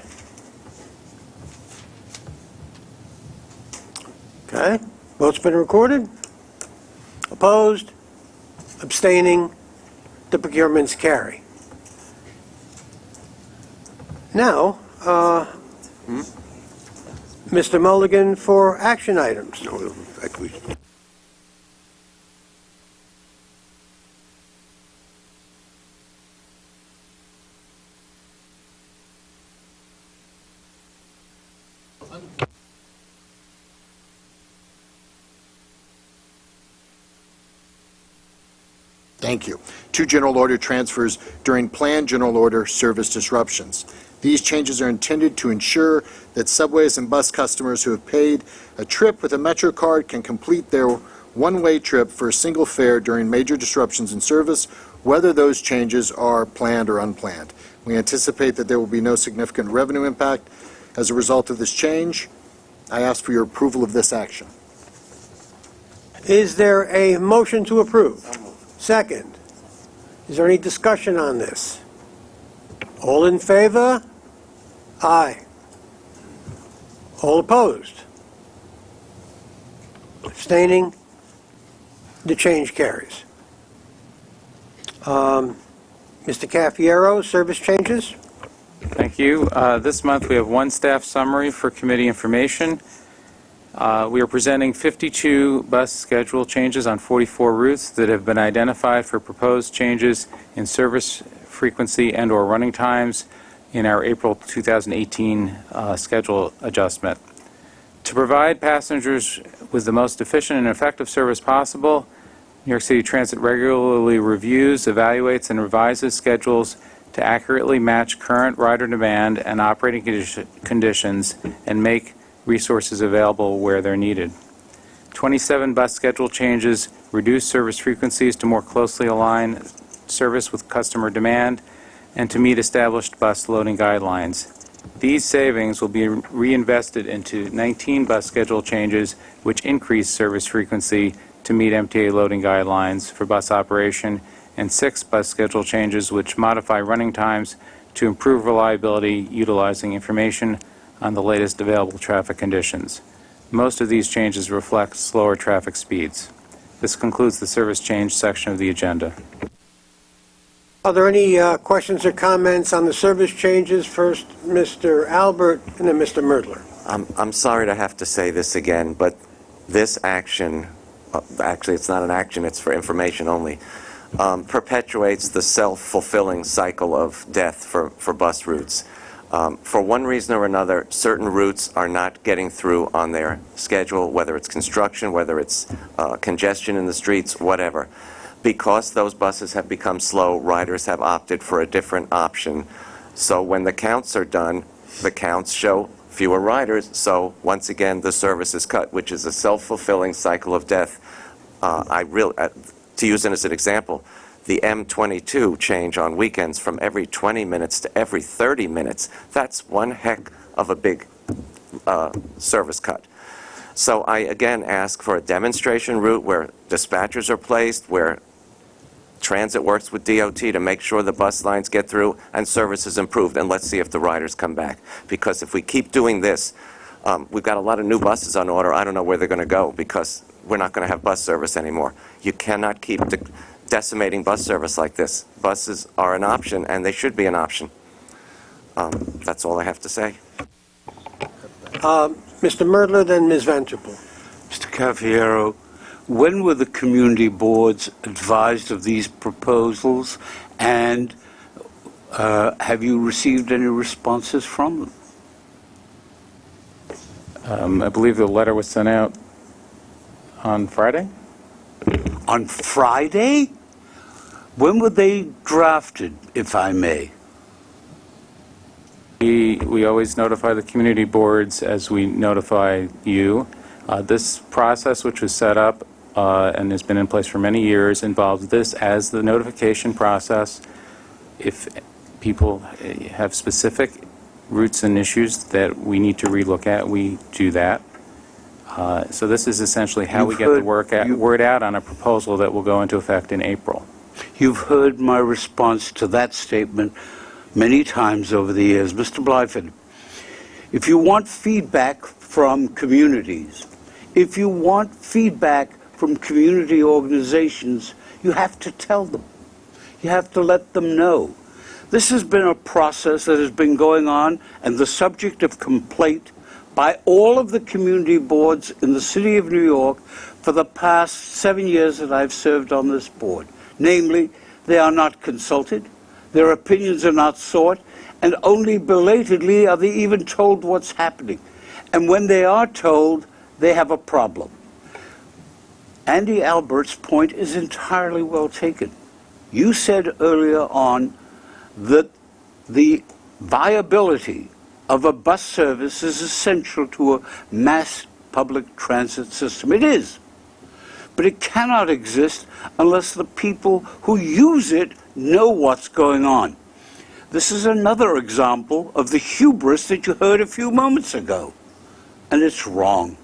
Okay, vote's been recorded. Opposed? Abstaining? The procurements carry. Now, Mr. Mulligan for action items. Thank you. 2 general order transfers during planned general order service disruptions. These changes are intended to ensure that subways and bus customers who have paid a trip with a MetroCard can complete their one-way trip for a single fare during major disruptions in service, whether those changes are planned or unplanned. We anticipate that there will be no significant revenue impact as a result of this change. I ask for your approval of this action. Is there a motion to approve? Second. Is there any discussion on this? All in favor? Aye. All opposed? Abstaining? The change carries. Mr. Cafiero, service changes? Thank you. This month we have one staff summary for committee information. We are presenting 52 bus schedule changes on 44 routes that have been identified for proposed changes in service frequency and/or running times in our April 2018 schedule adjustment. To provide passengers with the most efficient and effective service possible, New York City Transit regularly reviews, evaluates, and revises schedules to accurately match current rider demand and operating conditions and make resources available where they're needed. 27 bus schedule changes reduce service frequencies to more closely align service with customer demand and to meet established bus loading guidelines. These savings will be reinvested into 19 bus schedule changes which increase service frequency to meet MTA loading guidelines for bus operation, and 6 bus schedule changes which modify running times to improve reliability utilizing information on the latest available traffic conditions. Most of these changes reflect slower traffic speeds. This concludes the service change section of the agenda. Are there any questions or comments on the service changes? First, Mr. Albert, and then Mr. Merdler. I'm sorry to have to say this again, but this action, actually it's not an action, it's for information only, perpetuates the self-fulfilling cycle of death for bus routes. For one reason or another, certain routes are not getting through on their schedule, whether it's construction, whether it's congestion in the streets, whatever. Because those buses have become slow, riders have opted for a different option. So when the counts are done, the counts show fewer riders, so once again the service is cut, which is a self-fulfilling cycle of death. To use it as an example, the M22 change on weekends from every 20 minutes to every 30 minutes, that's one heck of a big service cut. So I again ask for a demonstration route where dispatchers are placed, where transit works with DOT to make sure the bus lines get through and service is improved, and let's see if the riders come back. Because if we keep doing this, we've got a lot of new buses on order. I don't know where they're going to go because we're not going to have bus service anymore. You cannot keep decimating bus service like this. Buses are an option, and they should be an option. That's all I have to say. Mr. Merdler, then Ms. Vanterpool. Mr. Cafiero, when were the community boards advised of these proposals, and have you received any responses from them? I believe the letter was sent out on Friday? On Friday? When were they drafted, if I may? We always notify the community boards as we notify you. This process, which was set up and has been in place for many years, involves this as the notification process. If people have specific routes and issues that we need to relook at, we do that. So this is essentially how we get the word out on a proposal that will go into effect in April. You've heard my response to that statement many times over the years. Mr. Blyford, if you want feedback from communities, if you want feedback from community organizations, you have to tell them. You have to let them know. This has been a process that has been going on and the subject of complaint by all of the community boards in the city of New York for the past 7 years that I've served on this board. Namely, they are not consulted, their opinions are not sought, and only belatedly are they even told what's happening. And when they are told, they have a problem. Andy Albert's point is entirely well taken. You said earlier on that the viability of a bus service is essential to a mass public transit system. It is. But it cannot exist unless the people who use it know what's going on. This is another example of the hubris that you heard a few moments ago. And it's wrong.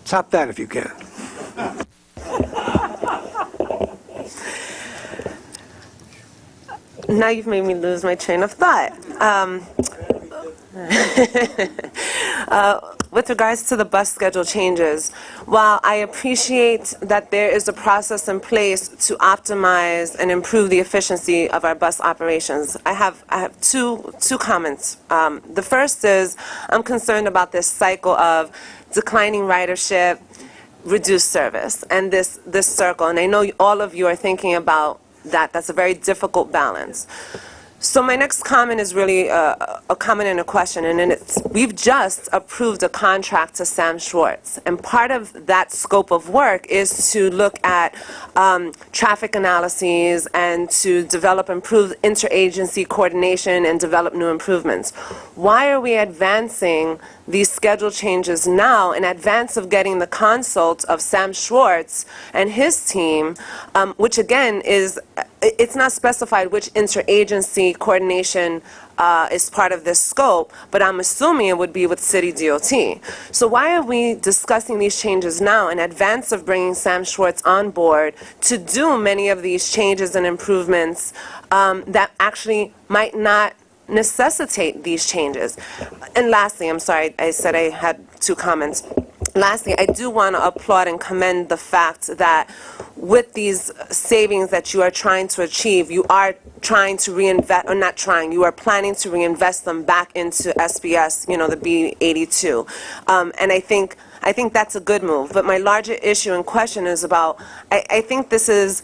Top that if you can. Now you've made me lose my train of thought. With regards to the bus schedule changes, while I appreciate that there is a process in place to optimize and improve the efficiency of our bus operations, I have two comments. The first is I'm concerned about this cycle of declining ridership, reduced service, and this circle. And I know all of you are thinking about that. That's a very difficult balance. So my next comment is really a comment and a question, and it's, we've just approved a contract to Sam Schwartz, and part of that scope of work is to look at traffic analyses and to develop improved interagency coordination and develop new improvements. Why are we advancing these schedule changes now in advance of getting the consult of Sam Schwartz and his team, which again is, it's not specified which interagency coordination is part of this scope, but I'm assuming it would be with City DOT. So why are we discussing these changes now in advance of bringing Sam Schwartz on board to do many of these changes and improvements that actually might not necessitate these changes? And lastly, I'm sorry, I said I had two comments. Lastly, I do want to applaud and commend the fact that with these savings that you are trying to achieve, you are trying to reinvest, or not trying, you are planning to reinvest them back into SBS, you know, the B82. And I think that's a good move. But my larger issue and question is about, I think this is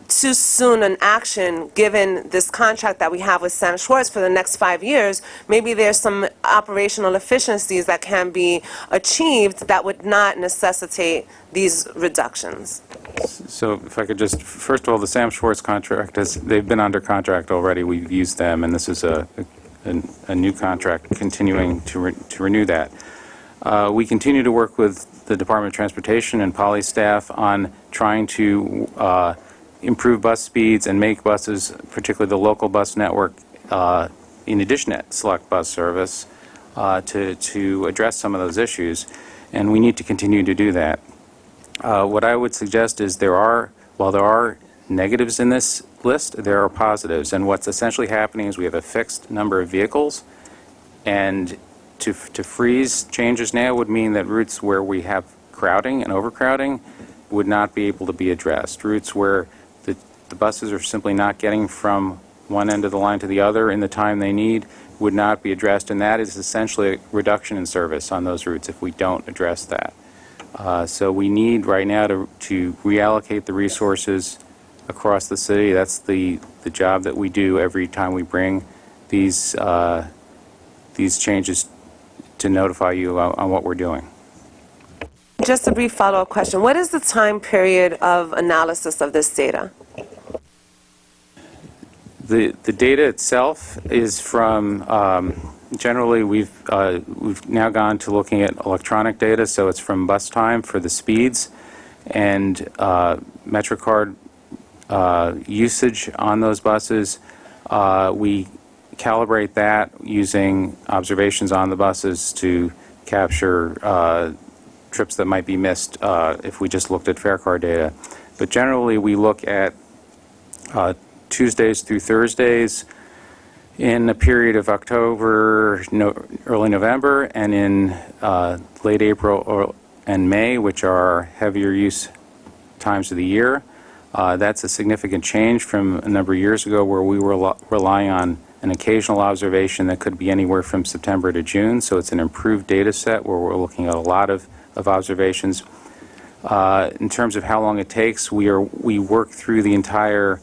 too soon an action given this contract that we have with Sam Schwartz for the next 5 years. Maybe there's some operational efficiencies that can be achieved that would not necessitate these reductions. So if I could just, first of all, the Sam Schwartz contract, they've been under contract already. We've used them, and this is a new contract continuing to renew that. We continue to work with the Department of Transportation and Poly staff on trying to improve bus speeds and make buses, particularly the local bus network, in addition to select bus service, to address some of those issues, and we need to continue to do that. What I would suggest is while there are negatives in this list, there are positives, and what's essentially happening is we have a fixed number of vehicles, and to freeze changes now would mean that routes where we have crowding and overcrowding would not be able to be addressed. Routes where the buses are simply not getting from one end of the line to the other in the time they need would not be addressed, and that is essentially a reduction in service on those routes if we don't address that. So we need right now to reallocate the resources across the city. That's the job that we do every time we bring these changes to notify you on what we're doing. just a brief follow-up question. What is the time period of analysis of this data? The data itself is from, generally, we've now gone to looking at electronic data, so it's from bus time for the speeds and MetroCard usage on those buses. We calibrate that using observations on the buses to capture trips that might be missed if we just looked at fare car data. But generally, we look at Tuesdays through Thursdays in a period of October, early November, and in late April and May, which are heavier use times of the year. That's a significant change from a number of years ago where we were relying on an occasional observation that could be anywhere from September to June. So it's an improved data set where we're looking at a lot of observations. In terms of how long it takes, we work through the entire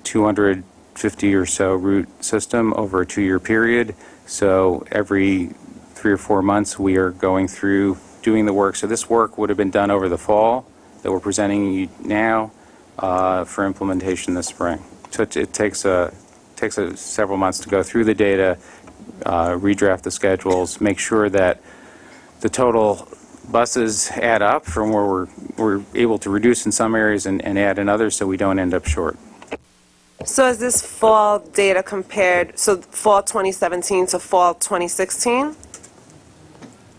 250 or so route system over a 2-year period. So every 3 or 4 months we are going through doing the work. So this work would have been done over the fall that we're presenting you now for implementation this spring. So it takes several months to go through the data, redraft the schedules, make sure that the total buses add up from where we're able to reduce in some areas and add in others so we don't end up short. So is this fall data compared, so fall 2017 to fall 2016?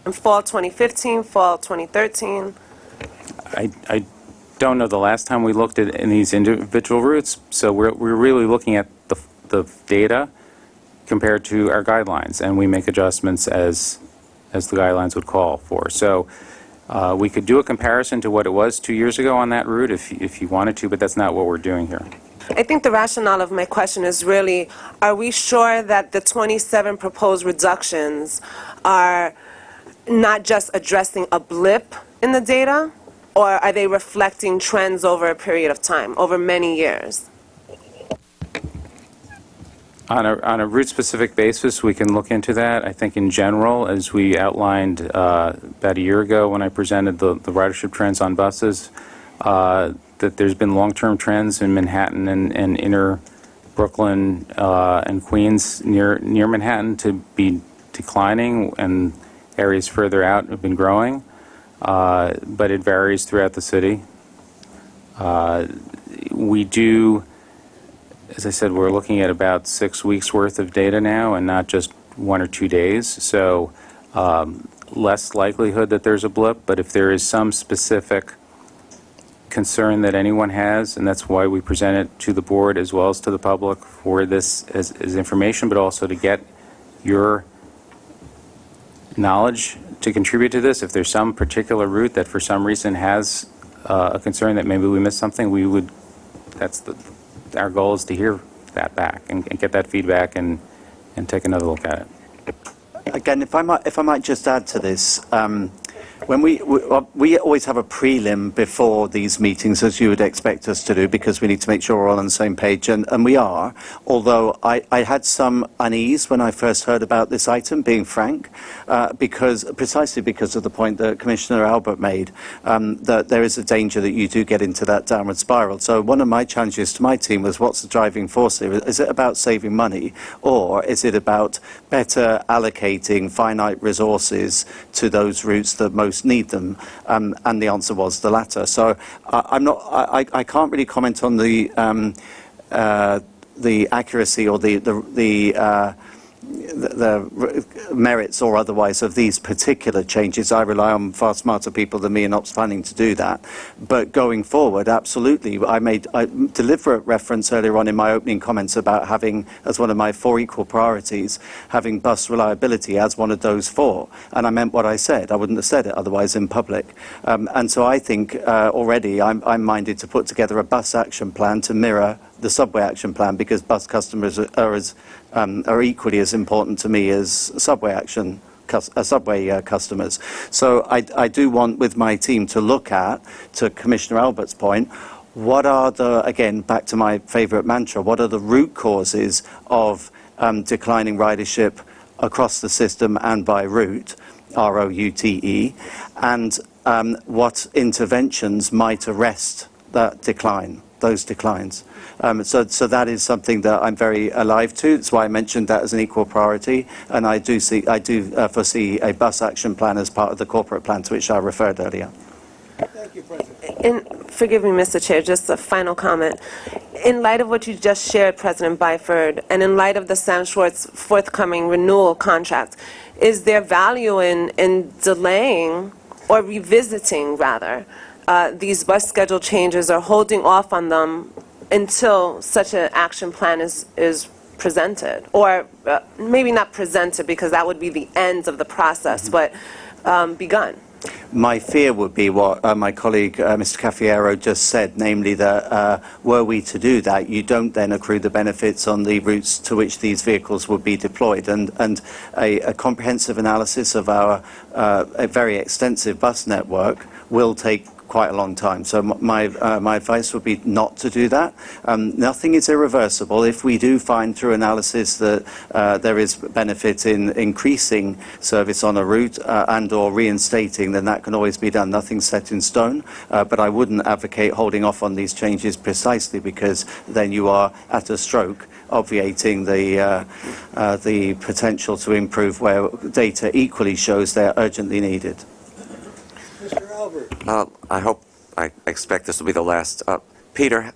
And fall 2015, fall 2013? I don't know the last time we looked at in these individual routes, so we're really looking at the data compared to our guidelines, and we make adjustments as the guidelines would call for. So we could do a comparison to what it was 2 years ago on that route if you wanted to, but that's not what we're doing here. I think the rationale of my question is really, are we sure that the 27 proposed reductions are not just addressing a blip in the data, or are they reflecting trends over a period of time, over many years? On a route-specific basis, we can look into that. I think in general, as we outlined about a year ago when I presented the ridership trends on buses, that there's been long-term trends in Manhattan and inner Brooklyn and Queens near Manhattan to be declining, and areas further out have been growing, but it varies throughout the city. We do, as I said, we're looking at about 6 weeks worth of data now and not just 1 or 2 days, so less likelihood that there's a blip, but if there is some specific concern that anyone has, and that's why we present it to the board as well as to the public for this as information, but also to get your knowledge to contribute to this. If there's some particular route that for some reason has a concern that maybe we missed something, we would, our goal is to hear that back and get that feedback and take another look at it. Again, if I might just add to this, when we always have a prelim before these meetings, as you would expect us to do, because we need to make sure we're all on the same page, and we are, although I had some unease when I first heard about this item, being frank, precisely because of the point that Commissioner Albert made, that there is a danger that you do get into that downward spiral. So one of my challenges to my team was, what's the driving force here? Is it about saving money, or is it about better allocating finite resources to those routes that most need them? And the answer was the latter. So I can't really comment on the accuracy or the merits or otherwise of these particular changes. I rely on far smarter people than me in ops planning to do that. But going forward, absolutely. I made a deliberate reference earlier on in my opening comments about having, as one of my 4 equal priorities, having bus reliability as one of those 4. And I meant what I said. I wouldn't have said it otherwise in public. And so I think already I'm minded to put together a bus action plan to mirror the subway action plan, because bus customers are equally as important to me as subway customers. So I do want, with my team, to look at, to Commissioner Albert's point, what are the, again, back to my favorite mantra, what are the root causes of declining ridership across the system and by route, ROUTE, and what interventions might arrest that decline, those declines. So that is something that I'm very alive to. That's why I mentioned that as an equal priority, and I do foresee a bus action plan as part of the corporate plan to which I referred earlier. Thank you, President. Forgive me, Mr. Chair, just a final comment. In light of what you just shared, President Byford, and in light of the Sam Schwartz forthcoming renewal contract, is there value in delaying or revisiting, rather, these bus schedule changes or holding off on them until such an action plan is presented? Or maybe not presented, because that would be the end of the process, but begun? My fear would be what my colleague, Mr. Caffiero, just said, namely that were we to do that, you don't then accrue the benefits on the routes to which these vehicles would be deployed. And a comprehensive analysis of our a very extensive bus network will take quite a long time. So my advice would be not to do that. Nothing is irreversible. If we do find through analysis that there is benefit in increasing service on a route and or reinstating, then that can always be done. Nothing's set in stone, but I wouldn't advocate holding off on these changes precisely because then you are at a stroke obviating the potential to improve where data equally shows they're urgently needed. Mr. Albert. I expect this will be the last. Peter,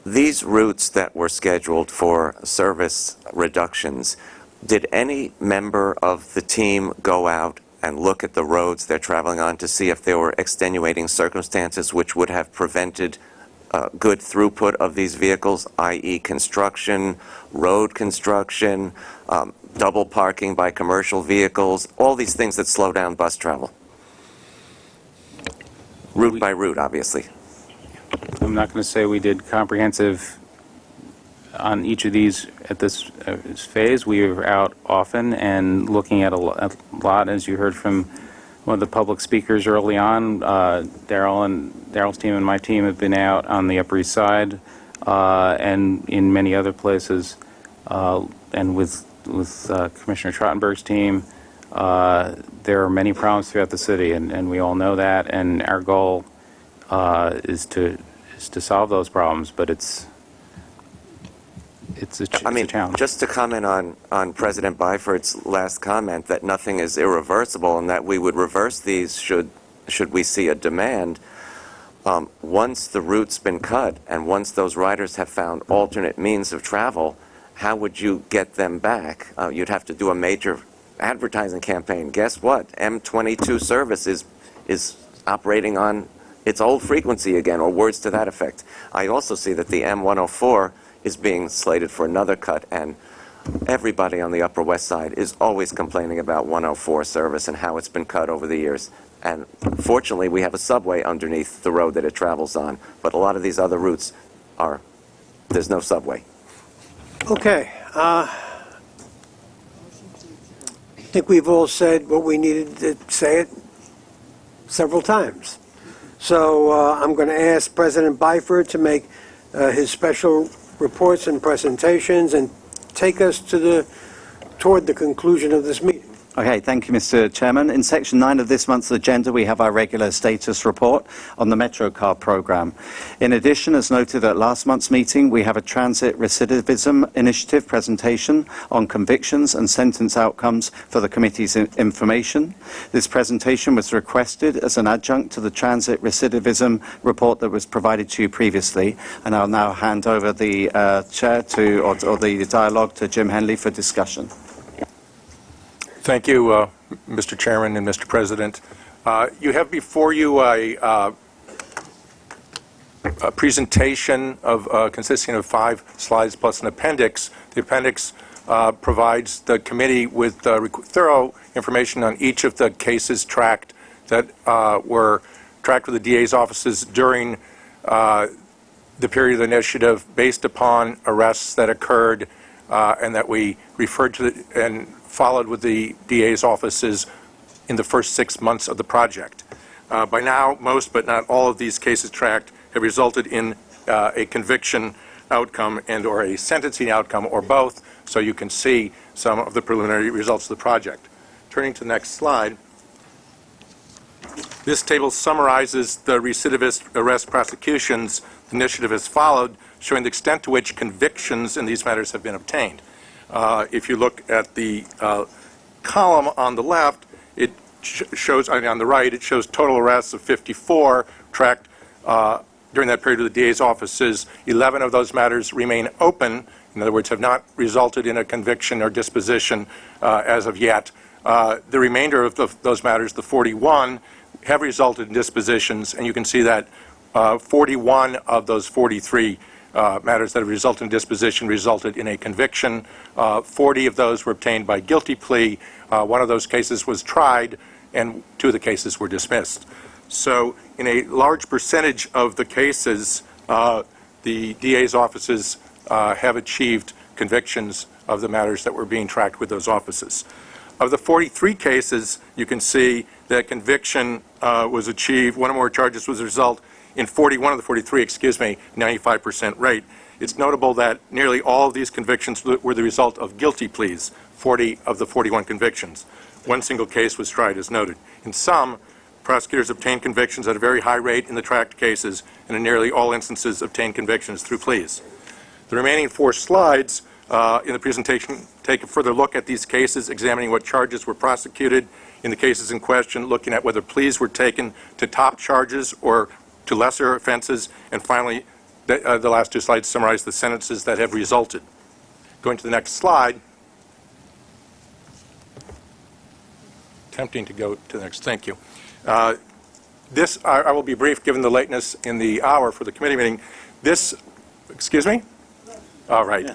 these routes that were scheduled for service reductions, did any member of the team go out and look at the roads they're traveling on to see if there were extenuating circumstances which would have prevented good throughput of these vehicles, i.e. construction, road construction, double parking by commercial vehicles, all these things that slow down bus travel? Route by route, obviously. I'm not going to say we did comprehensive on each of these at this phase. We were out often and looking at a lot, as you heard from one of the public speakers early on. Daryl's team and my team have been out on the Upper East Side and in many other places, and with Commissioner Trottenberg's team. There are many problems throughout the city, and we all know that. And our goal is to solve those problems. But it's a challenge. Just to comment on President Byford's last comment that nothing is irreversible and that we would reverse these should we see a demand. Once the route's been cut and once those riders have found alternate means of travel, how would you get them back? You'd have to do a major advertising campaign. Guess what? M22 service is operating on its old frequency again, or words to that effect. I also see that the M104 is being slated for another cut, and everybody on the Upper West Side is always complaining about 104 service and how it's been cut over the years. And fortunately, we have a subway underneath the road that it travels on, but a lot of these other routes there's no subway. Okay. I think we've all said what we needed to say it several times. So I'm going to ask President Byford to make his special reports and presentations and take us toward the conclusion of this meeting. Okay, thank you, Mr. Chairman. In Section 9 of this month's agenda, we have our regular status report on the MetroCard program. In addition, as noted at last month's meeting, we have a transit recidivism initiative presentation on convictions and sentence outcomes for the committee's information. This presentation was requested as an adjunct to the transit recidivism report that was provided to you previously, and I'll now hand over the chair or the dialogue to Jim Henley for discussion. Thank you, Mr. Chairman and Mr. President. You have before you a presentation consisting of 5 slides plus an appendix. The appendix provides the committee with thorough information on each of the cases tracked that were tracked with the DA's offices during the period of the initiative based upon arrests that occurred and that we referred to and followed with the DA's offices in the first 6 months of the project. By now, most but not all of these cases tracked have resulted in a conviction outcome and or a sentencing outcome or both, so you can see some of the preliminary results of the project. Turning to the next slide, this table summarizes the recidivist arrest prosecutions initiative as followed, showing the extent to which convictions in these matters have been obtained. If you look at the column on the left, it shows, on the right, it shows total arrests of 54 tracked during that period of the DA's offices. 11 of those matters remain open, in other words, have not resulted in a conviction or disposition as of yet. The remainder of those matters, the 41, have resulted in dispositions, and you can see that 41 of those 43 matters that have resulted in disposition resulted in a conviction. 40 of those were obtained by guilty plea. One of those cases was tried, and 2 of the cases were dismissed. So in a large percentage of the cases, the DA's offices have achieved convictions of the matters that were being tracked with those offices. Of the 43 cases, you can see that conviction was achieved, one or more charges was a result in 41 of the 43, 95% rate. It's notable that nearly all of these convictions were the result of guilty pleas, 40 of the 41 convictions. One single case was tried, as noted. In some, prosecutors obtained convictions at a very high rate in the tracked cases, and in nearly all instances obtained convictions through pleas. The remaining 4 slides in the presentation take a further look at these cases, examining what charges were prosecuted in the cases in question, looking at whether pleas were taken to top charges or to lesser offenses, and finally, the last 2 slides summarize the sentences that have resulted. Going to the next slide. Tempting to go to the next. Thank you. This, I will be brief given the lateness in the hour for the committee meeting. This, excuse me? All right.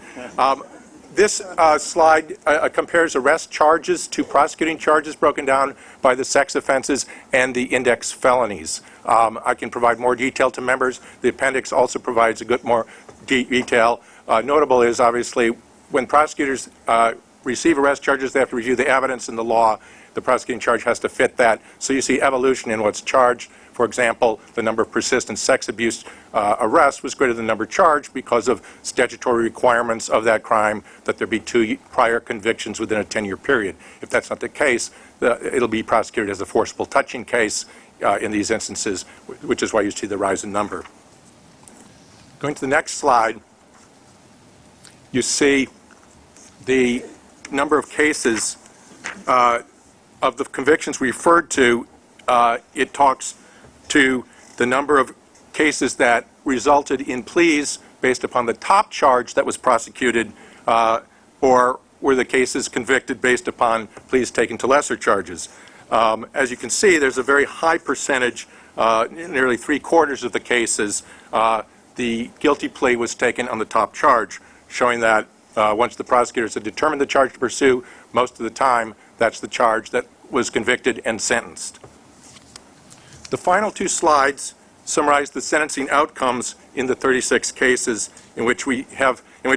This slide compares arrest charges to prosecuting charges broken down by the sex offenses and the index felonies. I can provide more detail to members. The appendix also provides a good more detail. Notable is obviously when prosecutors receive arrest charges, they have to review the evidence and the law. The prosecuting charge has to fit that. So you see evolution in what's charged. For example, the number of persistent sex abuse arrests was greater than the number charged because of statutory requirements of that crime that there be 2 prior convictions within a 10-year period. If that's not the case, it'll be prosecuted as a forcible touching case in these instances, which is why you see the rise in number. Going to the next slide, you see the number of cases of the convictions we referred to. It talks to the number of cases that resulted in pleas based upon the top charge that was prosecuted, or were the cases convicted based upon pleas taken to lesser charges. As you can see, there's a very high percentage, nearly 3/4 of the cases, the guilty plea was taken on the top charge, showing that once the prosecutors had determined the charge to pursue, most of the time that's the charge that was convicted and sentenced. The final 2 slides summarize the sentencing outcomes in the 36 cases in which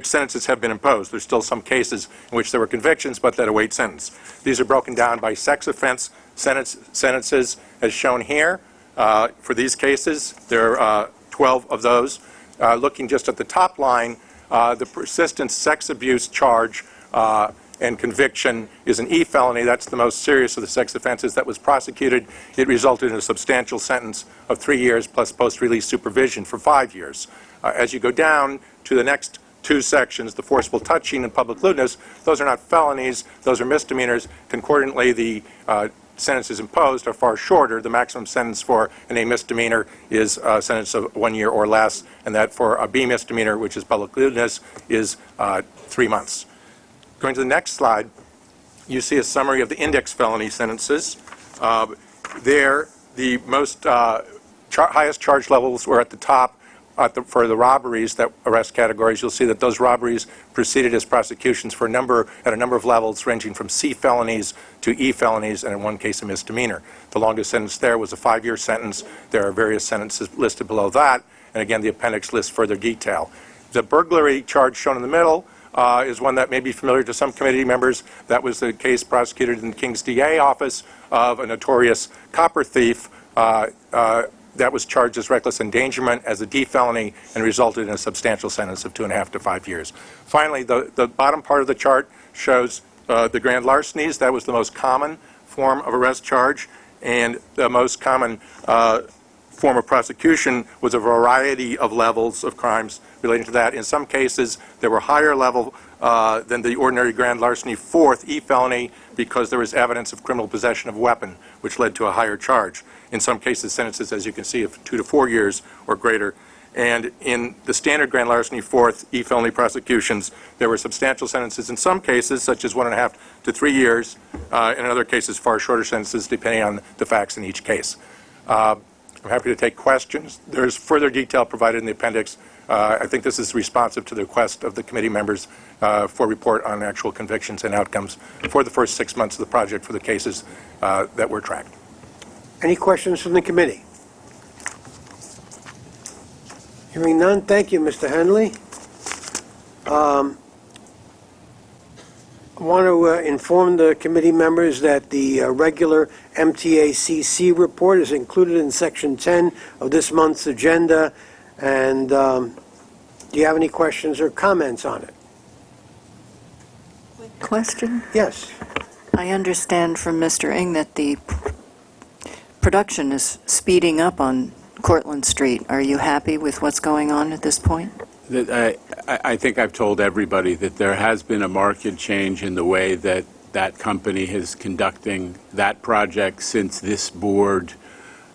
sentences have been imposed. There's still some cases in which there were convictions but that await sentence. These are broken down by sex offense sentences as shown here. For these cases, there are 12 of those. Looking just at the top line, the persistent sex abuse charge and conviction is an E felony. That's the most serious of the sex offenses that was prosecuted. It resulted in a substantial sentence of 3 years plus post-release supervision for 5 years. As you go down to the next 2 sections, the forcible touching and public lewdness, those are not felonies, those are misdemeanors. Concordantly, the sentences imposed are far shorter. The maximum sentence for a misdemeanor is a sentence of 1 year or less, and that for a B misdemeanor, which is public lewdness, is 3 months. Going to the next slide, you see a summary of the index felony sentences. There, the most highest charge levels were at the top for the robberies, that arrest categories. You'll see that those robberies proceeded as prosecutions for at a number of levels, ranging from C felonies to E felonies, and in one case a misdemeanor. The longest sentence there was a 5-year sentence. There are various sentences listed below that, and again, the appendix lists further detail. The burglary charge shown in the middle is one that may be familiar to some committee members. That was the case prosecuted in the King's DA office of a notorious copper thief that was charged as reckless endangerment as a D felony and resulted in a substantial sentence of 2.5 to 5 years. Finally, the bottom part of the chart shows the grand larcenies. That was the most common form of arrest charge, and the most common form of prosecution was a variety of levels of crimes relating to that. In some cases, there were higher level than the ordinary grand larceny fourth e-felony because there was evidence of criminal possession of a weapon, which led to a higher charge. In some cases, sentences, as you can see, of 2 to 4 years or greater. And in the standard grand larceny fourth e-felony prosecutions, there were substantial sentences in some cases, such as 1.5 to 3 years, and in other cases, far shorter sentences, depending on the facts in each case. I'm happy to take questions. There's further detail provided in the appendix. I think this is responsive to the request of the committee members for report on actual convictions and outcomes for the first 6 months of the project for the cases that were tracked. Any questions from the committee? Hearing none, thank you, Mr. Henley. I want to inform the committee members that the regular MTA report is included in Section 10 of this month's agenda. And do you have any questions or comments on it? Question? Yes. I understand from Mr. Ng that the production is speeding up on Cortlandt Street. Are you happy with what's going on at this point? I think I've told everybody that there has been a marked change in the way that that company is conducting that project since this board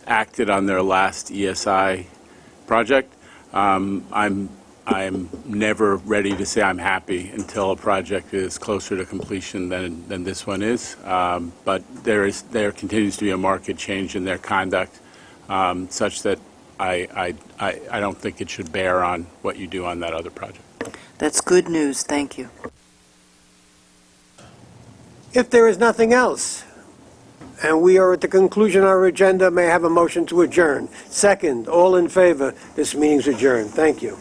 acted on their last ESI project. I'm never ready to say I'm happy until a project is closer to completion than this one is. But there continues to be a marked change in their conduct, such that I don't think it should bear on what you do on that other project. That's good news. Thank you. If there is nothing else, and we are at the conclusion of our agenda, may I have a motion to adjourn? Second, all in favor, this meeting's adjourned. Thank you.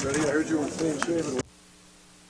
Ready? I heard you were clean shaven.